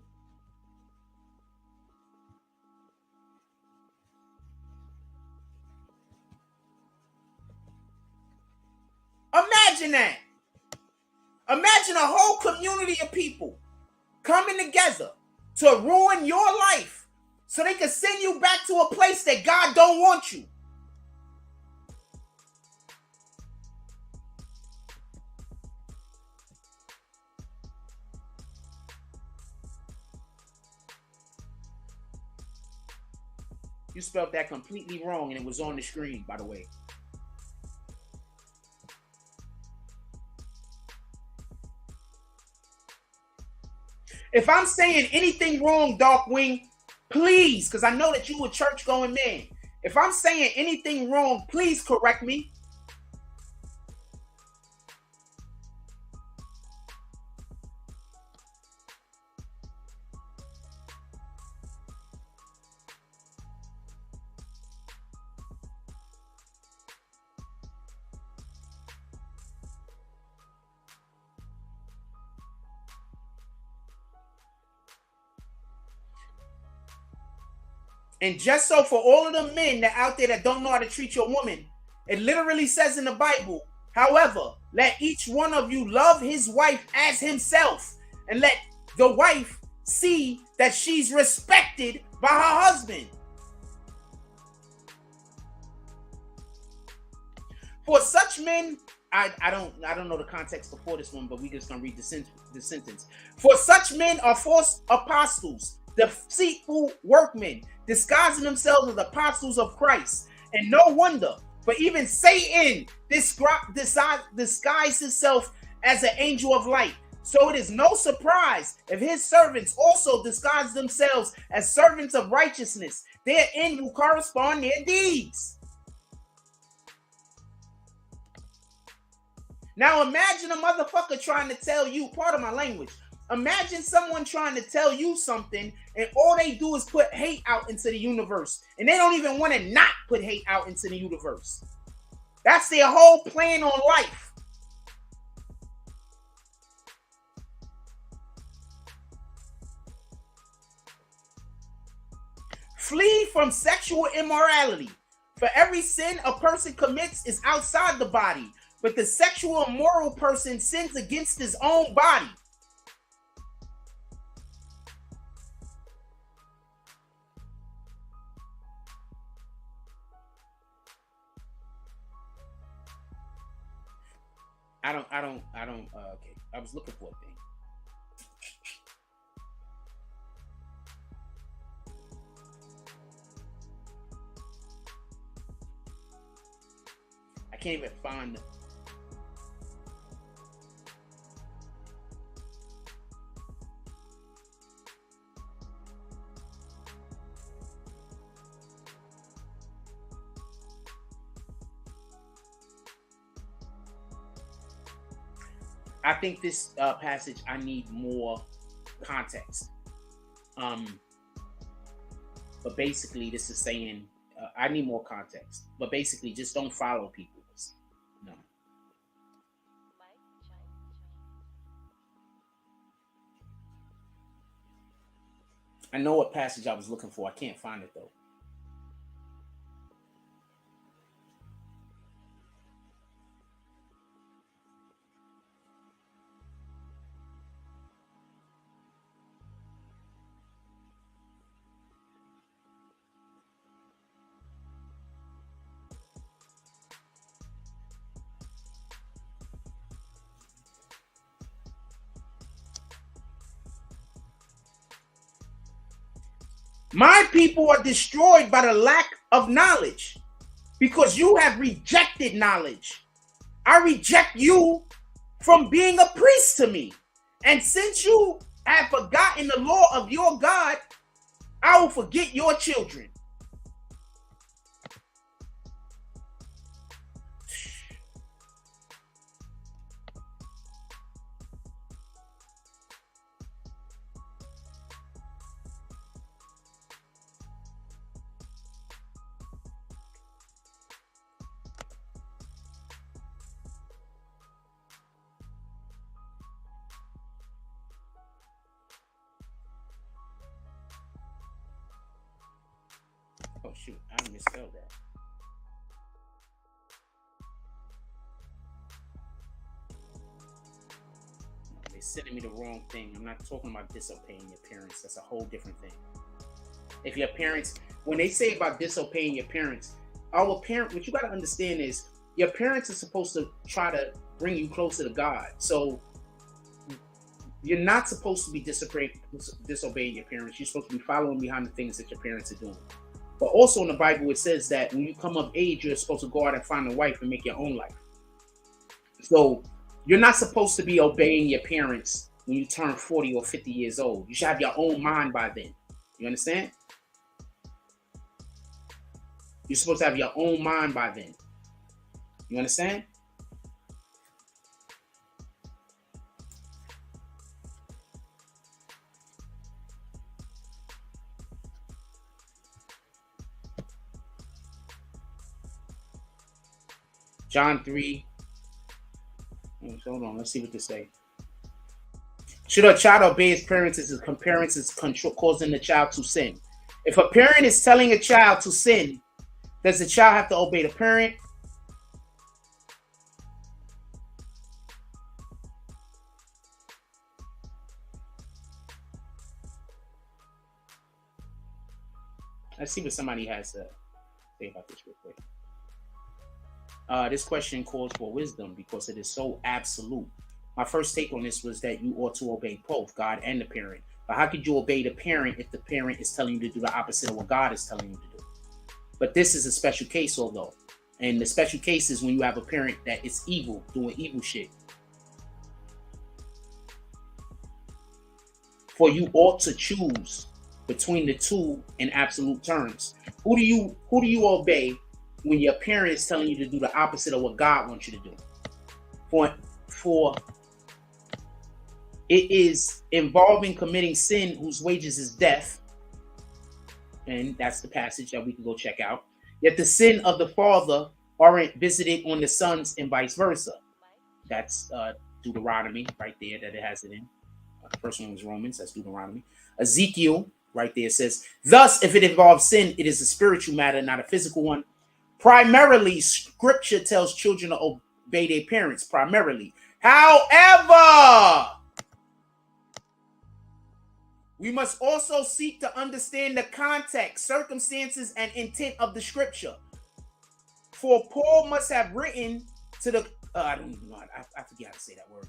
[SPEAKER 1] Imagine that. Imagine a whole community of people coming together to ruin your life so they can send you back to a place that God don't want you. You spelled that completely wrong, and it was on the screen, by the way. If I'm saying anything wrong, Darkwing, please, because I know that you a church-going man. If I'm saying anything wrong, please correct me. And just so for all of the men that out there that don't know how to treat your woman, it literally says in the Bible, however, let each one of you love his wife as himself, and let the wife see that she's respected by her husband. For such men, I don't know the context before this one, but we're just gonna read the sentence. For such men are false apostles, deceitful workmen, disguising themselves as apostles of Christ. And no wonder, for even Satan disguised himself as an angel of light. So it is no surprise if his servants also disguise themselves as servants of righteousness. Their end will correspond their deeds. Now imagine a motherfucker trying to tell you, part of my language, imagine someone trying to tell you something and all they do is put hate out into the universe. And they don't even want to not put hate out into the universe. That's their whole plan on life. Flee from sexual immorality. For every sin a person commits is outside the body, but the sexual immoral person sins against his own body. Okay. I was looking for a thing. I can't even find them. I think this passage, I need more context. But basically, this is saying, I need more context. But basically, just don't follow people. No. I know what passage I was looking for. I can't find it, though. My people are destroyed by the lack of knowledge because you have rejected knowledge. I reject you from being a priest to me. And since you have forgotten the law of your God, I will forget your children. Oh shoot, I misspelled that. They're sending me the wrong thing. I'm not talking about disobeying your parents. That's a whole different thing. If your parents, when they say about disobeying your parents, what you got to understand is your parents are supposed to try to bring you closer to God. So you're not supposed to be disobeying your parents. You're supposed to be following behind the things that your parents are doing. But also in the Bible, it says that when you come of age, you're supposed to go out and find a wife and make your own life. So you're not supposed to be obeying your parents when you turn 40 or 50 years old. You should have your own mind by then. You understand? You're supposed to have your own mind by then. You understand? John 3. Hold on, let's see what they say. Should a child obey his parents if his parents is causing the child to sin? If a parent is telling a child to sin, does the child have to obey the parent? Let's see what somebody has to say about this real quick. This question calls for wisdom because it is so absolute. My first take on this was that you ought to obey both God and the parent. But how could you obey the parent if the parent is telling you to do the opposite of what God is telling you to do? But this is a special case, although. And the special case is when you have a parent that is evil, doing evil shit. For you ought to choose between the two in absolute terms. Who do you obey when your parents telling you to do the opposite of what God wants you to do? For it is involving committing sin whose wages is death, and that's the passage that we can go check out. Yet the sin of the father aren't visited on the sons and vice versa. That's Deuteronomy right there that it has it in. The first one was Romans, that's Deuteronomy. Ezekiel right there says, thus, if it involves sin, it is a spiritual matter, not a physical one. Primarily, scripture tells children to obey their parents, primarily. However, we must also seek to understand the context, circumstances, and intent of the scripture. For Paul must have written to the, I don't even know, I forget how to say that word.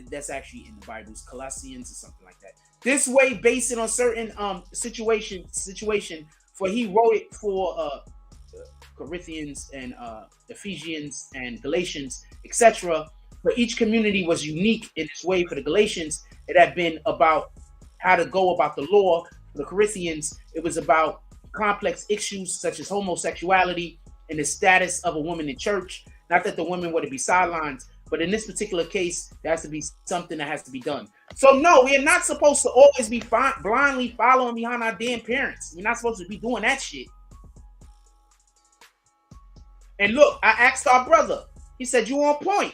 [SPEAKER 1] That's actually in the Bible's Colossians or something like that. This way, based on certain situation, for he wrote it for Corinthians and Ephesians and Galatians, etc. For each community was unique in its way. For the Galatians, it had been about how to go about the law. For the Corinthians, it was about complex issues such as homosexuality and the status of a woman in church. Not that the women were to be sidelined, but in this particular case, there has to be something that has to be done. So no, we are not supposed to always be blindly following behind our damn parents. We're not supposed to be doing that shit. And look, I asked our brother. He said, you on point.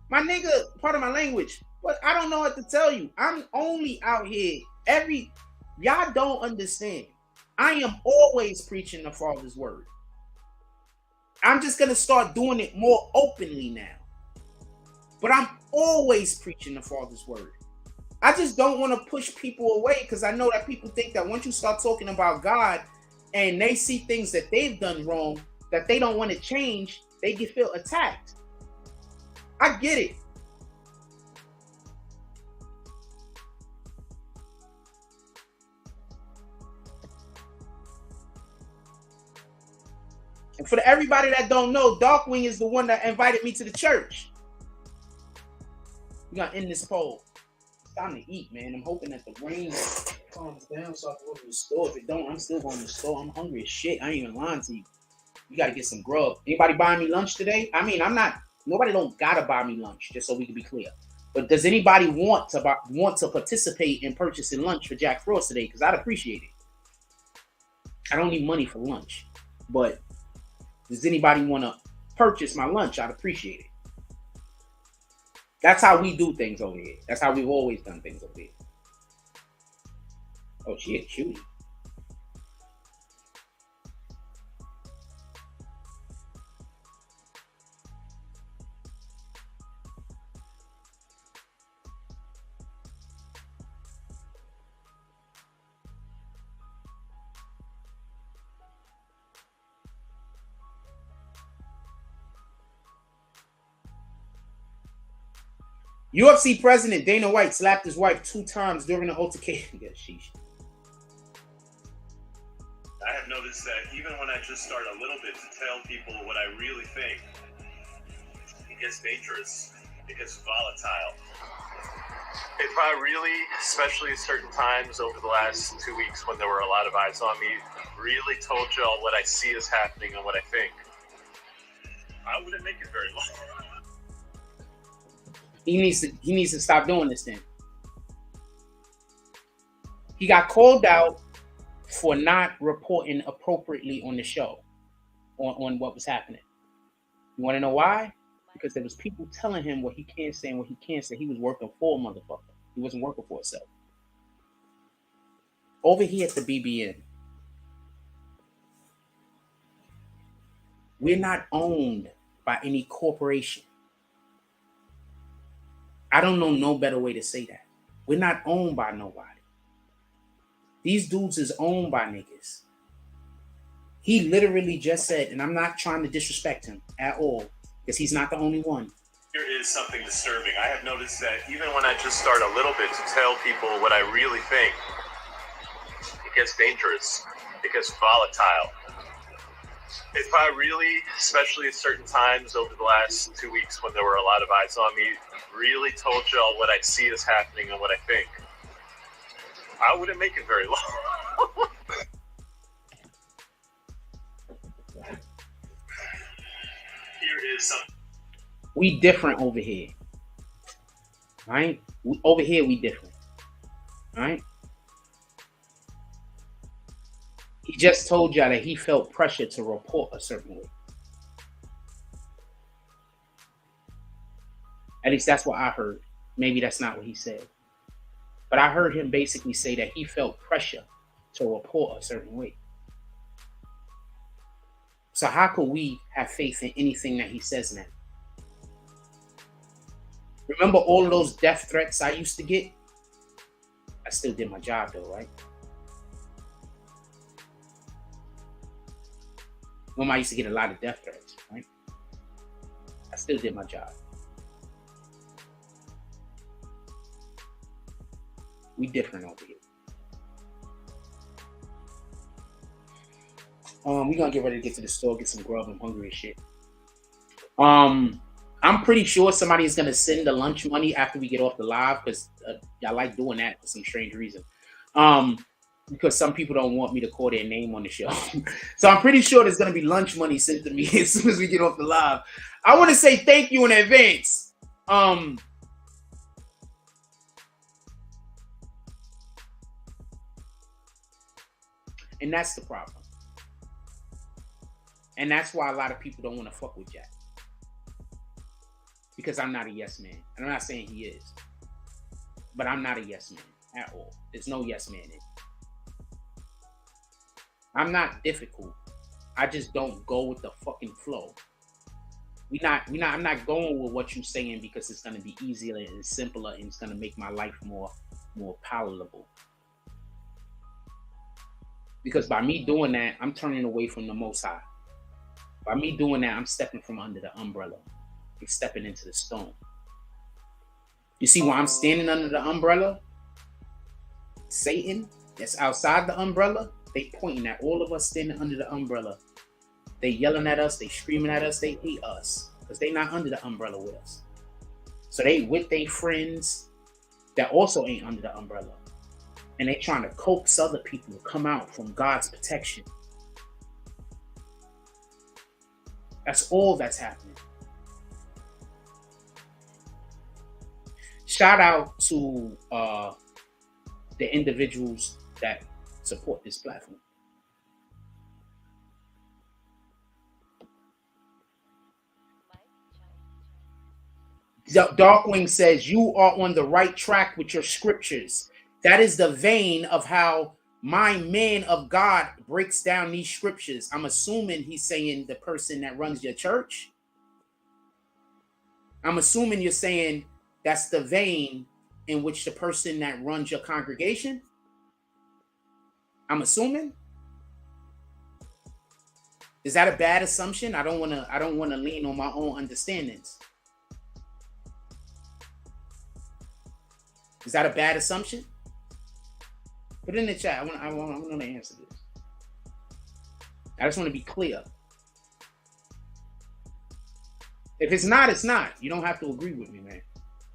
[SPEAKER 1] My nigga, part of my language. But I don't know what to tell you. I'm only out here. Y'all don't understand. I am always preaching the Father's word. I'm just going to start doing it more openly now. But I'm always preaching the Father's word. I just don't want to push people away because I know that people think that once you start talking about God and they see things that they've done wrong, that they don't want to change, they feel attacked. I get it. And for everybody that don't know, Darkwing is the one that invited me to the church. We're gonna end this poll. It's time to eat, man. I'm hoping that the rain calms down so I can go to the store. If it don't, I'm still going to the store. I'm hungry as shit. I ain't even lying to you. You gotta get some grub. Anybody buying me lunch today? I mean, nobody don't gotta buy me lunch, just so we can be clear. But does anybody want to participate in purchasing lunch for Jack Frost today? Because I'd appreciate it. I don't need money for lunch, but does anybody want to purchase my lunch? I'd appreciate it. That's how we do things over here. That's how we've always done things over here. Oh, shit, shooting. UFC president Dana White slapped his wife 2 times during an altercation. Yeah, sheesh.
[SPEAKER 2] I have noticed that even when I just start a little bit to tell people what I really think, it gets dangerous. It gets volatile. If I really, especially at certain times over the last 2 weeks when there were a lot of eyes on me, really told y'all what I see is happening and what I think, I wouldn't make it very long.
[SPEAKER 1] He needs to stop doing this thing. He got called out for not reporting appropriately on the show, on what was happening. You want to know why? Because there was people telling him what he can't say and what he can't say. He was working for a motherfucker. He wasn't working for himself. Over here at the BBN, we're not owned by any corporation. I don't know no better way to say that. We're not owned by nobody. These dudes is owned by niggas. He literally just said, and I'm not trying to disrespect him at all, because he's not the only one.
[SPEAKER 2] Here is something disturbing. I have noticed that even when I just start a little bit to tell people what I really think, it gets dangerous. It gets volatile. If I really, especially at certain times over the last 2 weeks when there were a lot of eyes on me, really told y'all what I see is happening and what I think, I wouldn't make it very long. Here is some.
[SPEAKER 1] We different over here. Right? Over here, we different. Right? He just told y'all that he felt pressure to report a certain way. At least that's what I heard. Maybe that's not what he said. But I heard him basically say that he felt pressure to report a certain way. So how could we have faith in anything that he says now? Remember all of those death threats I used to get? I still did my job though, right? Remember I used to get a lot of death threats, right? I still did my job. We different over here. We're gonna get ready to get to the store, get some grub. I'm hungry as shit. I'm pretty sure somebody is gonna send the lunch money after we get off the live because y'all like doing that for some strange reason. Because some people don't want me to call their name on the show. So I'm pretty sure there's gonna be lunch money sent to me as soon as we get off the live. I want to say thank you in advance. And that's the problem. And that's why a lot of people don't want to fuck with Jack. Because I'm not a yes man. And I'm not saying he is. But I'm not a yes man at all. There's no yes man in it. I'm not difficult. I just don't go with the fucking flow. I'm not going with what you're saying because it's gonna be easier and simpler and it's gonna make my life more palatable. Because by me doing that, I'm turning away from the Most High. By me doing that, I'm stepping from under the umbrella. I'm stepping into the storm. You see why I'm standing under the umbrella? Satan, that's outside the umbrella, they pointing at all of us standing under the umbrella. They yelling at us, they screaming at us, they hate us. Because they not under the umbrella with us. So they with their friends that also ain't under the umbrella. And they trying to coax other people to come out from God's protection. That's all that's happening. Shout out to the individuals that support this platform. Darkwing says, you are on the right track with your scriptures. That is the vein of how my man of God breaks down these scriptures. I'm assuming he's saying the person that runs your church. I'm assuming you're saying that's the vein in which the person that runs your congregation. I'm assuming. Is that a bad assumption? I don't want to lean on my own understandings. Is that a bad assumption? Put it in the chat. I want to answer this. I just want to be clear. If it's not, it's not. You don't have to agree with me, man.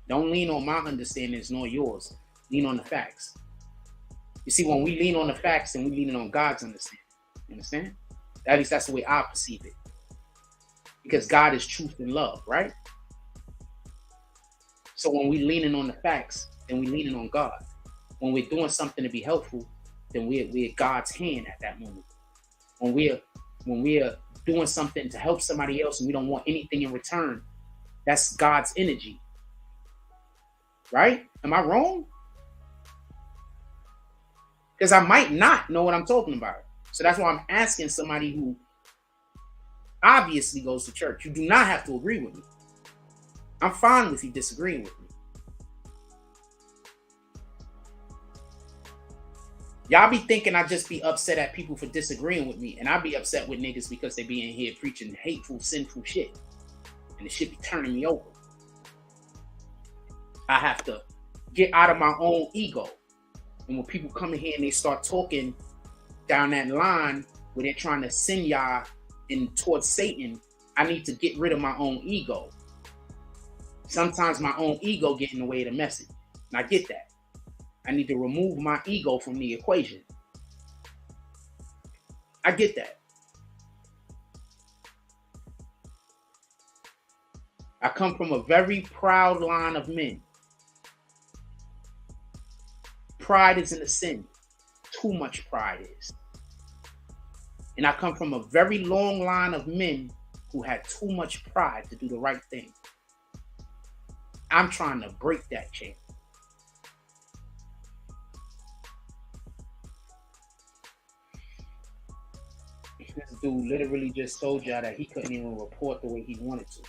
[SPEAKER 1] Don't lean on my understandings nor yours. Lean on the facts. You see, when we lean on the facts, then we lean on God's understanding. You understand? At least that's the way I perceive it. Because God is truth and love, right? So when we leaning on the facts, then we leaning on God. When we're doing something to be helpful, then we're God's hand at that moment. When we're doing something to help somebody else and we don't want anything in return, that's God's energy. Right? Am I wrong? Because I might not know what I'm talking about. So that's why I'm asking somebody who obviously goes to church. You do not have to agree with me. I'm fine with you disagreeing with me. Y'all be thinking I just be upset at people for disagreeing with me, and I be upset with niggas because they be in here preaching hateful, sinful shit. And the shit be turning me over. I have to get out of my own ego. And when people come in here and they start talking down that line where they're trying to send y'all in towards Satan, I need to get rid of my own ego. Sometimes my own ego get in the way of the message. And I get that. I need to remove my ego from the equation. I get that. I come from a very proud line of men. Pride isn't a sin. Too much pride is. And I come from a very long line of men who had too much pride to do the right thing. I'm trying to break that chain. This dude literally just told y'all that he couldn't even report the way he wanted to.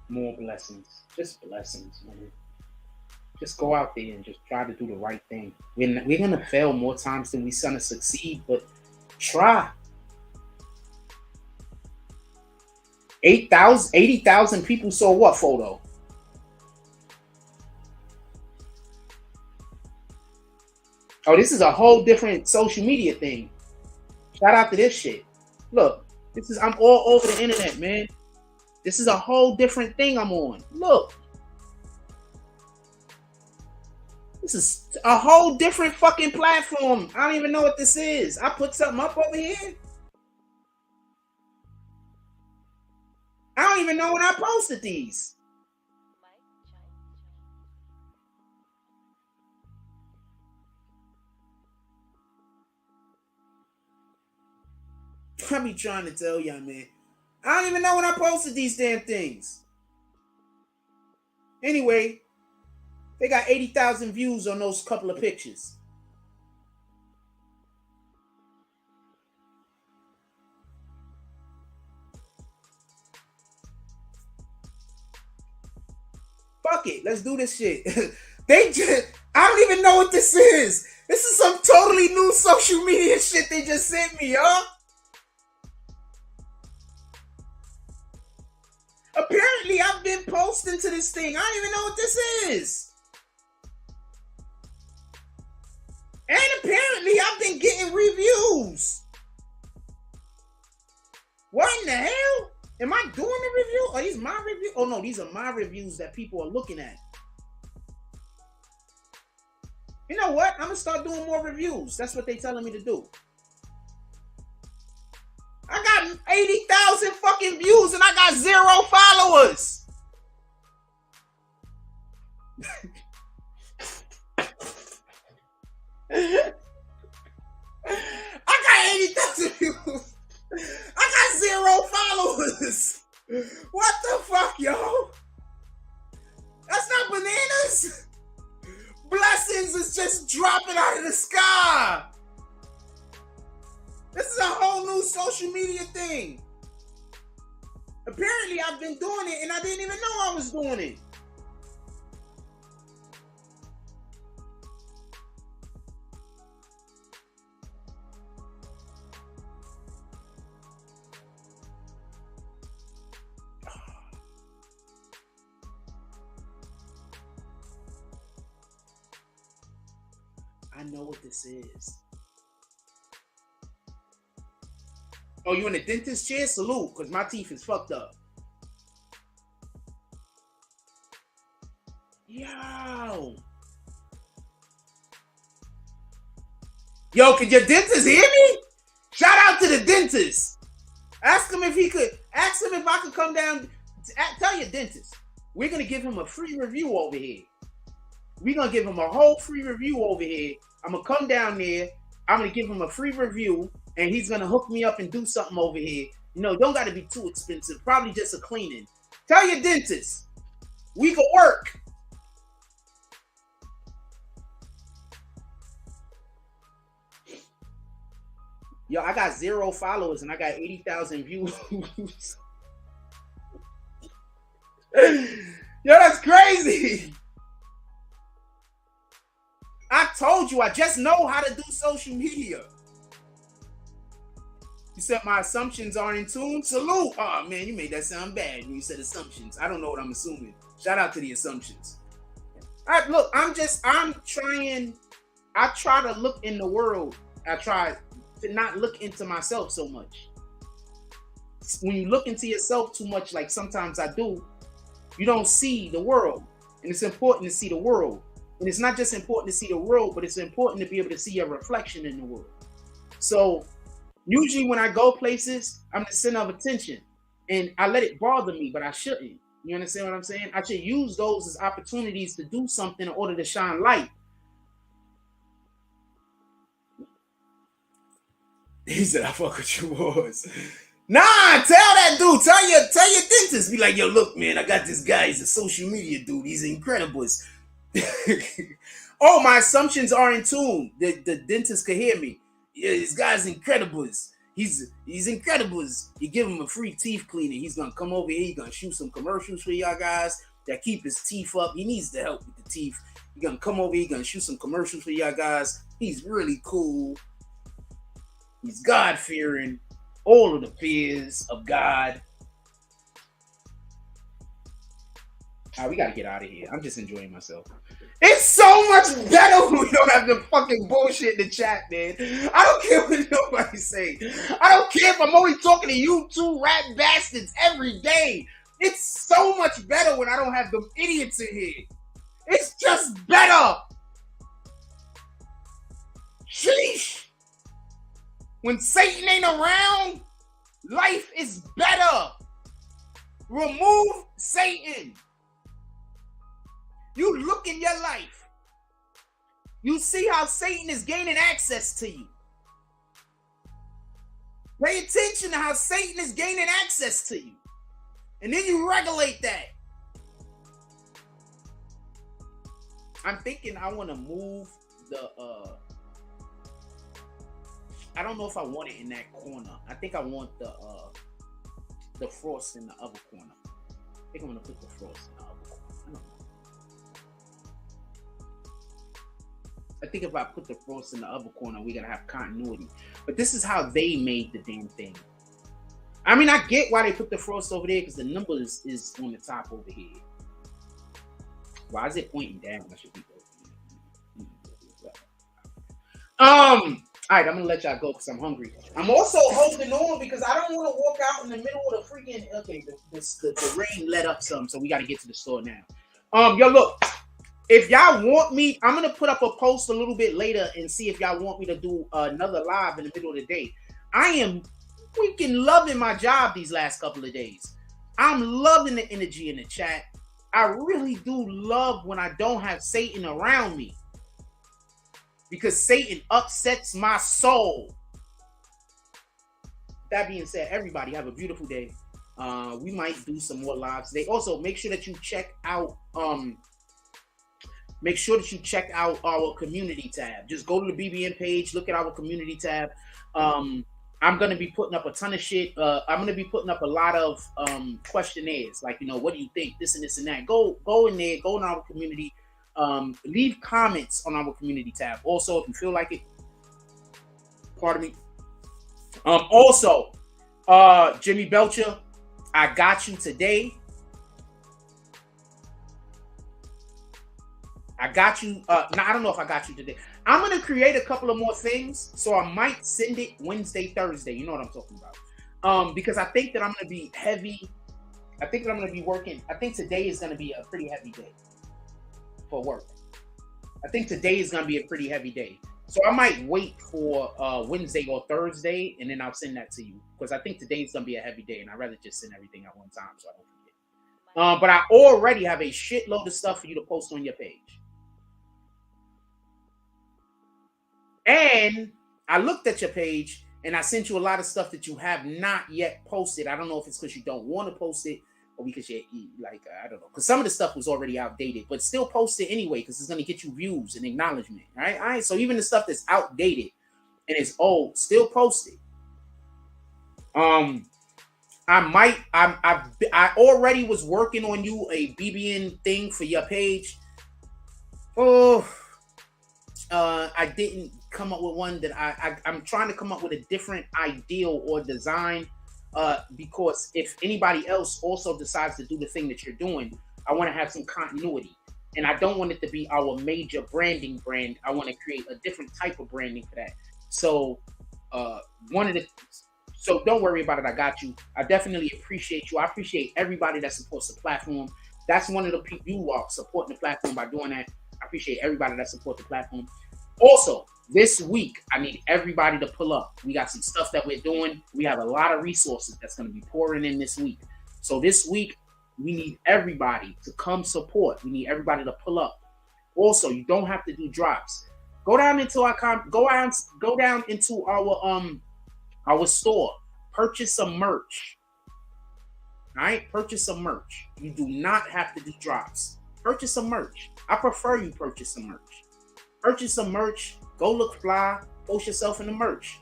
[SPEAKER 1] More blessings. Just blessings, man. Just go out there and just try to do the right thing. We're going to fail more times than we're going to succeed, but try. 80,000 people saw what photo? Oh, this is a whole different social media thing. Shout out to this shit. Look, I'm all over the internet, man. This is a whole different thing I'm on. Look. This is a whole different fucking platform. I don't even know what this is. I put something up over here. I don't even know when I posted these. I be trying to tell y'all, man. I don't even know when I posted these damn things. Anyway, they got 80,000 views on those couple of pictures. Fuck it, let's do this shit. I don't even know what this is. This is some totally new social media shit they just sent me, y'all. Apparently, I've been posting to this thing. I don't even know what this is. And apparently, I've been getting reviews. What in the hell? Am I doing a review? Are these my reviews? Oh, no, these are my reviews that people are looking at. You know what? I'm going to start doing more reviews. That's what they're telling me to do. I got 80,000 fucking views and I got 0 followers. I got 80,000 views. I got 0 followers. What the fuck, yo? That's not bananas. Blessings is just dropping out of the sky. This is a whole new social media thing. Apparently, I've been doing it and I didn't even know I was doing it. I know what this is. Oh, you in a dentist chair? Salute, because my teeth is fucked up. Yo. Yo, can your dentist hear me? Shout out to the dentist. Ask him if I could come down. Tell your dentist. We're going to give him a free review over here. We're going to give him a whole free review over here. I'm going to come down there. I'm going to give him a free review. And he's going to hook me up and do something over here. You know, don't got to be too expensive. Probably just a cleaning. Tell your dentist. We could work. Yo, I got 0 followers and I got 80,000 views. Yo, that's crazy. I told you, I just know how to do social media. You said my assumptions aren't in tune? Salute. Oh, man, you made that sound bad when you said assumptions. I don't know what I'm assuming. Shout out to the assumptions. All right, look, I try to look in the world I try to not look into myself so much. When you look into yourself too much, like sometimes I do, you don't see the world. And it's important to see the world. And it's not just important to see the world, but it's important to be able to see your reflection in the world. So usually when I go places, I'm the center of attention. And I let it bother me, but I shouldn't. You understand what I'm saying? I should use those as opportunities to do something in order to shine light. He said, I fuck with you boys. Nah, tell that dude, tell your dentist, be like, yo, look, man, I got this guy, he's a social media dude, he's incredible. Oh, my assumptions are in tune. The dentist could hear me. Yeah, this guy's incredible. He's incredible. You give him a free teeth cleaning, he's gonna come over here, he's gonna shoot some commercials for y'all guys that keep his teeth up. He needs the help with the teeth. He's gonna come over here, he's gonna shoot some commercials for y'all guys. He's really cool. He's God-fearing. All of the fears of God. All right, we gotta get out of here. I'm just enjoying myself. It's so much better when we don't have the fucking bullshit in the chat, man. I don't care what nobody say. I don't care if I'm only talking to you two rat bastards every day. It's so much better when I don't have them idiots in here. It's just better. Sheesh. When Satan ain't around, life is better. Remove Satan. You look in your life. You see how Satan is gaining access to you. Pay attention to how Satan is gaining access to you. And then you regulate that. I'm thinking I want to move the I don't know if I want it in that corner. I think I want the frost in the other corner. I think I'm gonna put the frost in the other corner. I don't know. I think if I put the frost in the other corner, we're gonna have continuity. But this is how they made the damn thing. I mean, I get why they put the frost over there because the number is on the top over here. Why is it pointing down? I should be all right, I'm gonna let y'all go because I'm hungry. I'm also holding on because I don't want to walk out in the middle of the freaking. Okay, the rain let up some, so we got to get to the store now. Yo, look, if y'all want me, I'm gonna put up a post a little bit later and see if y'all want me to do another live in the middle of the day. I am freaking loving my job these last couple of days. I'm loving the energy in the chat. I really do love when I don't have Satan around me. Because Satan upsets my soul. That being said, everybody have a beautiful day. We might do some more lives today. Also, make sure that you check out our community tab. Just go to the BBN page, look at our community tab. I'm gonna be putting up a ton of shit. I'm gonna be putting up a lot of questionnaires, like, you know, what do you think, this and this and that. Go in there, go in our community. Leave comments on our community tab. Also, if you feel like it, pardon me. Also, Jimmy Belcher, I got you today. I got you. I don't know if I got you today. I'm gonna create a couple of more things, so I might send it Wednesday, Thursday. You know what I'm talking about? Because I think that I'm gonna be heavy. I think that I'm gonna be working. I think today is gonna be a pretty heavy day for work. I think today is gonna be a pretty heavy day. So I might wait for Wednesday or Thursday, and then I'll send that to you. Because I think today is gonna be a heavy day, and I'd rather just send everything at one time so I don't forget. But I already have a shitload of stuff for you to post on your page. And I looked at your page, and I sent you a lot of stuff that you have not yet posted. I don't know if it's because you don't want to post it, or because you like, I don't know, because some of the stuff was already outdated, but still post it anyway because it's going to get you views and acknowledgement, right? All right, so even the stuff that's outdated and it's old, still post it. I already was working on you a BBN thing for your page. I didn't come up with one that I'm trying to come up with a different ideal or design. Because if anybody else also decides to do the thing that you're doing, I want to have some continuity. And I don't want it to be our major branding brand. I want to create a different type of branding for that. So so don't worry about it. I got you. I definitely appreciate you. I appreciate everybody that supports the platform. That's one of the people you are supporting the platform by doing that. I appreciate everybody that supports the platform. Also, this week, I need everybody to pull up. We got some stuff that we're doing. We have a lot of resources that's going to be pouring in this week. So this week, we need everybody to come support. We need everybody to pull up. Also, you don't have to do drops. Go down into our store. Purchase some merch. All right, purchase some merch. You do not have to do drops. Purchase some merch. I prefer you purchase some merch. Purchase some merch. Go look fly. Post yourself in the merch.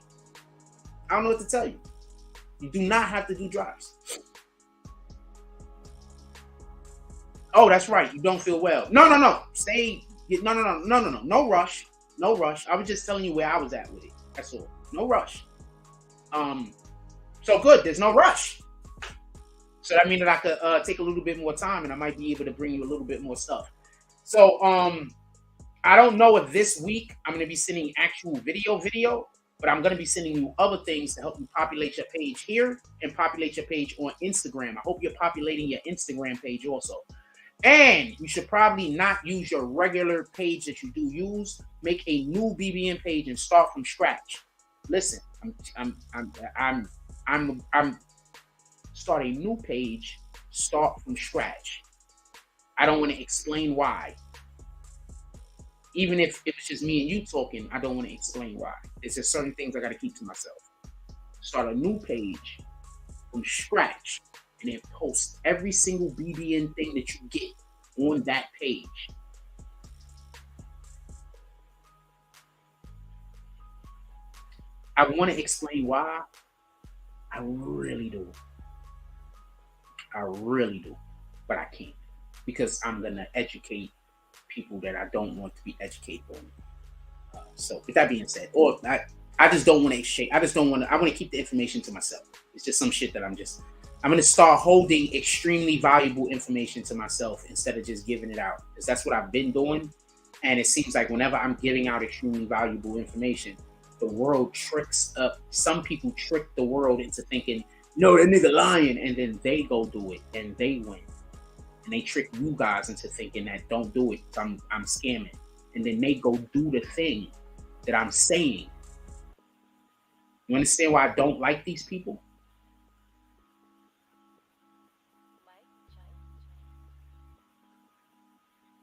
[SPEAKER 1] I don't know what to tell you. You do not have to do drops. Oh, that's right. You don't feel well. No. Stay. No. No rush. No rush. I was just telling you where I was at with it. That's all. No rush. So good. There's no rush. So that means that I could take a little bit more time, and I might be able to bring you a little bit more stuff. So I don't know if this week I'm going to be sending actual video, but I'm going to be sending you other things to help you populate your page here and populate your page on Instagram. I hope you're populating your Instagram page also. And you should probably not use your regular page that you do use. Make a new BBN page and start from scratch. Listen, I'm start a new page, start from scratch. I don't want to explain why. Even if it's just me and you talking, I don't want to explain why. There's just certain things I got to keep to myself. Start a new page from scratch and then post every single BBN thing that you get on that page. I want to explain why. I really do. But I can't, because I'm going to educate people that I don't want to be educated on. So with that being said, I just don't want to exchange. I want to keep the information to myself. It's just some shit that I'm going to start holding extremely valuable information to myself instead of just giving it out, because that's what I've been doing. And it seems like whenever I'm giving out extremely valuable information, the world tricks up. Some people trick the world into thinking, no, that nigga lying, and then they go do it and they win. And they trick you guys into thinking that don't do it, I'm scamming. And then they go do the thing that I'm saying. You understand why I don't like these people?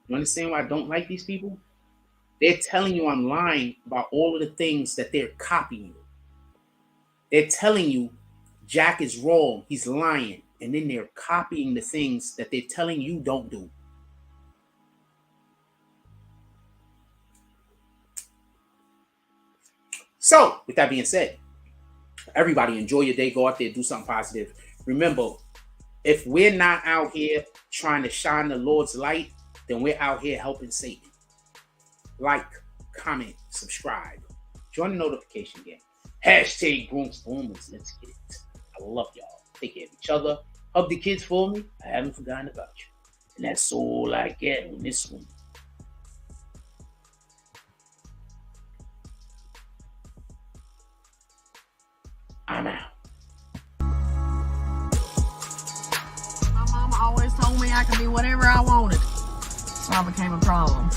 [SPEAKER 1] You understand why I don't like these people? They're telling you I'm lying about all of the things that they're copying. They're telling you Jack is wrong, he's lying. And then they're copying the things that they're telling you don't do. So, with that being said, everybody enjoy your day. Go out there, do something positive. Remember, if we're not out here trying to shine the Lord's light, then we're out here helping Satan. Like, comment, subscribe. Join the notification game. Hashtag Bronx Boomers. Let's get it. I love y'all. Take care of each other. Hug the kids for me. I haven't forgotten about you. And that's all I get on this one. I'm out.
[SPEAKER 3] My mama always told me I could be whatever I wanted. So I became a problem.